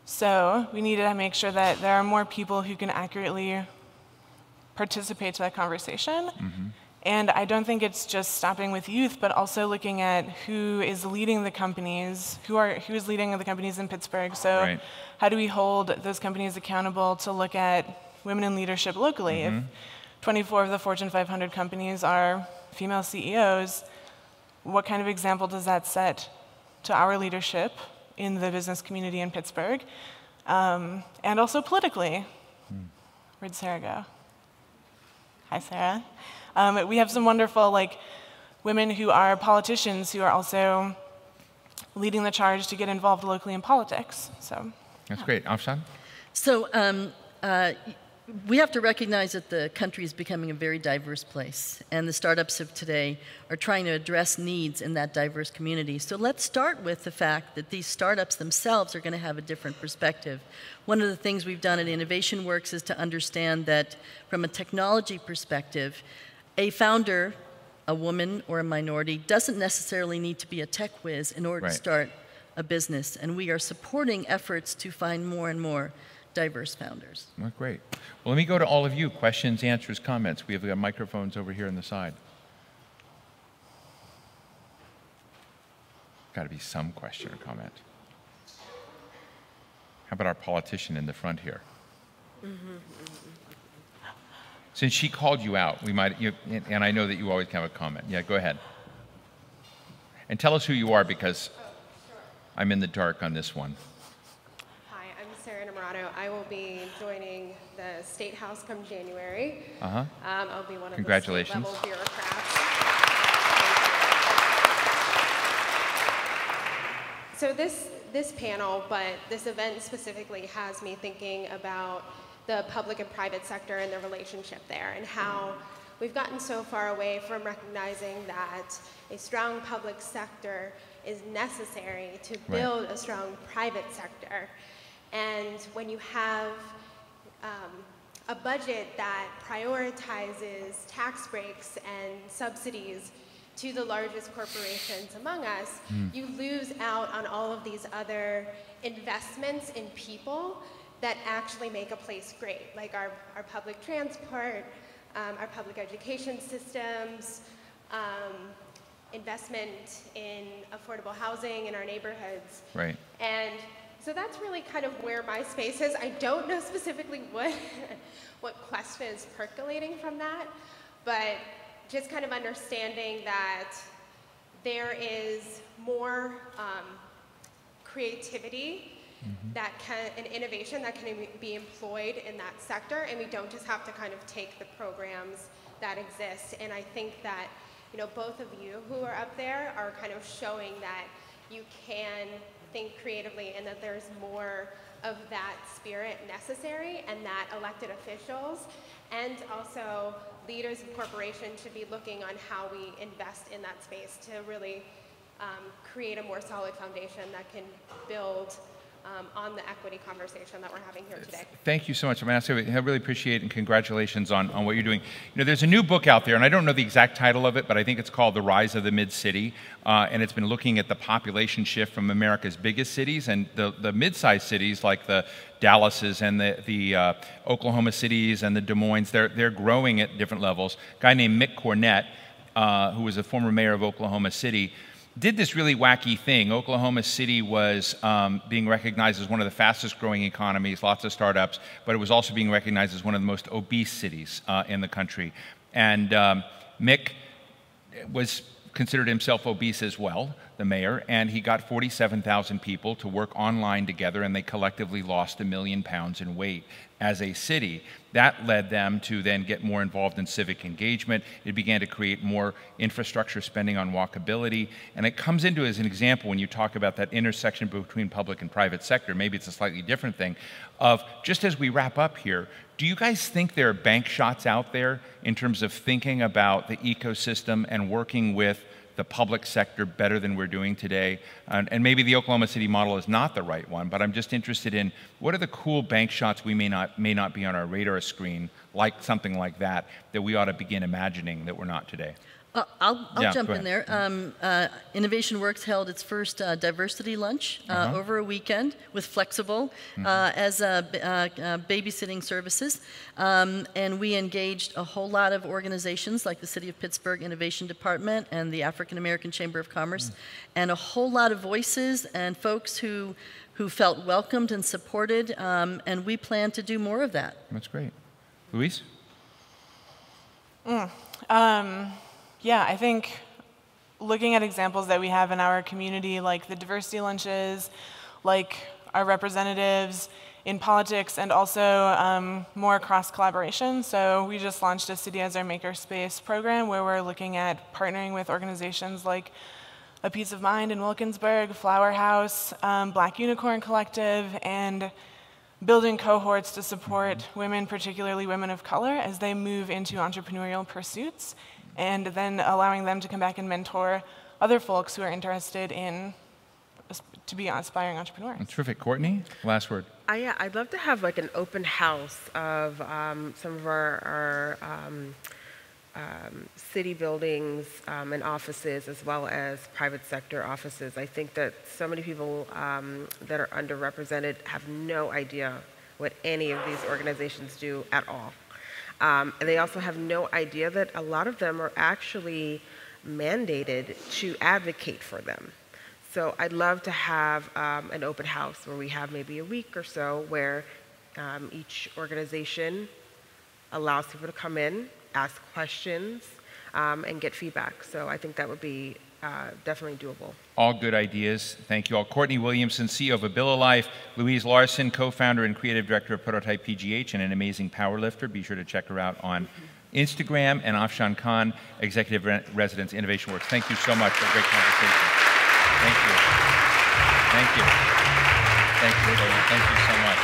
So we need to make sure that there are more people who can accurately participate to that conversation. And I don't think it's just stopping with youth, but also looking at who is leading the companies, who is leading the companies in Pittsburgh. So how do we hold those companies accountable to look at women in leadership locally? If 24 of the Fortune 500 companies are female CEOs, what kind of example does that set to our leadership in the business community in Pittsburgh, and also politically? Where'd Sarah go? Hi, Sarah. We have some wonderful women who are politicians who are also leading the charge to get involved locally in politics. So that's great. Afshan? So we have to recognize that the country is becoming a very diverse place, and the startups of today are trying to address needs in that diverse community. So let's start with the fact that these startups themselves are going to have a different perspective. One of the things we've done at Innovation Works is to understand that from a technology perspective, a founder a woman or a minority doesn't necessarily need to be a tech whiz in order to start a business. And we are supporting efforts to find more and more diverse founders. Well, great. Well, let me go to all of you. Questions, answers, comments. We have got microphones over here on the side. Got to be some question or comment. How about our politician in the front here? Since she called you out, we might, and I know that you always have a comment. Yeah, go ahead. And tell us who you are, because I'm in the dark on this one. Hi, I'm Sarah Namarato. I will be joining the State House come January. Uh-huh. I'll be one of Congratulations. the state-level bureaucrats. So this panel, but this event specifically has me thinking about the public and private sector and the relationship there, and how we've gotten so far away from recognizing that a strong public sector is necessary to build a strong private sector. And when you have a budget that prioritizes tax breaks and subsidies to the largest corporations among us, you lose out on all of these other investments in people that actually make a place great, like our public transport, our public education systems, investment in affordable housing in our neighborhoods. Right. And so that's really kind of where my space is. I don't know specifically what question is percolating from that, but just kind of understanding that there is more creativity that and innovation that can be employed in that sector, and we don't just have to kind of take the programs that exist. And I think that, you know, both of you who are up there are kind of showing that you can think creatively and that there's more of that spirit necessary, and that elected officials and also leaders of corporations should be looking on how we invest in that space to really create a more solid foundation that can build on the equity conversation that we're having here today. Thank you so much. I really appreciate and congratulations on what you're doing. You know, there's a new book out there, and I don't know the exact title of it, but I think it's called The Rise of the Mid-City, and it's been looking at the population shift from America's biggest cities and the mid-sized cities like the Dallases and the Oklahoma cities and the Des Moines. They're growing at different levels. A guy named Mick Cornett, who was a former mayor of Oklahoma City, did this really wacky thing. Oklahoma City was being recognized as one of the fastest growing economies, lots of startups, but it was also being recognized as one of the most obese cities in the country. And Mick considered himself obese as well, the mayor, and he got 47,000 people to work online together, and they collectively lost 1 million pounds in weight as a city. That led them to then get more involved in civic engagement. It began to create more infrastructure spending on walkability, and it comes into as an example when you talk about that intersection between public and private sector. Maybe it's a slightly different thing of, just as we wrap up here, do you guys think there are bank shots out there in terms of thinking about the ecosystem and working with the public sector better than we're doing today? And maybe the Oklahoma City model is not the right one, but I'm just interested in what are the cool bank shots we may not be on our radar screen, like something like that we ought to begin imagining that we're not today. I'll jump in there. Innovation Works held its first diversity lunch over a weekend with Flexible as babysitting services. And we engaged a whole lot of organizations like the City of Pittsburgh Innovation Department and the African American Chamber of Commerce, and a whole lot of voices and folks who felt welcomed and supported, and we plan to do more of that. That's great. Louise? Yeah, I think looking at examples that we have in our community, like the diversity lunches, like our representatives in politics, and also more cross-collaboration. So we just launched a City as Our Makerspace program where we're looking at partnering with organizations like A Piece of Mind in Wilkinsburg, Flower House, Black Unicorn Collective, and building cohorts to support women, particularly women of color, as they move into entrepreneurial pursuits, and then allowing them to come back and mentor other folks who are interested in to be aspiring entrepreneurs. Terrific. Courtney, last word. Yeah, I'd love to have like an open house of some of our city buildings and offices, as well as private sector offices. I think that so many people that are underrepresented have no idea what any of these organizations do at all. And they also have no idea that a lot of them are actually mandated to advocate for them. So I'd love to have an open house where we have maybe a week or so where each organization allows people to come in, ask questions, and get feedback. So I think that would be definitely doable. All good ideas. Thank you all. Courtney Williamson, CEO of AtlanticLIVE, Louise Larson, co-founder and creative director of Prototype PGH and an amazing powerlifter. Be sure to check her out on Instagram. And Afshan Khan, Executive Residence, Innovation Works. Thank you so much for a great conversation. Thank you. Thank you. Thank you. Thank you so much.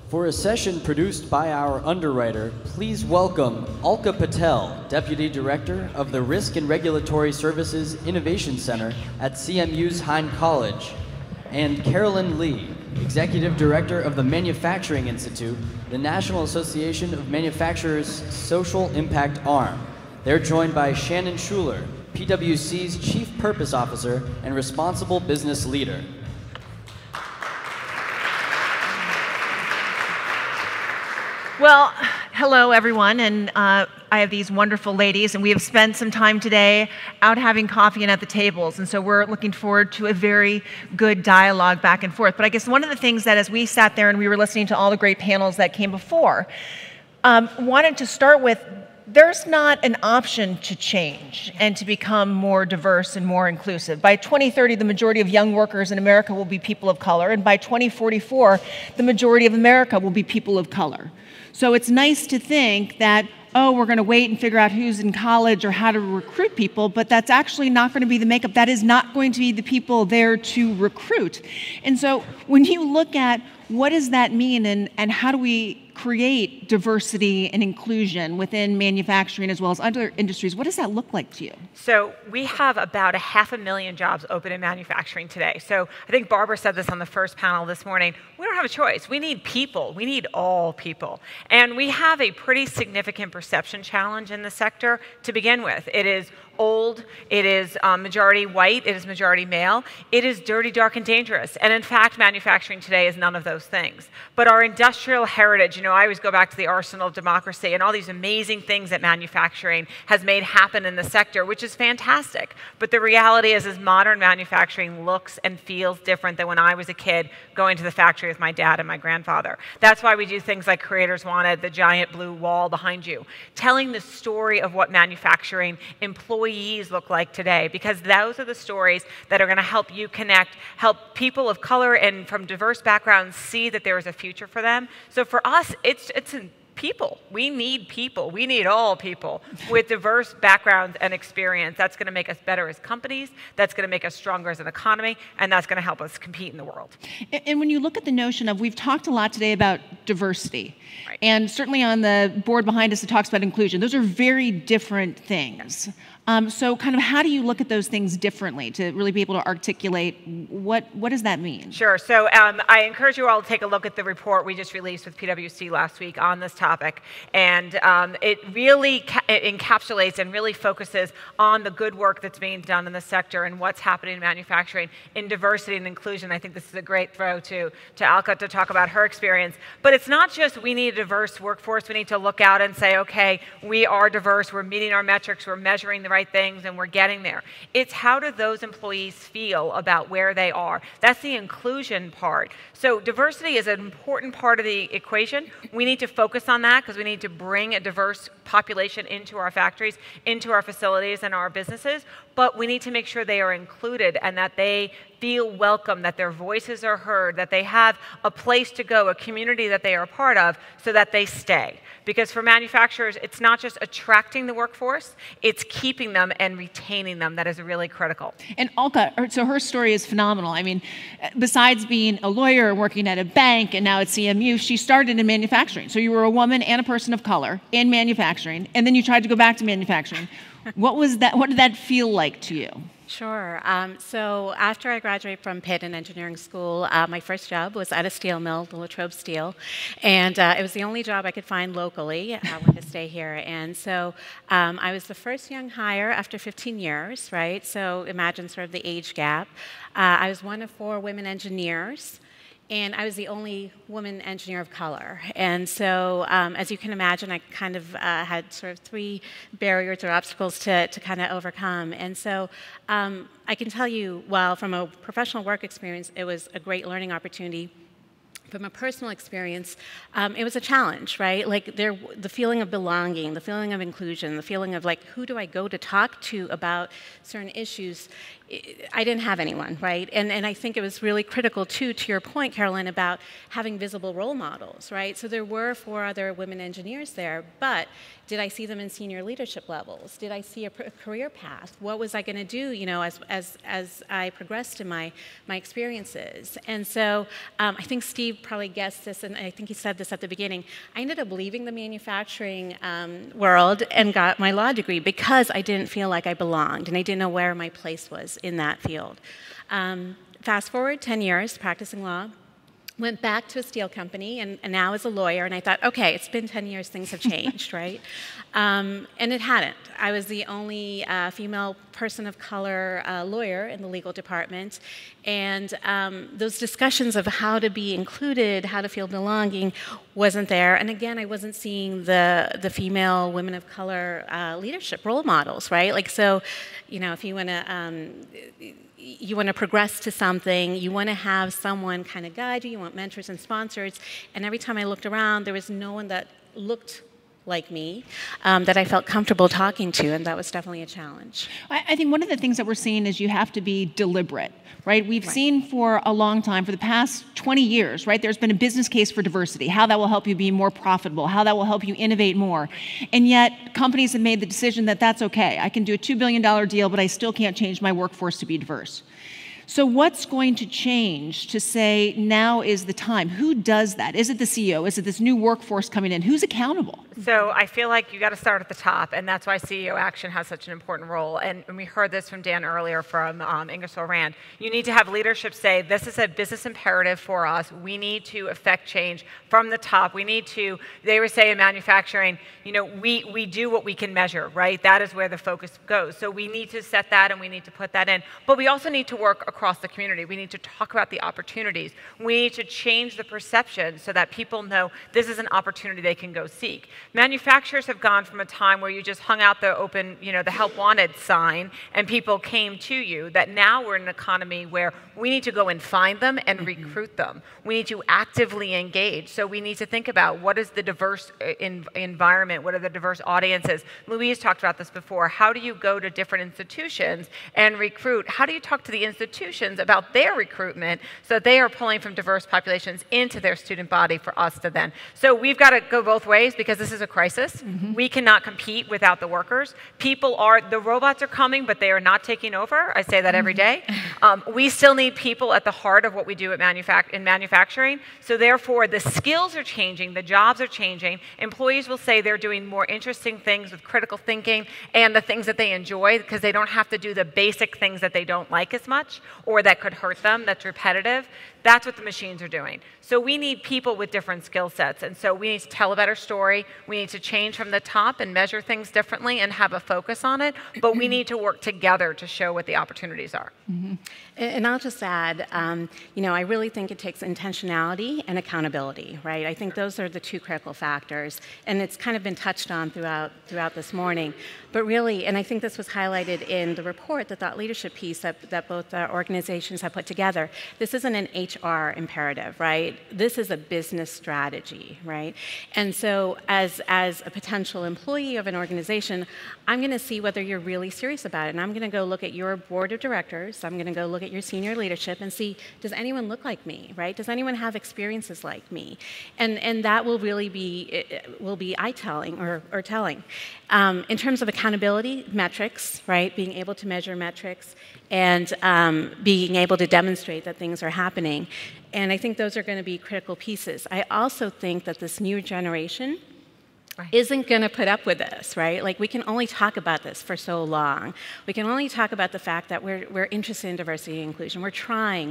For a session produced by our underwriter, please welcome Alka Patel, Deputy Director of the Risk and Regulatory Services Innovation Center at CMU's Hine College, and Carolyn Lee, Executive Director of the Manufacturing Institute, the National Association of Manufacturers' Social Impact Arm. They're joined by Shannon Schuler, PwC's Chief Purpose Officer and Responsible Business Leader. Well, hello everyone, and I have these wonderful ladies, and we have spent some time today out having coffee and at the tables, and so we're looking forward to a very good dialogue back and forth. But I guess one of the things that as we sat there and we were listening to all the great panels that came before, wanted to start with, there's not an option to change and to become more diverse and more inclusive. By 2030, the majority of young workers in America will be people of color, and by 2044, the majority of America will be people of color. So it's nice to think that, oh, we're going to wait and figure out who's in college or how to recruit people, but that's actually not going to be the makeup. That is not going to be the people there to recruit. And so when you look at what does that mean and how do we create diversity and inclusion within manufacturing as well as other industries, what does that look like to you? So we have about 500,000 jobs open in manufacturing today. So I think Barbara said this on the first panel this morning. We don't have a choice. We need people. We need all people. And we have a pretty significant perception challenge in the sector to begin with. It is old, it is majority white, it is majority male, it is dirty, dark, and dangerous. And in fact, manufacturing today is none of those things. But our industrial heritage, you know, I always go back to the arsenal of democracy and all these amazing things that manufacturing has made happen in the sector, which is fantastic. But the reality is modern manufacturing looks and feels different than when I was a kid going to the factory with my dad and my grandfather. That's why we do things like Creators Wanted, the giant blue wall behind you, telling the story of what manufacturing employees look like today, because those are the stories that are going to help you connect, help people of color and from diverse backgrounds see that there is a future for them. So for us, it's people. We need people. We need all people with diverse backgrounds and experience. That's going to make us better as companies. That's going to make us stronger as an economy, and that's going to help us compete in the world. And when you look at the notion of, we've talked a lot today about diversity, right, and certainly on the board behind us it talks about inclusion. Those are very different things. So kind of how do you look at those things differently to really be able to articulate what does that mean? Sure. So I encourage you all to take a look at the report we just released with PwC last week on this topic. And it really encapsulates and really focuses on the good work that's being done in the sector and what's happening in manufacturing in diversity and inclusion. I think this is a great throw to Alka to talk about her experience. But it's not just we need a diverse workforce. We need to look out and say, okay, we are diverse. We're meeting our metrics. We're measuring the right things, and we're getting there. It's how do those employees feel about where they are? That's the inclusion part. So diversity is an important part of the equation. We need to focus on that because we need to bring a diverse population into our factories, into our facilities, and our businesses. But we need to make sure they are included and that they feel welcome, that their voices are heard, that they have a place to go, a community that they are a part of, so that they stay. Because for manufacturers, it's not just attracting the workforce, it's keeping them and retaining them that is really critical. And Alka, so her story is phenomenal. I mean, besides being a lawyer, working at a bank, and now at CMU, she started in manufacturing. So you were a woman and a person of color in manufacturing, and then you tried to go back to manufacturing. What was that? What did that feel like to you? Sure. So after I graduated from Pitt in engineering school, my first job was at a steel mill, the Latrobe Steel, and it was the only job I could find locally. I wanted to stay here, and so I was the first young hire after 15 years, right? So imagine sort of the age gap. I was one of 4 women engineers. And I was the only woman engineer of color. And so, as you can imagine, I kind of had sort of 3 barriers or obstacles to kind of overcome. And so, I can tell you, while from a professional work experience, it was a great learning opportunity. From a personal experience, it was a challenge, right? Like the feeling of belonging, the feeling of inclusion, the feeling of like, who do I go to talk to about certain issues? I didn't have anyone, right? And I think it was really critical too, to your point, Carolyn, about having visible role models, right? So there were 4 other women engineers there, but did I see them in senior leadership levels? Did I see a career path? What was I going to do, you know, as I progressed in my experiences? And so I think Steve probably guessed this, and I think he said this at the beginning. I ended up leaving the manufacturing world and got my law degree because I didn't feel like I belonged, and I didn't know where my place was in that field. Fast forward 10 years practicing law, went back to a steel company and now as a lawyer, and I thought, okay, it's been 10 years, things have changed, right? And it hadn't. I was the only female person of color lawyer in the legal department, and those discussions of how to be included, how to feel belonging, wasn't there. And again, I wasn't seeing the female women of color leadership role models, right? Like, so, you know, if you want to progress to something, you want to have someone kind of guide you, you want mentors and sponsors, and every time I looked around, there was no one that looked like me that I felt comfortable talking to, and that was definitely a challenge. I think one of the things that we're seeing is you have to be deliberate, right? We've seen for a long time, for the past 20 years, right, there's been a business case for diversity, how that will help you be more profitable, how that will help you innovate more, and yet companies have made the decision that that's okay. I can do a $2 billion deal, but I still can't change my workforce to be diverse. So what's going to change to say now is the time? Who does that? Is it the CEO? Is it this new workforce coming in? Who's accountable? So I feel like you got to start at the top, and that's why CEO Action has such an important role. And we heard this from Dan earlier from Ingersoll Rand. You need to have leadership say, this is a business imperative for us. We need to affect change from the top. We need to, they would say in manufacturing, you know, we do what we can measure, right? That is where the focus goes. So we need to set that and we need to put that in. But we also need to work across the community. We need to talk about the opportunities. We need to change the perception so that people know this is an opportunity they can go seek. Manufacturers have gone from a time where you just hung out the open, you know, the help wanted sign and people came to you, that now we're in an economy where we need to go and find them and recruit them. We need to actively engage. So we need to think about what is the diverse environment, what are the diverse audiences. Louise talked about this before. How do you go to different institutions and recruit? How do you talk to the institutions about their recruitment so that they are pulling from diverse populations into their student body for us to then. So we've got to go both ways because this is a crisis. We cannot compete without the workers. The robots are coming, but they are not taking over. I say that every day. We still need people at the heart of what we do at in manufacturing. So therefore, the skills are changing, the jobs are changing. Employees will say they're doing more interesting things with critical thinking and the things that they enjoy because they don't have to do the basic things that they don't like as much or that could hurt them, that's repetitive. That's what the machines are doing. So we need people with different skill sets. And so we need to tell a better story. We need to change from the top and measure things differently and have a focus on it. But we need to work together to show what the opportunities are. And I'll just add, you know, I really think it takes intentionality and accountability, right? I think those are the 2 critical factors. And it's kind of been touched on throughout this morning. But really, and I think this was highlighted in the report, the thought leadership piece that both organizations have put together. This isn't an HR imperative, right? This is a business strategy, right? And so as a potential employee of an organization, I'm going to see whether you're really serious about it. And I'm going to go look at your board of directors. I'm going to go look at your senior leadership and see, does anyone look like me, right? Does anyone have experiences like me? And that will really be eye-telling or telling. In terms of accountability, metrics, right? Being able to measure metrics and being able to demonstrate that things are happening. And I think those are going to be critical pieces. I also think that this new generation isn't going to put up with this, right? Like, we can only talk about this for so long. We can only talk about the fact that we're interested in diversity and inclusion. We're trying,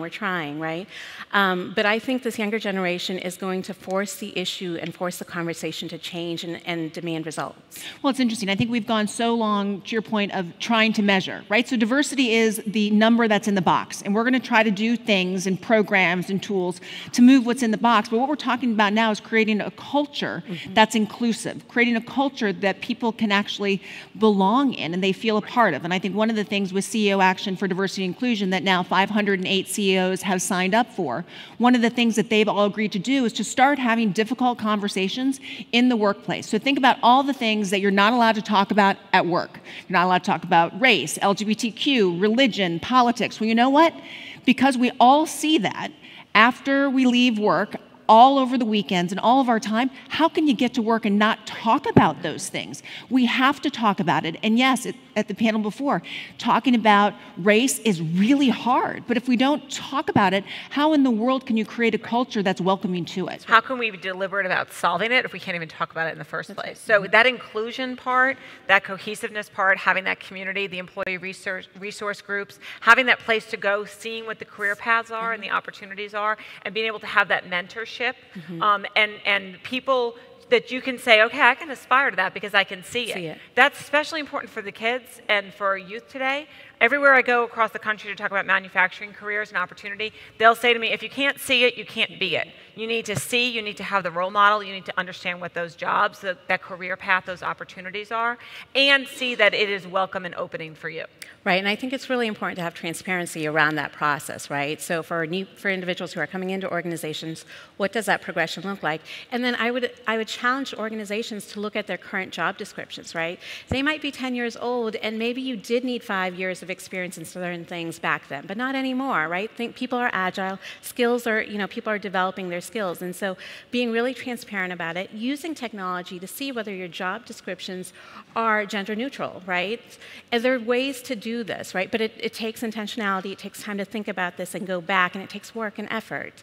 right? But I think this younger generation is going to force the issue and force the conversation to change and demand results. Well, it's interesting. I think we've gone so long, to your point, of trying to measure, right? So diversity is the number that's in the box, and we're going to try to do things and programs and tools to move what's in the box. But what we're talking about now is creating a culture that's inclusive, creating a culture that people can actually belong in and they feel a part of. And I think one of the things with CEO Action for Diversity and Inclusion that now 508 CEOs have signed up for, one of the things that they've all agreed to do is to start having difficult conversations in the workplace. So think about all the things that you're not allowed to talk about at work. You're not allowed to talk about race, LGBTQ, religion, politics. Well, you know what? Because we all see that after we leave work, all over the weekends and all of our time, how can you get to work and not talk about those things? We have to talk about it. And yes, at the panel before, talking about race is really hard. But if we don't talk about it, how in the world can you create a culture that's welcoming to it? How can we be deliberate about solving it if we can't even talk about it in the first place? So that inclusion part, that cohesiveness part, having that community, the employee resource groups, having that place to go, seeing what the career paths are and the opportunities are, and being able to have that mentorship, and people that you can say, okay, I can aspire to that because I can see it. That's especially important for the kids and for youth today. Everywhere I go across the country to talk about manufacturing careers and opportunity, they'll say to me, if you can't see it, you can't be it. You need to see, you need to have the role model, you need to understand what those jobs, that career path, those opportunities are, and see that it is welcome and opening for you. Right, and I think it's really important to have transparency around that process, right? So for individuals who are coming into organizations, what does that progression look like? And then I would challenge organizations to look at their current job descriptions, right? They might be 10 years old, and maybe you did need 5 years of experience in certain things back then, but not anymore, right? Think people are agile, skills are, people are developing their skills, and so being really transparent about it, using technology to see whether your job descriptions are gender neutral, right? And there are ways to do this, right? But it takes intentionality, it takes time to think about this and go back, and it takes work and effort.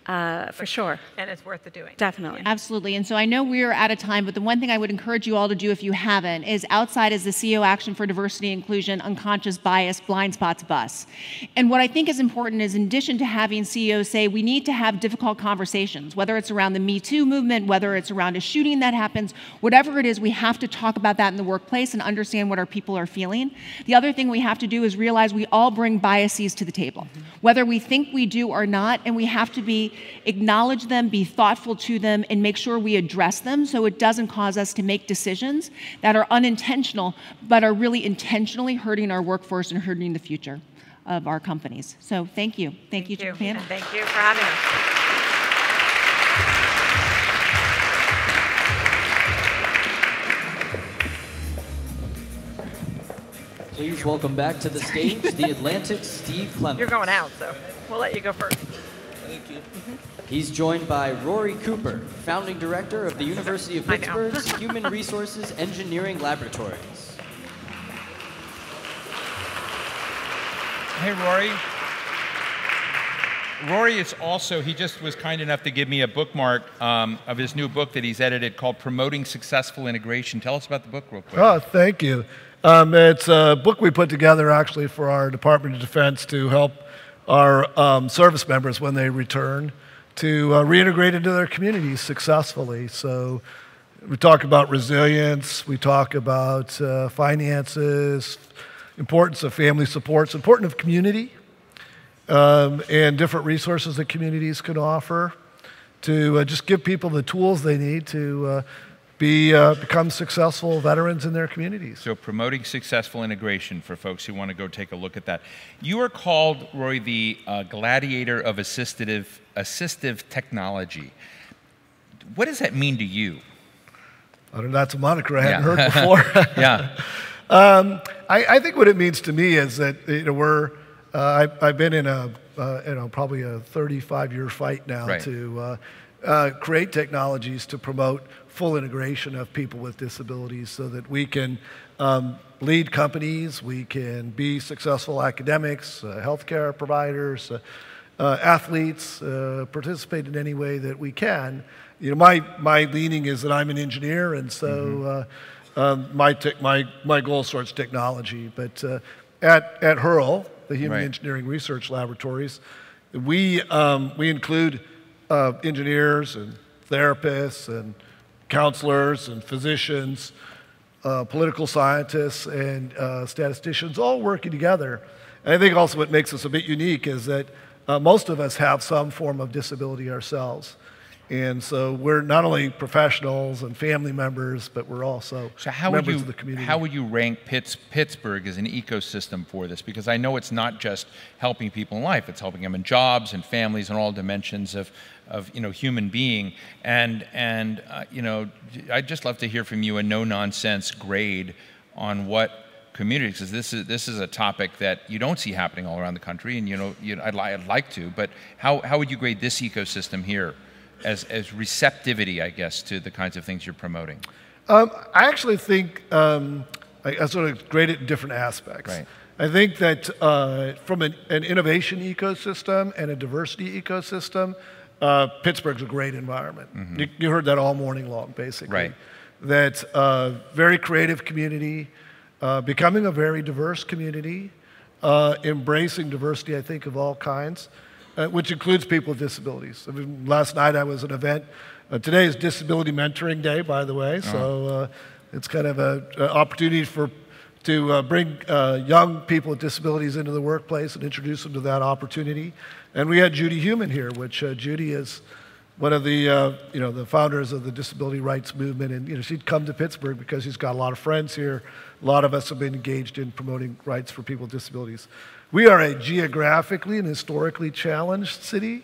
For sure. And it's worth the doing. Definitely. Absolutely. And so I know we're out of time, but the one thing I would encourage you all to do if you haven't is outside is the CEO Action for Diversity and Inclusion Unconscious Bias Blind Spots Bus. And what I think is important is in addition to having CEOs say we need to have difficult conversations, whether it's around the Me Too movement, whether it's around a shooting that happens, whatever it is, we have to talk about that in the workplace and understand what our people are feeling. The other thing we have to do is realize we all bring biases to the table, whether we think we do or not, and we have to acknowledge them, be thoughtful to them, and make sure we address them so it doesn't cause us to make decisions that are unintentional, but are really intentionally hurting our workforce and hurting the future of our companies. So thank you. Thank you to the panel. And thank you for having us. Please welcome back to the stage the Atlantic's Steve Clements. You're going out, so we'll let you go first. Thank you. He's joined by Rory Cooper, founding director of the University of Pittsburgh's Human Resources Engineering Laboratories. Hey, Rory. Rory is also, he just was kind enough to give me a bookmark of his new book that he's edited called Promoting Successful Integration. Tell us about the book real quick. Oh, thank you. It's a book we put together actually for our Department of Defense to help our service members when they return to reintegrate into their communities successfully. So we talk about resilience, we talk about finances, importance of family supports, importance of community, and different resources that communities can offer to just give people the tools they need to become successful veterans in their communities. So promoting successful integration for folks who want to go take a look at that. You are called, Rory, the gladiator of assistive technology. What does that mean to you? I don't know, that's a moniker I hadn't heard before. Yeah. I think what it means to me is that I've been in probably a 35-year fight now to create technologies to promote full integration of people with disabilities so that we can lead companies, we can be successful academics, healthcare providers, athletes, participate in any way that we can. You know, my leaning is that I'm an engineer, and so my goal sorts technology. But at HURL, the Human Engineering Research Laboratories, we include engineers and therapists and counselors and physicians, political scientists and statisticians all working together. And I think also what makes us a bit unique is that most of us have some form of disability ourselves. And so we're not only professionals and family members, but we're also members of the community. How would you rank Pittsburgh as an ecosystem for this? Because I know it's not just helping people in life; it's helping them in jobs and families and all dimensions of human being. And I'd just love to hear from you a no-nonsense grade on what communities, because this is a topic that you don't see happening all around the country, and I'd like to. But how would you grade this ecosystem here? As receptivity, I guess, to the kinds of things you're promoting? I actually think I sort of grade it in different aspects. Right. I think that from an innovation ecosystem and a diversity ecosystem, Pittsburgh's a great environment. Mm-hmm. You heard that all morning long, basically. Right. That very creative community, becoming a very diverse community, embracing diversity, I think, of all kinds. Which includes people with disabilities. I mean, last night I was at an event. Today is Disability Mentoring Day, by the way, so it's kind of an opportunity to bring young people with disabilities into the workplace and introduce them to that opportunity. And we had Judy Heumann here, which Judy is one of the the founders of the disability rights movement, and she'd come to Pittsburgh because she's got a lot of friends here. A lot of us have been engaged in promoting rights for people with disabilities. We are a geographically and historically challenged city,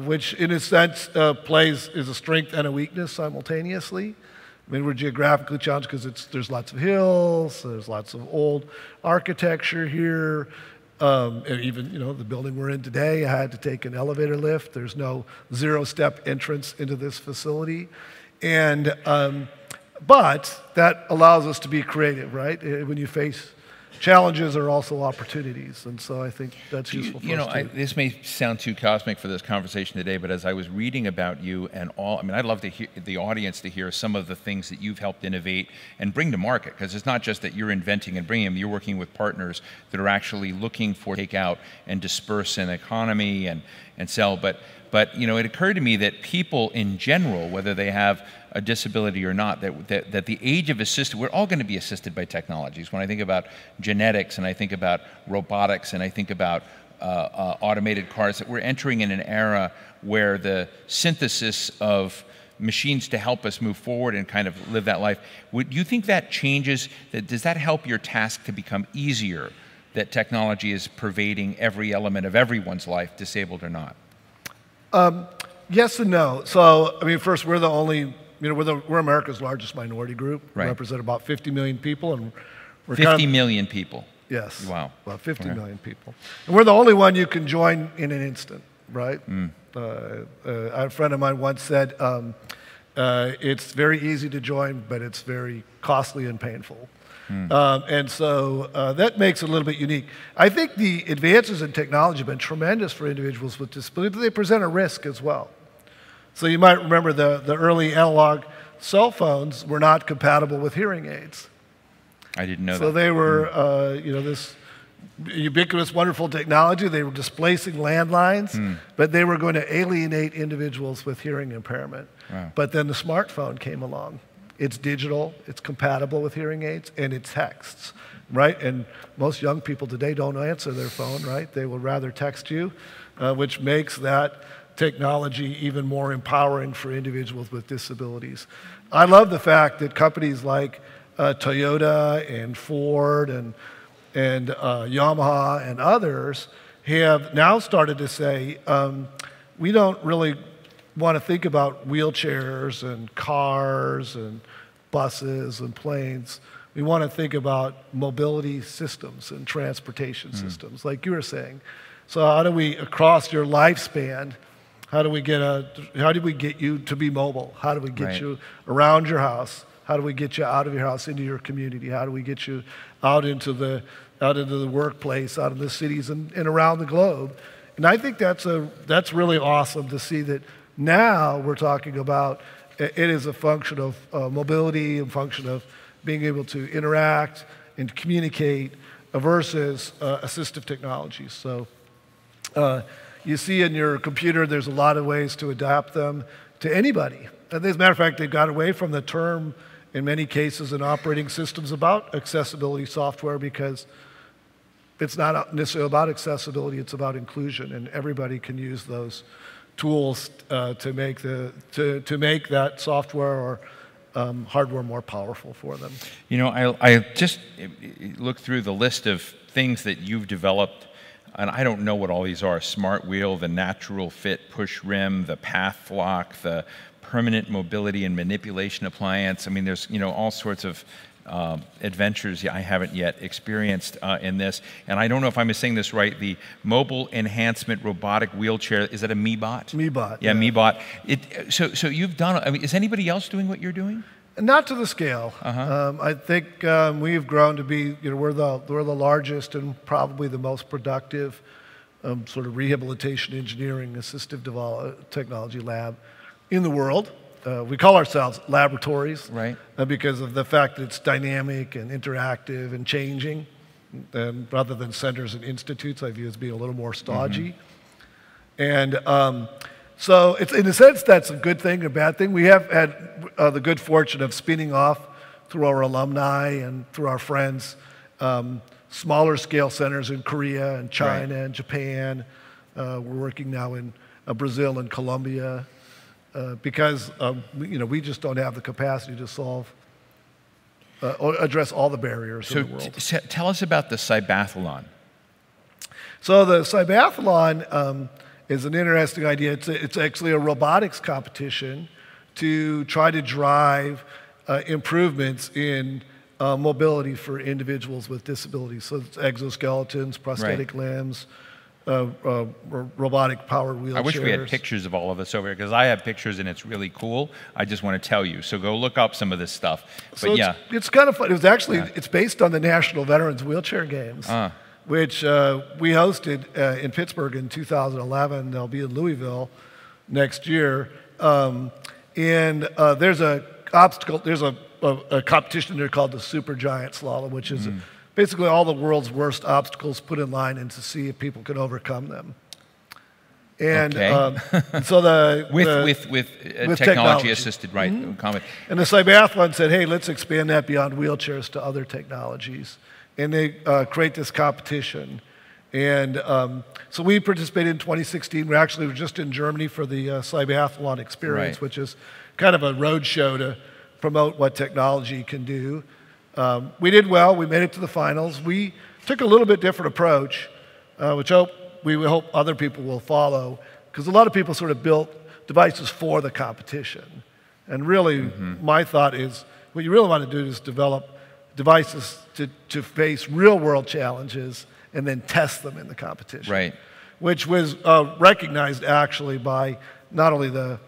which in a sense is a strength and a weakness simultaneously. I mean, we're geographically challenged because there's lots of hills, there's lots of old architecture here, and even the building we're in today, I had to take an elevator lift. There's no zero-step entrance into this facility, and but that allows us to be creative, right? When you face challenges are also opportunities, and so I think that's useful for us too. This may sound too cosmic for this conversation today, but as I was reading about you and I'd love to hear the audience to hear some of the things that you've helped innovate and bring to market, because it's not just that you're inventing and bringing them, you're working with partners that are actually looking for take out and disperse an economy and sell. But it occurred to me that people in general, whether they have a disability or not, that the age of assisted, we're all going to be assisted by technologies. When I think about genetics and I think about robotics and I think about automated cars, that we're entering in an era where the synthesis of machines to help us move forward and kind of live that life. Do you think that changes, does that help your task to become easier, that technology is pervading every element of everyone's life, disabled or not? Yes and no. So, I mean, first, we're the only, we're America's largest minority group. Right. We represent about 50 million people, and we're 50 million people. Yes. Wow. About 50 million people. And we're the only one you can join in an instant, right? A friend of mine once said, it's very easy to join, but it's very costly and painful. And so that makes it a little bit unique. I think the advances in technology have been tremendous for individuals with disabilities, but they present a risk as well. So you might remember the early analog cell phones were not compatible with hearing aids. I didn't know that. So they were, this ubiquitous, wonderful technology. They were displacing landlines, but they were going to alienate individuals with hearing impairment. Wow. But then the smartphone came along. It's digital, it's compatible with hearing aids, and it texts, right? And most young people today don't answer their phone, right? They will rather text you, which makes that technology even more empowering for individuals with disabilities. I love the fact that companies like Toyota and Ford and Yamaha and others have now started to say, we don't really want to think about wheelchairs and cars and buses and planes. We want to think about mobility systems and transportation systems, like you were saying. So how do we, across your lifespan, how do we get you to be mobile? How do we get you around your house? How do we get you out of your house into your community? How do we get you out into the workplace, out in the cities and around the globe? And I think that's really awesome to see that now we're talking about it is a function of mobility, a function of being able to interact and communicate versus assistive technologies. So you see in your computer there's a lot of ways to adapt them to anybody. And as a matter of fact, they've got away from the term in many cases in operating systems about accessibility software because it's not necessarily about accessibility, it's about inclusion, and everybody can use those tools to make that software or hardware more powerful for them. You know, I just looked through the list of things that you've developed, and I don't know what all these are: Smart Wheel, the Natural Fit Push Rim, the Path Lock, the Permanent Mobility and Manipulation Appliance. I mean, there's, you know, all sorts of adventures I haven't yet experienced in this. And I don't know if I'm saying this right, the Mobile Enhancement Robotic Wheelchair, is that a MeBot? MeBot. Yeah, MeBot. So you've done, I mean, is anybody else doing what you're doing? Not to the scale. I think we've grown to be, you know, we're the largest and probably the most productive sort of rehabilitation engineering assistive technology lab in the world. We call ourselves laboratories, right? Because of the fact that it's dynamic and interactive and changing, rather than centers and institutes. I view as being a little more stodgy. And so it's, in a sense, that's a good thing, a bad thing. We have had the good fortune of spinning off through our alumni and through our friends, smaller scale centers in Korea and China and Japan. We're working now in Brazil and Colombia. Because you know, we just don't have the capacity to solve or address all the barriers in the world. Tell us about the Cybathlon. So the Cybathlon is an interesting idea. It's actually a robotics competition to try to drive improvements in mobility for individuals with disabilities. So it's exoskeletons, prosthetic limbs, robotic powered wheelchairs. I wish we had pictures of all of this over here, because I have pictures and it's really cool. I just want to tell you. So go look up some of this stuff. So it's kind of fun. It was actually, it's based on the National Veterans Wheelchair Games, which we hosted in Pittsburgh in 2011. They'll be in Louisville next year. There's a competition there called the Supergiant Slalom, which is basically all the world's worst obstacles put in line and to see if people can overcome them. And so with technology assisted, right? And the Cybathlon said, hey, let's expand that beyond wheelchairs to other technologies. And they create this competition. And so we participated in 2016. We actually were just in Germany for the Cybathlon experience, which is kind of a road show to promote what technology can do. We did well. We made it to the finals. We took a little bit different approach, which we hope other people will follow, because a lot of people sort of built devices for the competition. And really, my thought is, what you really want to do is develop devices to face real-world challenges and then test them in the competition. Right. Which was recognized actually by not only the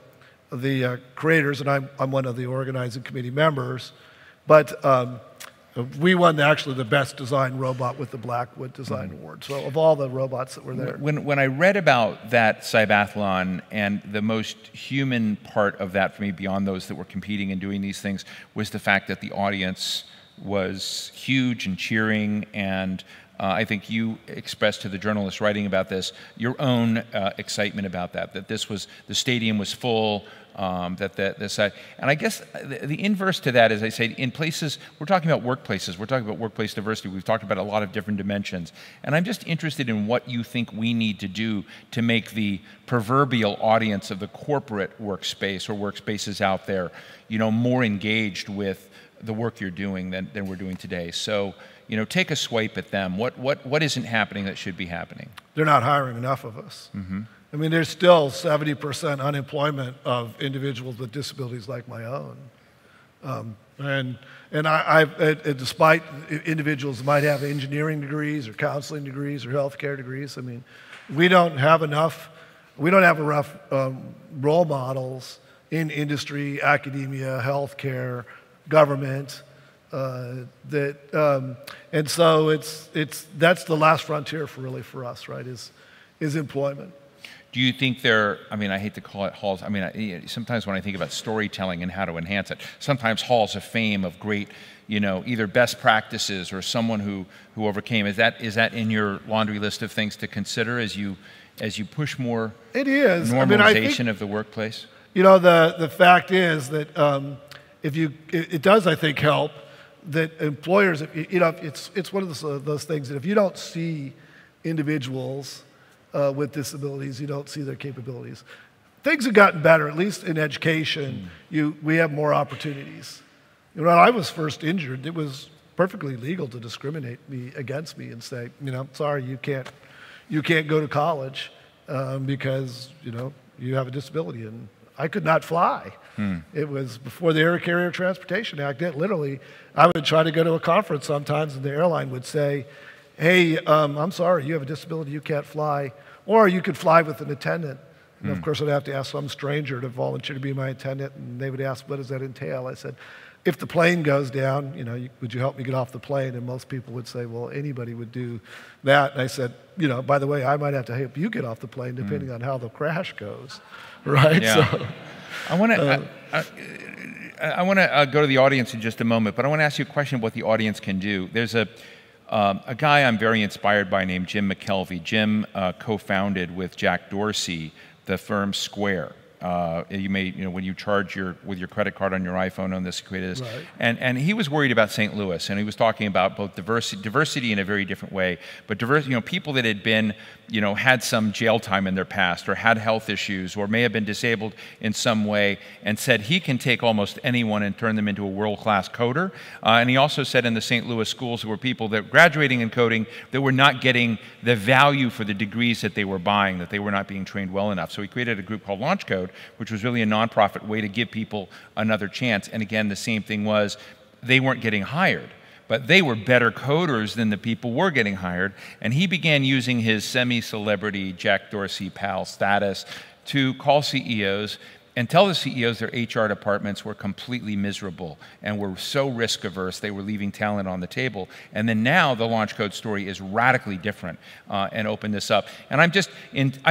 creators, and I'm one of the organizing committee members, but we won actually the best design robot with the Blackwood Design Award. So of all the robots that were there. When I read about that Cybathlon, and the most human part of that for me, beyond those that were competing and doing these things, was the fact that the audience was huge and cheering, and I think you expressed to the journalists writing about this your own excitement about that this was, the stadium was full, and I guess the inverse to that is, I say, in places, we're talking about workplaces, we're talking about workplace diversity, we've talked about a lot of different dimensions, and I'm just interested in what you think we need to do to make the proverbial audience of the corporate workspace or workspaces out there, you know, more engaged with the work you're doing than we're doing today. So, you know, take a swipe at them. What isn't happening that should be happening? They're not hiring enough of us. I mean, there's still 70% unemployment of individuals with disabilities like my own. And despite individuals might have engineering degrees or counseling degrees or healthcare degrees, I mean, we don't have enough role models in industry, academia, healthcare, government, and so that's the last frontier for us, right? Is is employment. Do you think there, I mean, I hate to call it halls, I mean, sometimes when I think about storytelling and how to enhance it, sometimes halls of fame of great, you know, either best practices or someone who overcame, is that in your laundry list of things to consider as you push more normalization of the workplace? You know, the fact is that it does, I think, help that employers, you know, it's one of those things that if you don't see individuals with disabilities, you don't see their capabilities. Things have gotten better, at least in education. We have more opportunities. You know, when I was first injured, it was perfectly legal to discriminate against me and say, you know, sorry, you can't go to college because, you know, you have a disability. And I could not fly. It was before the Air Carrier Transportation Act. Literally, I would try to go to a conference sometimes, and the airline would say, hey, I'm sorry, you have a disability, you can't fly. Or you could fly with an attendant. And of course, I'd have to ask some stranger to volunteer to be my attendant, and they would ask, what does that entail? I said, if the plane goes down, you know, would you help me get off the plane? And most people would say, well, anybody would do that. And I said, you know, by the way, I might have to help you get off the plane depending on how the crash goes, right? Yeah. So, I want to go to the audience in just a moment, but I want to ask you a question of what the audience can do. There's a guy I'm very inspired by named Jim McKelvey. Jim co-founded with Jack Dorsey the firm Square. You may, you know, when you charge with your credit card on your iPhone on this, created this. Right. And he was worried about St. Louis, and he was talking about both diversity in a very different way, but you know, people that had been, you know, had some jail time in their past, or had health issues, or may have been disabled in some way, and said he can take almost anyone and turn them into a world-class coder. And he also said in the St. Louis schools there were people that graduating in coding that were not getting the value for the degrees that they were buying, that they were not being trained well enough. So he created a group called Launch Code, which was really a nonprofit way to give people another chance. And again, the same thing was they weren't getting hired, but they were better coders than the people were getting hired. And he began using his semi-celebrity Jack Dorsey pal status to call CEOs and tell the CEOs their HR departments were completely miserable and were so risk averse they were leaving talent on the table. And then now the Launch Code story is radically different and opened this up. And I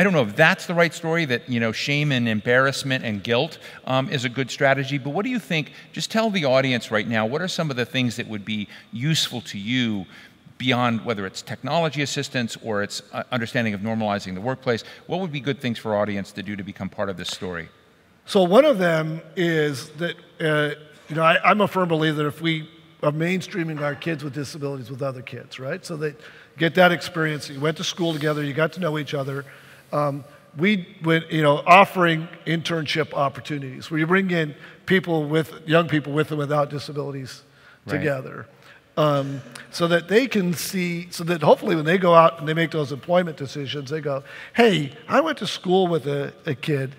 don't know if that's the right story, that, you know, shame and embarrassment and guilt is a good strategy, but what do you think? Just tell the audience right now, what are some of the things that would be useful to you beyond whether it's technology assistance or it's understanding of normalizing the workplace? What would be good things for our audience to do to become part of this story? So one of them is that, you know, I'm a firm believer that if we are mainstreaming our kids with disabilities with other kids, right? So they get that experience. You went to school together, you got to know each other. We went, you know, offering internship opportunities where you bring in young people with and without disabilities together. So that they can see, so that hopefully when they go out and they make those employment decisions, they go, hey, I went to school with a kid,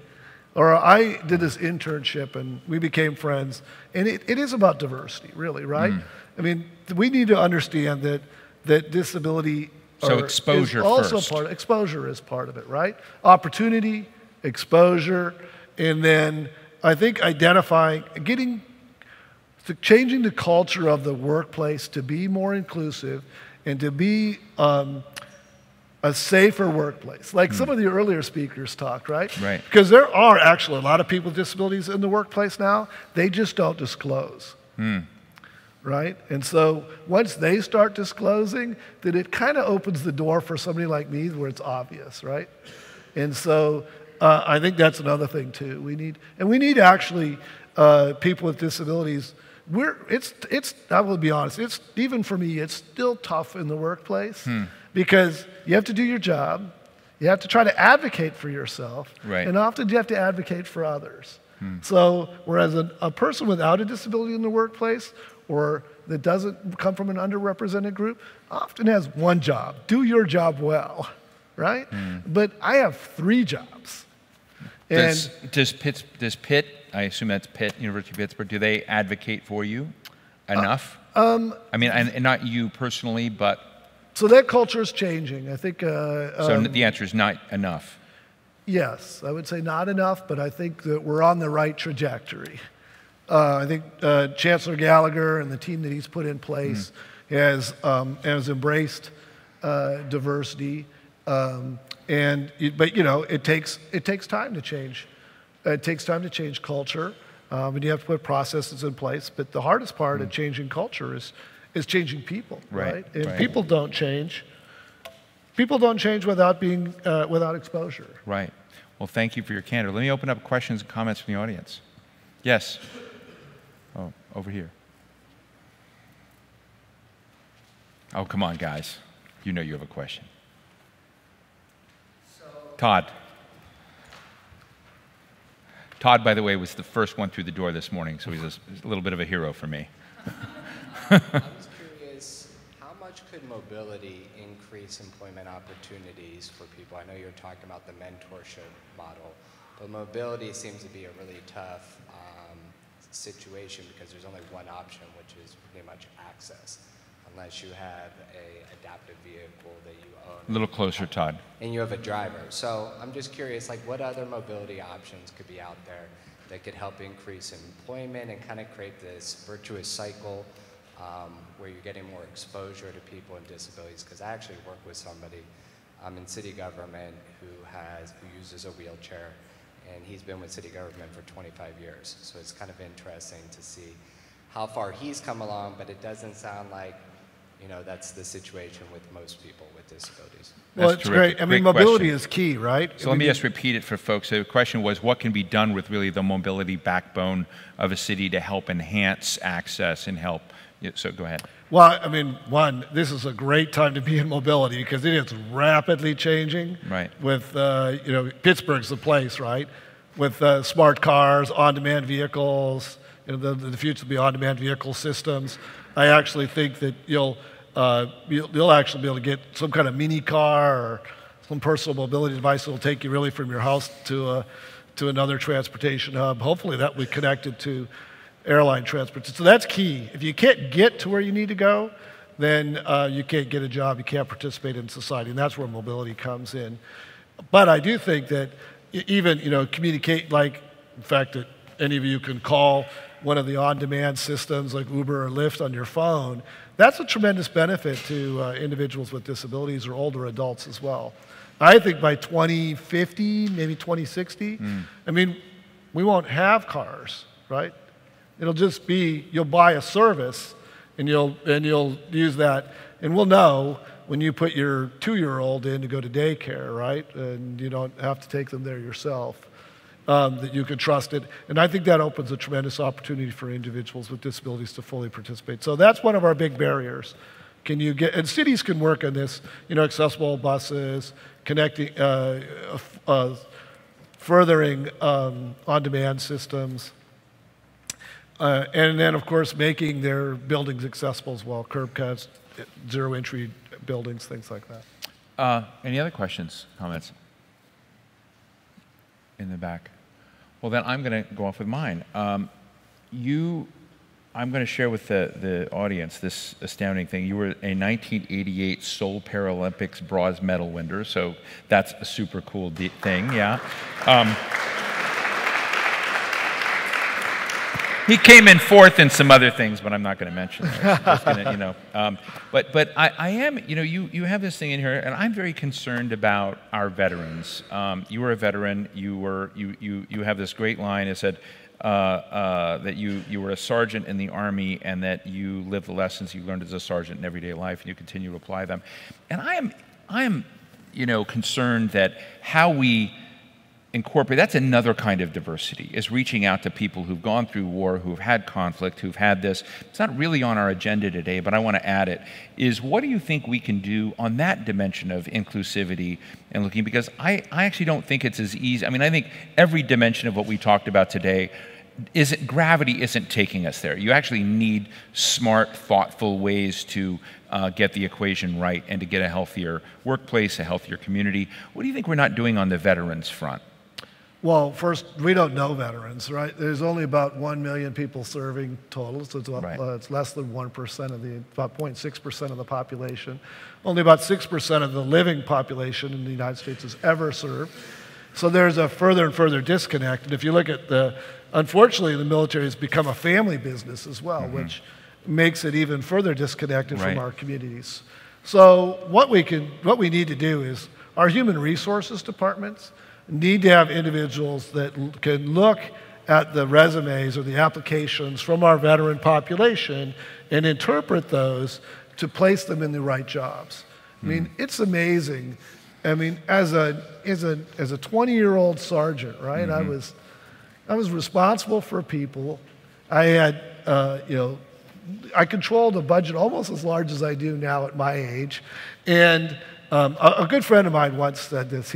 or I did this internship and we became friends. And it is about diversity, really, right? I mean, we need to understand that disability exposure is also first. Exposure is part of it, right? Opportunity, exposure, and then I think identifying, changing the culture of the workplace to be more inclusive and to be a safer workplace, like some of the earlier speakers talked, right? Right. Because there are actually a lot of people with disabilities in the workplace now. They just don't disclose, right? And so once they start disclosing, then it kind of opens the door for somebody like me where it's obvious, right? And so I think that's another thing too. We need actually people with disabilities. I will be honest, even for me, it's still tough in the workplace because you have to do your job, you have to try to advocate for yourself, and often you have to advocate for others. So whereas a person without a disability in the workplace or that doesn't come from an underrepresented group often has one job, do your job well, right? But I have 3 jobs. Does Pitt, I assume that's Pitt, University of Pittsburgh, do they advocate for you enough? I mean, and not you personally, but... So that culture is changing. I think... so the answer is not enough. Yes, I would say not enough, but I think that we're on the right trajectory. I think Chancellor Gallagher and the team that he's put in place has embraced diversity. But you know, it takes time to change. It takes time to change culture, and you have to put processes in place. But the hardest part of changing culture is changing people, right? And people don't change. People don't change without being without exposure. Right. Well, thank you for your candor. Let me open up questions and comments from the audience. Yes. Oh, over here. Oh, come on, guys. You know you have a question. Todd. Todd, by the way, was the first one through the door this morning, so he's a little bit of a hero for me. I was curious, how much could mobility increase employment opportunities for people? I know you're talking about the mentorship model, but mobility seems to be a really tough situation because there's only one option, which is pretty much access, unless you have an adaptive vehicle that you own. A little closer, Todd. And you have a driver. So I'm just curious, like, what other mobility options could be out there that could help increase employment and kind of create this virtuous cycle where you're getting more exposure to people with disabilities? Because I actually work with somebody in city government who uses a wheelchair, and he's been with city government for 25 years. So it's kind of interesting to see how far he's come along, but it doesn't sound like, you know, that's the situation with most people with disabilities. Well, it's great. I mean, mobility is key, right? So let me just repeat it for folks. The question was, what can be done with really the mobility backbone of a city to help enhance access and help? So go ahead. Well, I mean, one, this is a great time to be in mobility because it is rapidly changing. Right. With, you know, Pittsburgh's the place, right? With smart cars, on-demand vehicles, you know, the future will be on-demand vehicle systems. I actually think that you'll actually be able to get some kind of mini car or some personal mobility device that will take you really from your house to another transportation hub. Hopefully that will be connected to airline transportation. So that's key. If you can't get to where you need to go, then you can't get a job, you can't participate in society, and that's where mobility comes in. But I do think that even, you know, communicate, like, in fact, that any of you can call one of the on-demand systems like Uber or Lyft on your phone, that's a tremendous benefit to individuals with disabilities or older adults as well. I think by 2050, maybe 2060, I mean, we won't have cars, right? It'll just be, you'll buy a service and you'll use that, and we'll know when you put your 2-year-old in to go to daycare, right? And you don't have to take them there yourself. That you can trust it. And I think that opens a tremendous opportunity for individuals with disabilities to fully participate. So that's one of our big barriers. Can you get, and cities can work on this, you know, accessible buses, connecting, furthering on-demand systems, and then, of course, making their buildings accessible as well, curb cuts, zero entry buildings, things like that. Any other questions, comments? In the back. Well, then I'm going to go off with mine. I'm going to share with the audience this astounding thing. You were a 1988 Seoul Paralympics bronze medal winner, so that's a super cool thing, yeah. He came in fourth in some other things, but I'm not going to mention those. Just gonna, you know, but I am, you know, you have this thing in here, and I'm very concerned about our veterans. You were a veteran. You have this great line. It said that you were a sergeant in the Army, and that you lived the lessons you learned as a sergeant in everyday life, and you continue to apply them. And I am, you know, concerned that how we incorporate, that's another kind of diversity, is reaching out to people who've gone through war, who've had conflict, who've had this. It's not really on our agenda today, but I want to add it, is what do you think we can do on that dimension of inclusivity and looking, because I actually don't think it's as easy. I mean, I think every dimension of what we talked about today, gravity isn't taking us there. You actually need smart, thoughtful ways to get the equation right and to get a healthier workplace, a healthier community. What do you think we're not doing on the veterans front? Well, first, we don't know veterans, right? There's only about 1 million people serving total, so it's less than 1% of about 0.6% of the population. Only about 6% of the living population in the United States has ever served. So there's a further and further disconnect. And if you look at unfortunately, the military has become a family business as well, which makes it even further disconnected from our communities. So what we need to do is our human resources departments need to have individuals that can look at the resumes or the applications from our veteran population and interpret those to place them in the right jobs. I mean, it's amazing. I mean, as a 20-year-old sergeant, right? I was responsible for people. I had, I controlled a budget almost as large as I do now at my age. And a good friend of mine once said this.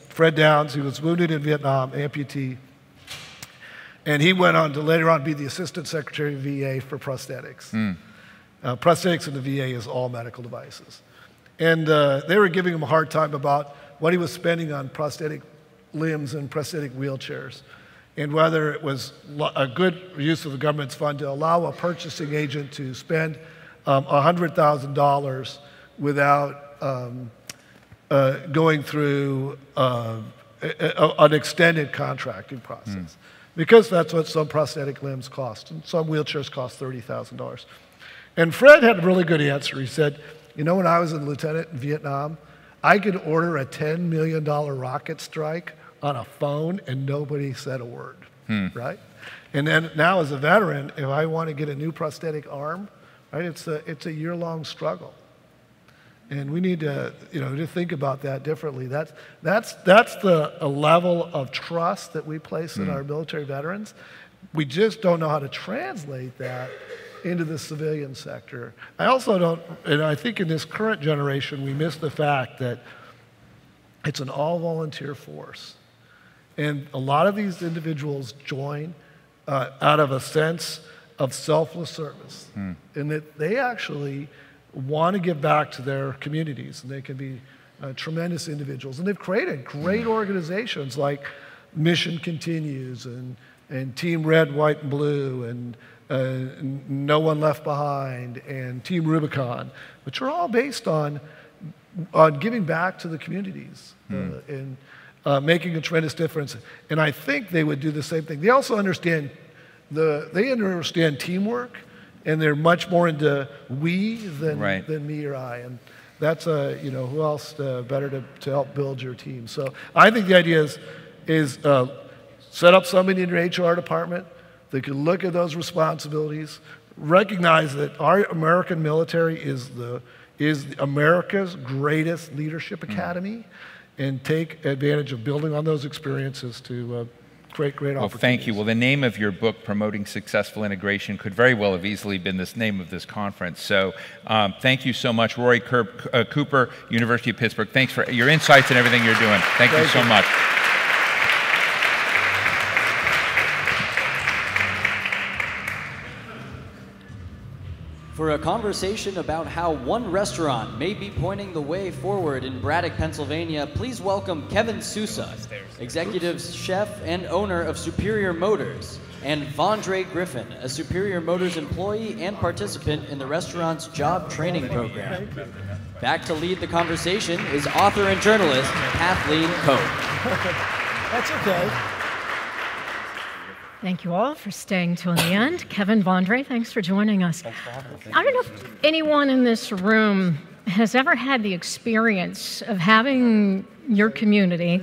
Fred Downs, he was wounded in Vietnam, amputee. And he went on to later on be the assistant secretary of VA for prosthetics. Prosthetics in the VA is all medical devices. And they were giving him a hard time about what he was spending on prosthetic limbs and prosthetic wheelchairs, and whether it was a good use of the government's fund to allow a purchasing agent to spend $100,000 without going through an extended contracting process. Because that's what some prosthetic limbs cost, and some wheelchairs cost $30,000. And Fred had a really good answer. He said, you know, when I was a lieutenant in Vietnam, I could order a $10 million rocket strike on a phone and nobody said a word, right? And then now as a veteran, if I want to get a new prosthetic arm, right, it's a year-long struggle. And we need to, to think about that differently. That's a level of trust that we place in our military veterans. We just don't know how to translate that into the civilian sector. I also don't, and I think in this current generation, we miss the fact that it's an all-volunteer force. And a lot of these individuals join out of a sense of selfless service, and that they actually want to give back to their communities, and they can be tremendous individuals. And they've created great organizations like Mission Continues and Team Red, White, and Blue, and No One Left Behind, and Team Rubicon, which are all based on giving back to the communities and making a tremendous difference. And I think they would do the same thing. They also understand teamwork, and they're much more into we than me or I. And that's, who else better to help build your team. So I think the idea is set up somebody in your HR department that can look at those responsibilities, recognize that our American military is America's greatest leadership academy, and take advantage of building on those experiences to create great opportunities. Well, thank you. Well, the name of your book, Promoting Successful Integration, could very well have easily been the name of this conference. So thank you so much, Rory Cooper, University of Pittsburgh. Thanks for your insights and everything you're doing. Thank you so much. For a conversation about how one restaurant may be pointing the way forward in Braddock, Pennsylvania, please welcome Kevin Sousa, Executive Chef and owner of Superior Motors, and Vondre Griffin, a Superior Motors employee and participant in the restaurant's job training program. Back to lead the conversation is author and journalist Kathleen Coe. That's okay. Thank you all for staying till the end. Kevin, Vondre, thanks for joining us. Thanks for having me. I don't know if anyone in this room has ever had the experience of having your community,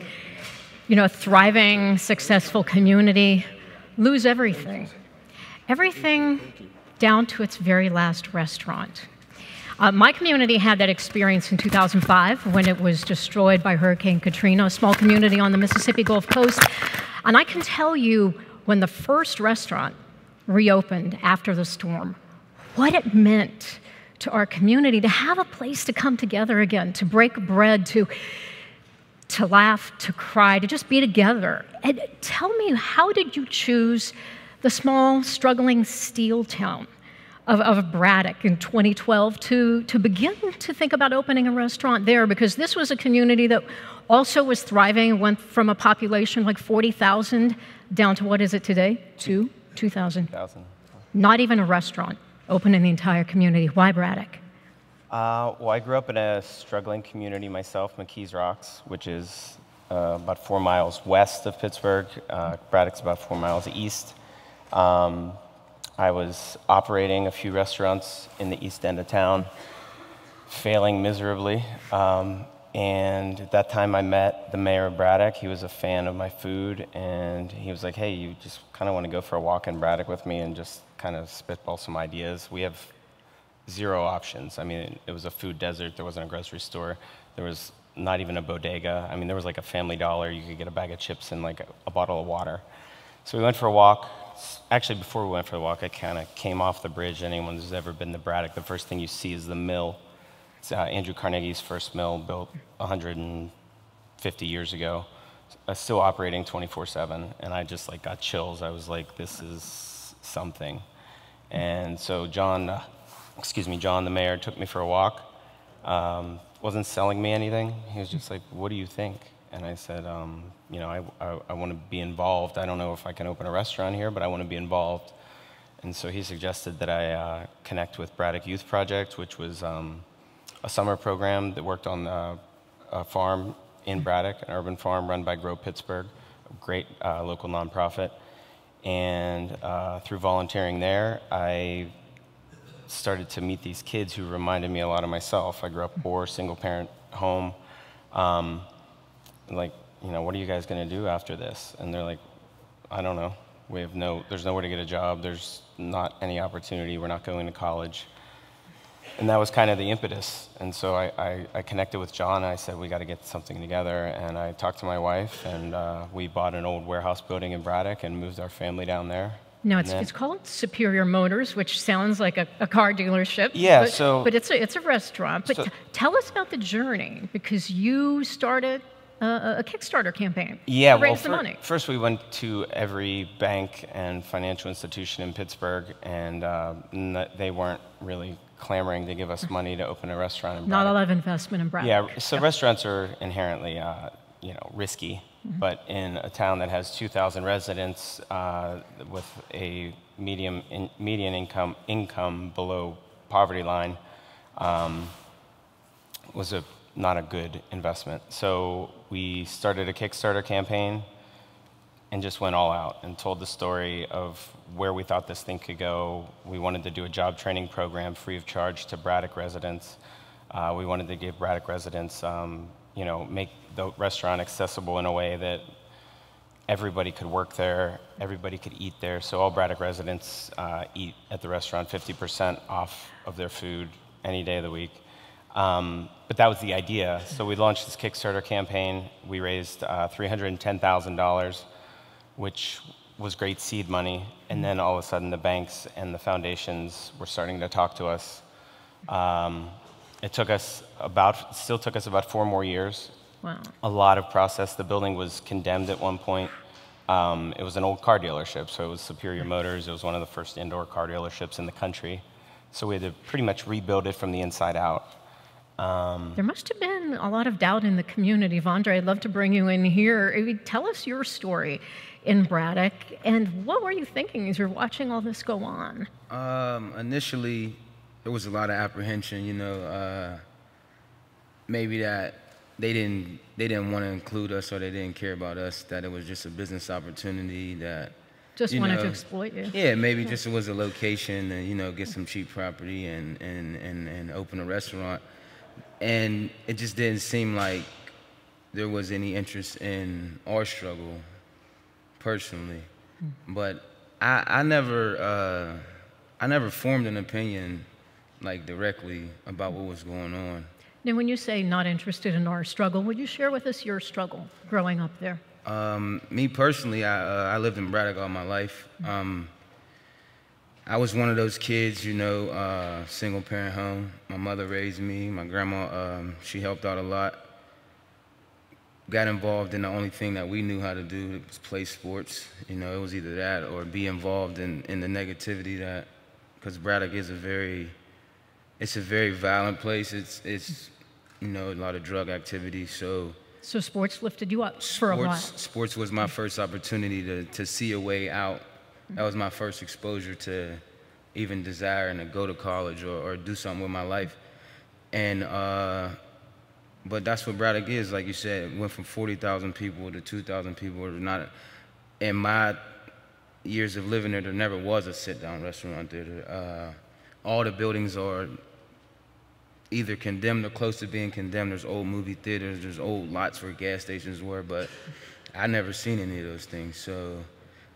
thriving, successful community, lose everything. Everything down to its very last restaurant. My community had that experience in 2005 when it was destroyed by Hurricane Katrina, a small community on the Mississippi Gulf Coast. And I can tell you, when the first restaurant reopened after the storm, what it meant to our community to have a place to come together again, to break bread, to laugh, to cry, to just be together. And tell me, how did you choose the small, struggling steel town of Braddock in 2012 to begin to think about opening a restaurant there? Because this was a community that also was thriving, went from a population like 40,000 down to, what is it today? 2,000. Not even a restaurant open in the entire community. Why Braddock? Well, I grew up in a struggling community myself, McKees Rocks, which is about 4 miles west of Pittsburgh. Braddock's about 4 miles east. I was operating a few restaurants in the east end of town, failing miserably. And at that time I met the mayor of Braddock. He was a fan of my food, and he was like, hey, you just kind of want to go for a walk in Braddock with me and just kind of spitball some ideas. We have 0 options. I mean, it was a food desert. There wasn't a grocery store. There was not even a bodega. I mean, there was like a Family Dollar. You could get a bag of chips and like a bottle of water. So we went for a walk. Actually, before we went for the walk, I kind of came off the bridge. Anyone who's ever been to Braddock, the first thing you see is the mill. It's Andrew Carnegie's first mill, built 150 years ago, still operating 24/7. And I just like got chills. I was like, this is something. And so John, the mayor, took me for a walk. Wasn't selling me anything. He was just like, what do you think? And I said, you know, I want to be involved. I don't know if I can open a restaurant here, but I want to be involved. And so he suggested that I connect with Braddock Youth Project, which was a summer program that worked on a farm in Braddock, an urban farm run by Grow Pittsburgh, a great local nonprofit. And through volunteering there, I started to meet these kids who reminded me a lot of myself. I grew up poor, single-parent home. Like, you know, what are you guys going to do after this? And they're like, I don't know. There's nowhere to get a job. There's not any opportunity. We're not going to college. And that was kind of the impetus. And so I connected with John, and I said, we got to get something together. And I talked to my wife, and we bought an old warehouse building in Braddock and moved our family down there. No, it's called Superior Motors, which sounds like a car dealership. Yeah, but it's a restaurant. But tell us about the journey, because you started a Kickstarter campaign to raise the money. First we went to every bank and financial institution in Pittsburgh, and they weren't really clamoring to give us money to open a restaurant in Braddock. Not a lot of investment in Braddock. Yeah, so restaurants are inherently, you know, risky. Mm-hmm. But in a town that has 2,000 residents with a median income below poverty line was not a good investment. So we started a Kickstarter campaign and just went all out and told the story of where we thought this thing could go. We wanted to do a job training program free of charge to Braddock residents. We wanted to give Braddock residents, you know, make the restaurant accessible in a way that everybody could work there, everybody could eat there. So all Braddock residents eat at the restaurant 50% off of their food any day of the week. But that was the idea. So we launched this Kickstarter campaign. We raised $310,000, which was great seed money. And then all of a sudden the banks and the foundations were starting to talk to us. It still took us about 4 more years. Wow. A lot of process. The building was condemned at one point. It was an old car dealership, so it was Superior Motors. It was one of the first indoor car dealerships in the country. So we had to pretty much rebuild it from the inside out. There must have been a lot of doubt in the community. Vondre, I'd love to bring you in here. I mean, tell us your story in Braddock, and what were you thinking as you're watching all this go on? Initially, there was a lot of apprehension, you know, maybe that they didn't want to include us, or they didn't care about us, that it was just a business opportunity that just wanted to exploit you. Yeah, maybe just it was a location and, you know, get some cheap property and open a restaurant. And it just didn't seem like there was any interest in our struggle personally. But I never formed an opinion like directly about what was going on. Now, when you say not interested in our struggle, would you share with us your struggle growing up there? Me personally, I lived in Braddock all my life. I was one of those kids, you know, single parent home. My mother raised me. My grandma, she helped out a lot. Got involved in the only thing that we knew how to do, was play sports. You know, it was either that or be involved in the negativity that, because Braddock is it's a very violent place. It's you know, a lot of drug activity. So sports lifted you up for a while. Sports was my first opportunity to see a way out. That was my first exposure to even desiring to go to college or do something with my life. And but that's what Braddock is, like you said. It went from 40,000 people to 2,000 people. In my years of living there never was a sit-down restaurant there. All the buildings are either condemned or close to being condemned. There's old movie theaters, there's old lots where gas stations were, but I never seen any of those things. So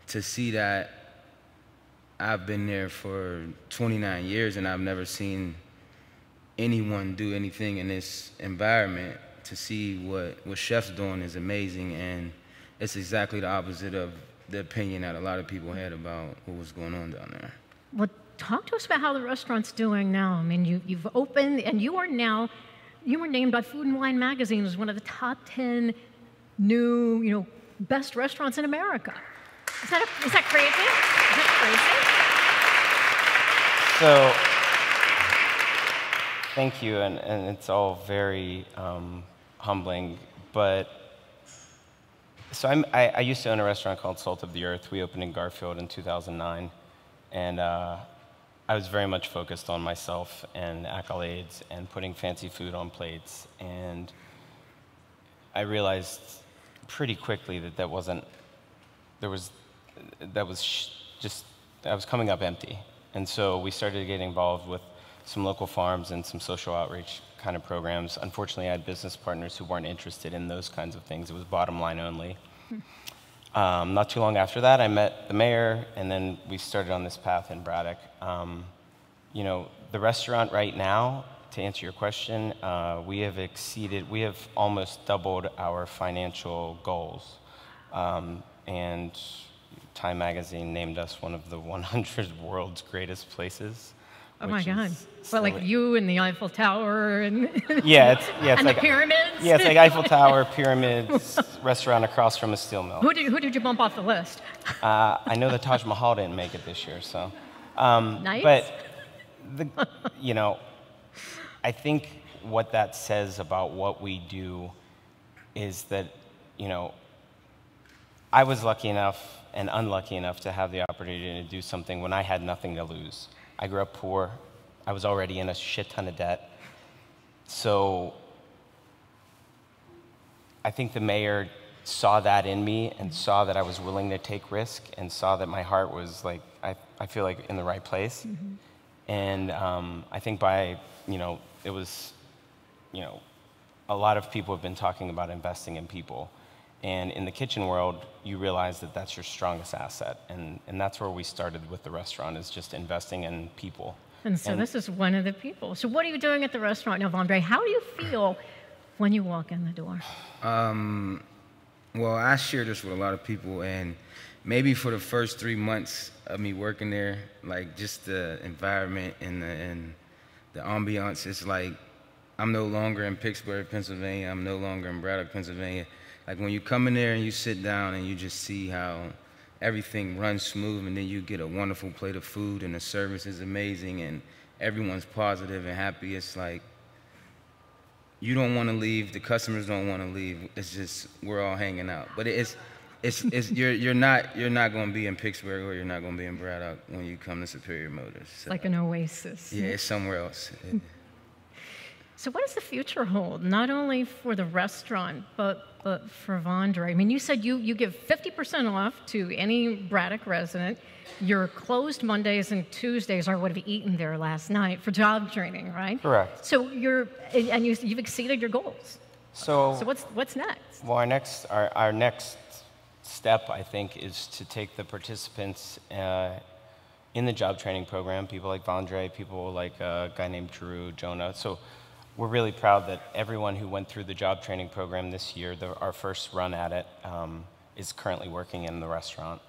to see that, I've been there for 29 years and I've never seen anyone do anything in this environment. To see what Chef's doing is amazing, and it's exactly the opposite of the opinion that a lot of people had about what was going on down there. Well, talk to us about how the restaurant's doing now. I mean, you've opened, and you were named by Food and Wine magazine as one of the top 10 new, best restaurants in America. Is that crazy? Is that crazy? So, thank you, and it's all very humbling, but so I used to own a restaurant called Salt of the Earth. We opened in Garfield in 2009, and I was very much focused on myself and accolades and putting fancy food on plates, and I realized pretty quickly that I was coming up empty, and so we started getting involved with some local farms and some social outreach kind of programs. Unfortunately, I had business partners who weren't interested in those kinds of things. It was bottom line only. Not too long after that, I met the mayor, and then we started on this path in Braddock. The restaurant right now, to answer your question, we have almost doubled our financial goals. And Time Magazine named us one of the 100 world's greatest places. Oh my God! Well, like you and the Eiffel Tower and and the pyramids. Yeah, it's like Eiffel Tower, pyramids, restaurant across from a steel mill. Who did you bump off the list? I know the Taj Mahal didn't make it this year, so. Nice. But I think what that says about what we do is that I was lucky enough and unlucky enough to have the opportunity to do something when I had nothing to lose. I grew up poor. I was already in a shit ton of debt. So I think the mayor saw that in me and saw that I was willing to take risk and saw that my heart was like, I feel like in the right place. Mm-hmm. And I think it was, a lot of people have been talking about investing in people. And in the kitchen world, you realize that that's your strongest asset. And that's where we started with the restaurant, is just investing in people. And so this is one of the people. So what are you doing at the restaurant now, Vondre? How do you feel when you walk in the door? Well, I share this with a lot of people, and maybe for the first 3 months of me working there, like just the environment and the ambiance, it's like I'm no longer in Pittsburgh, Pennsylvania. I'm no longer in Braddock, Pennsylvania. Like when you come in there and you sit down and you just see how everything runs smooth, and then you get a wonderful plate of food and the service is amazing and everyone's positive and happy. It's like you don't want to leave, the customers don't want to leave. It's just we're all hanging out. But you're not going to be in Pittsburgh or you're not going to be in Braddock when you come to Superior Motors. So, like an oasis. Yeah, it's somewhere else. So what does the future hold, not only for the restaurant, but for Vondre? I mean, you said you give 50% off to any Braddock resident. You're closed Mondays and Tuesdays. I would have eaten there last night for job training, right? Correct. So you've exceeded your goals. So what's next? Well, our next step, I think, is to take the participants in the job training program, people like Vondre, people like a guy named Drew, Jonah. So we're really proud that everyone who went through the job training program this year, our first run at it, is currently working in the restaurant.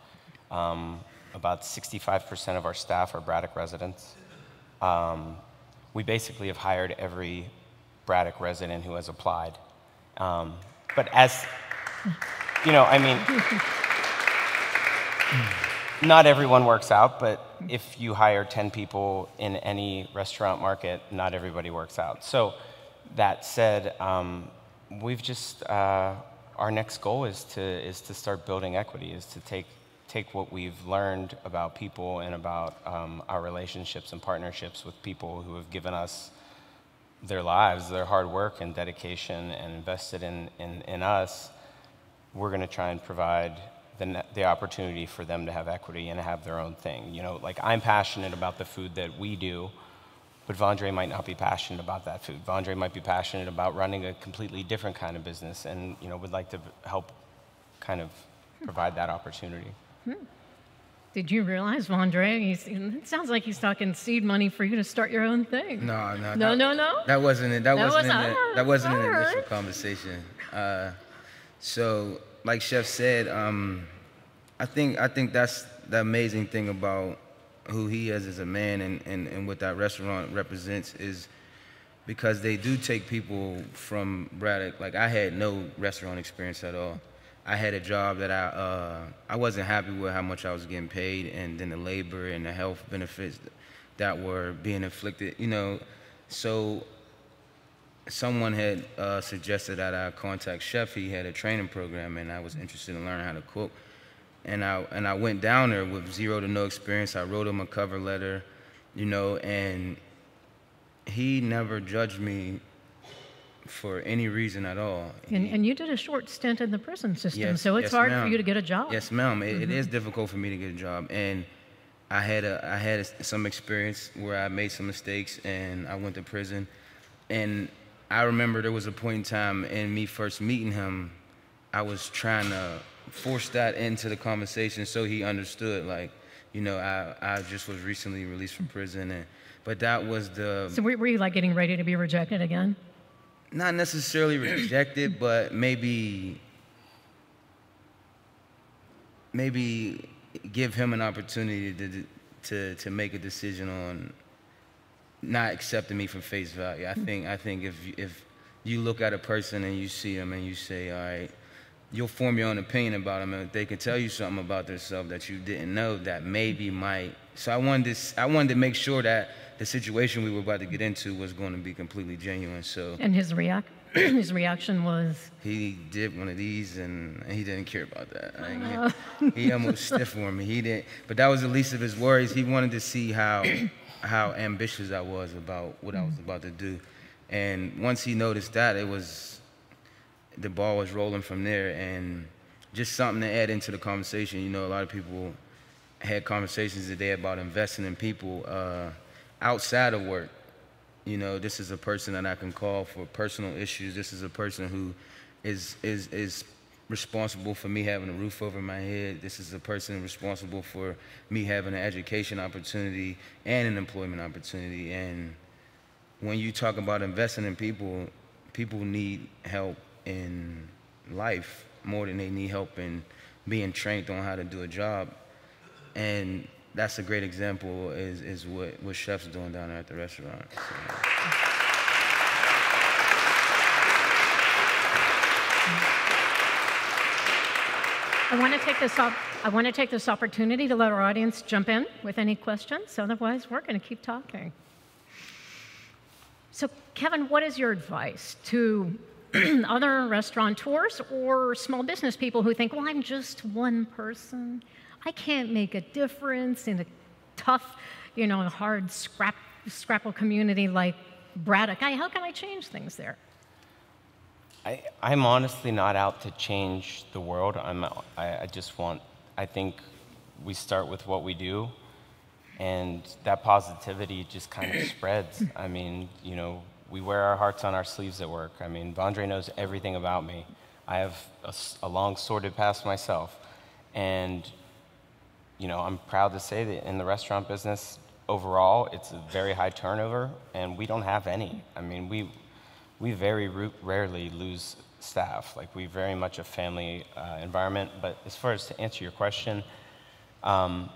About 65% of our staff are Braddock residents. We basically have hired every Braddock resident who has applied. But as, not everyone works out, but if you hire 10 people in any restaurant market, not everybody works out. So that said, we've just, our next goal is to start building equity, is to take what we've learned about people and about our relationships and partnerships with people who have given us their lives, their hard work and dedication and invested in us. We're going to try and provide the opportunity for them to have equity and have their own thing. Like I'm passionate about the food that we do, but Vondre might not be passionate about that food. Vondre might be passionate about running a completely different kind of business, and would like to help kind of provide that opportunity. Did you realize, Vondre, it sounds like he's talking seed money for you to start your own thing. No. That wasn't it. That wasn't an right. initial conversation. So, like Chef said, I think that's the amazing thing about who he is as a man and what that restaurant represents is because they do take people from Braddock. Like, I had no restaurant experience at all. I had a job that I wasn't happy with how much I was getting paid, and then the labor and the health benefits that were being inflicted, So someone had suggested that I contact Chef. He had a training program, and I was interested in learning how to cook. And I went down there with zero to no experience. I wrote him a cover letter, and he never judged me for any reason at all. And you did a short stint in the prison system, Yes, so it's yes, hard ma'am. for you to get a job. Yes, ma'am. It is difficult for me to get a job, and I had some experience where I made some mistakes, and I went to prison. And I remember there was a point in time in me first meeting him, I was trying to force that into the conversation so he understood, like, I just was recently released from prison, but that was the. So were you like getting ready to be rejected again? Not necessarily rejected, but maybe give him an opportunity to make a decision on not accepting me for face value. I think if you look at a person and you see them and you say, all right, you'll form your own opinion about them, and if they can tell you something about themselves that you didn't know, that maybe might. So I wanted to make sure that the situation we were about to get into was going to be completely genuine. So. And his reaction was? He did one of these, and he didn't care about that. He almost stiff for me. He didn't. But that was the least of his worries. He wanted to see how ambitious I was about what I was about to do, and once he noticed that, the ball was rolling from there. And just something to add into the conversation. A lot of people had conversations today about investing in people outside of work. This is a person that I can call for personal issues. This is a person who is responsible for me having a roof over my head. This is a person responsible for me having an education opportunity and an employment opportunity. And when you talk about investing in people, people need help in life more than they need help in being trained on how to do a job. And that's a great example is what Chef's doing down there at the restaurant. So. I want to take this opportunity to let our audience jump in with any questions. Otherwise, we're going to keep talking. So, Kevin, what is your advice to other restaurateurs or small business people who think, well, I'm just one person. I can't make a difference in a tough, hard scrapple community like Braddock. How can I change things there? I'm honestly not out to change the world. I think we start with what we do, and that positivity just kind of spreads. I mean, we wear our hearts on our sleeves at work. I mean, Vondre knows everything about me. I have a long sordid past myself, and I'm proud to say that in the restaurant business overall, it's a very high turnover, and we don't have any. I mean, we very rarely lose staff. Like, we very much a family environment. But as far as to answer your question, form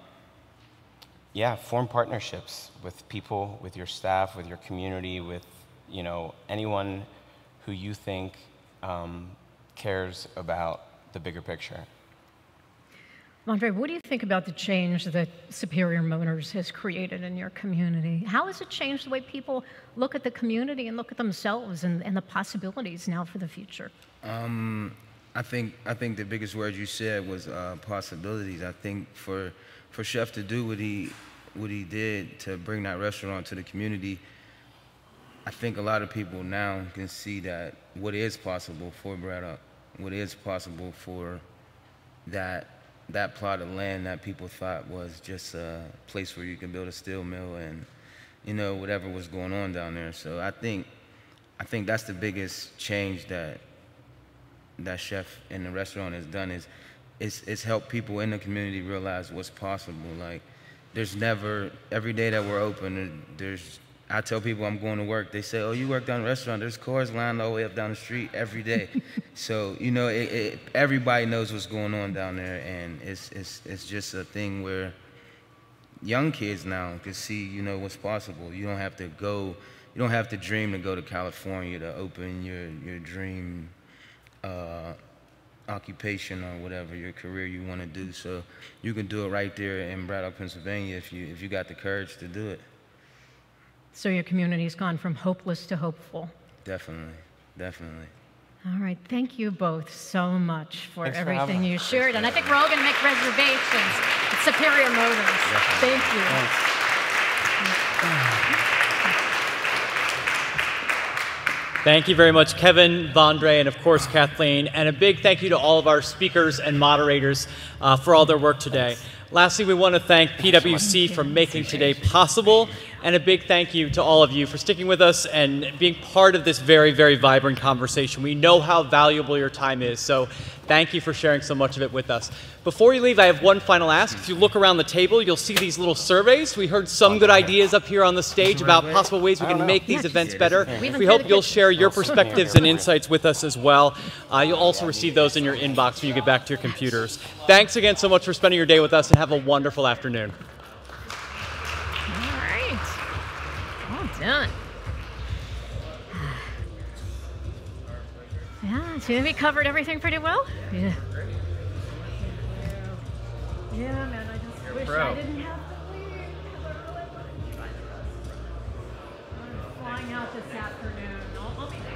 partnerships with people, with your staff, with your community, with anyone who you think cares about the bigger picture. Vondre, what do you think about the change that Superior Motors has created in your community? How has it changed the way people look at the community and look at themselves and the possibilities now for the future? I think the biggest word you said was possibilities. I think for Chef to do what he did to bring that restaurant to the community, I think a lot of people now can see that what is possible for Braddock, what is possible for that plot of land that people thought was just a place where you can build a steel mill and you know, whatever was going on down there. So I think that's the biggest change that chef in the restaurant has done, is it's helped people in the community realize what's possible. Like, there's never, every day that we're open, I tell people I'm going to work, they say, oh, you work down the restaurant, there's cars lined all the way up down the street every day. So, you know, everybody knows what's going on down there, and it's just a thing where young kids now can see, you know, what's possible. You don't have to dream to go to California to open your dream occupation or whatever, your career you want to do. So you can do it right there in Braddock, Pennsylvania, if you got the courage to do it. So your community's gone from hopeless to hopeful. Definitely, definitely. All right, thank you both so much for Thanks everything you shared. And I think we're all going to make reservations at Superior Motors. Thank you. Thank you very much, Kevin, Vondre, and of course, Kathleen. And a big thank you to all of our speakers and moderators for all their work today. Lastly, we want to thank PwC for making today possible, and a big thank you to all of you for sticking with us and being part of this very, very vibrant conversation. We know how valuable your time is, so thank you for sharing so much of it with us. Before you leave, I have one final ask. If you look around the table, you'll see these little surveys. We heard some good ideas up here on the stage about possible ways we can make these events better. We hope you'll share your perspectives and insights with us as well. You'll also receive those in your inbox when you get back to your computers. Thanks again so much for spending your day with us, and have a wonderful afternoon. All right. Well done. Yeah, so we covered everything pretty well. Yeah. Yeah, man, I just wish I didn't have to leave. I'm flying out this afternoon. I'll be back.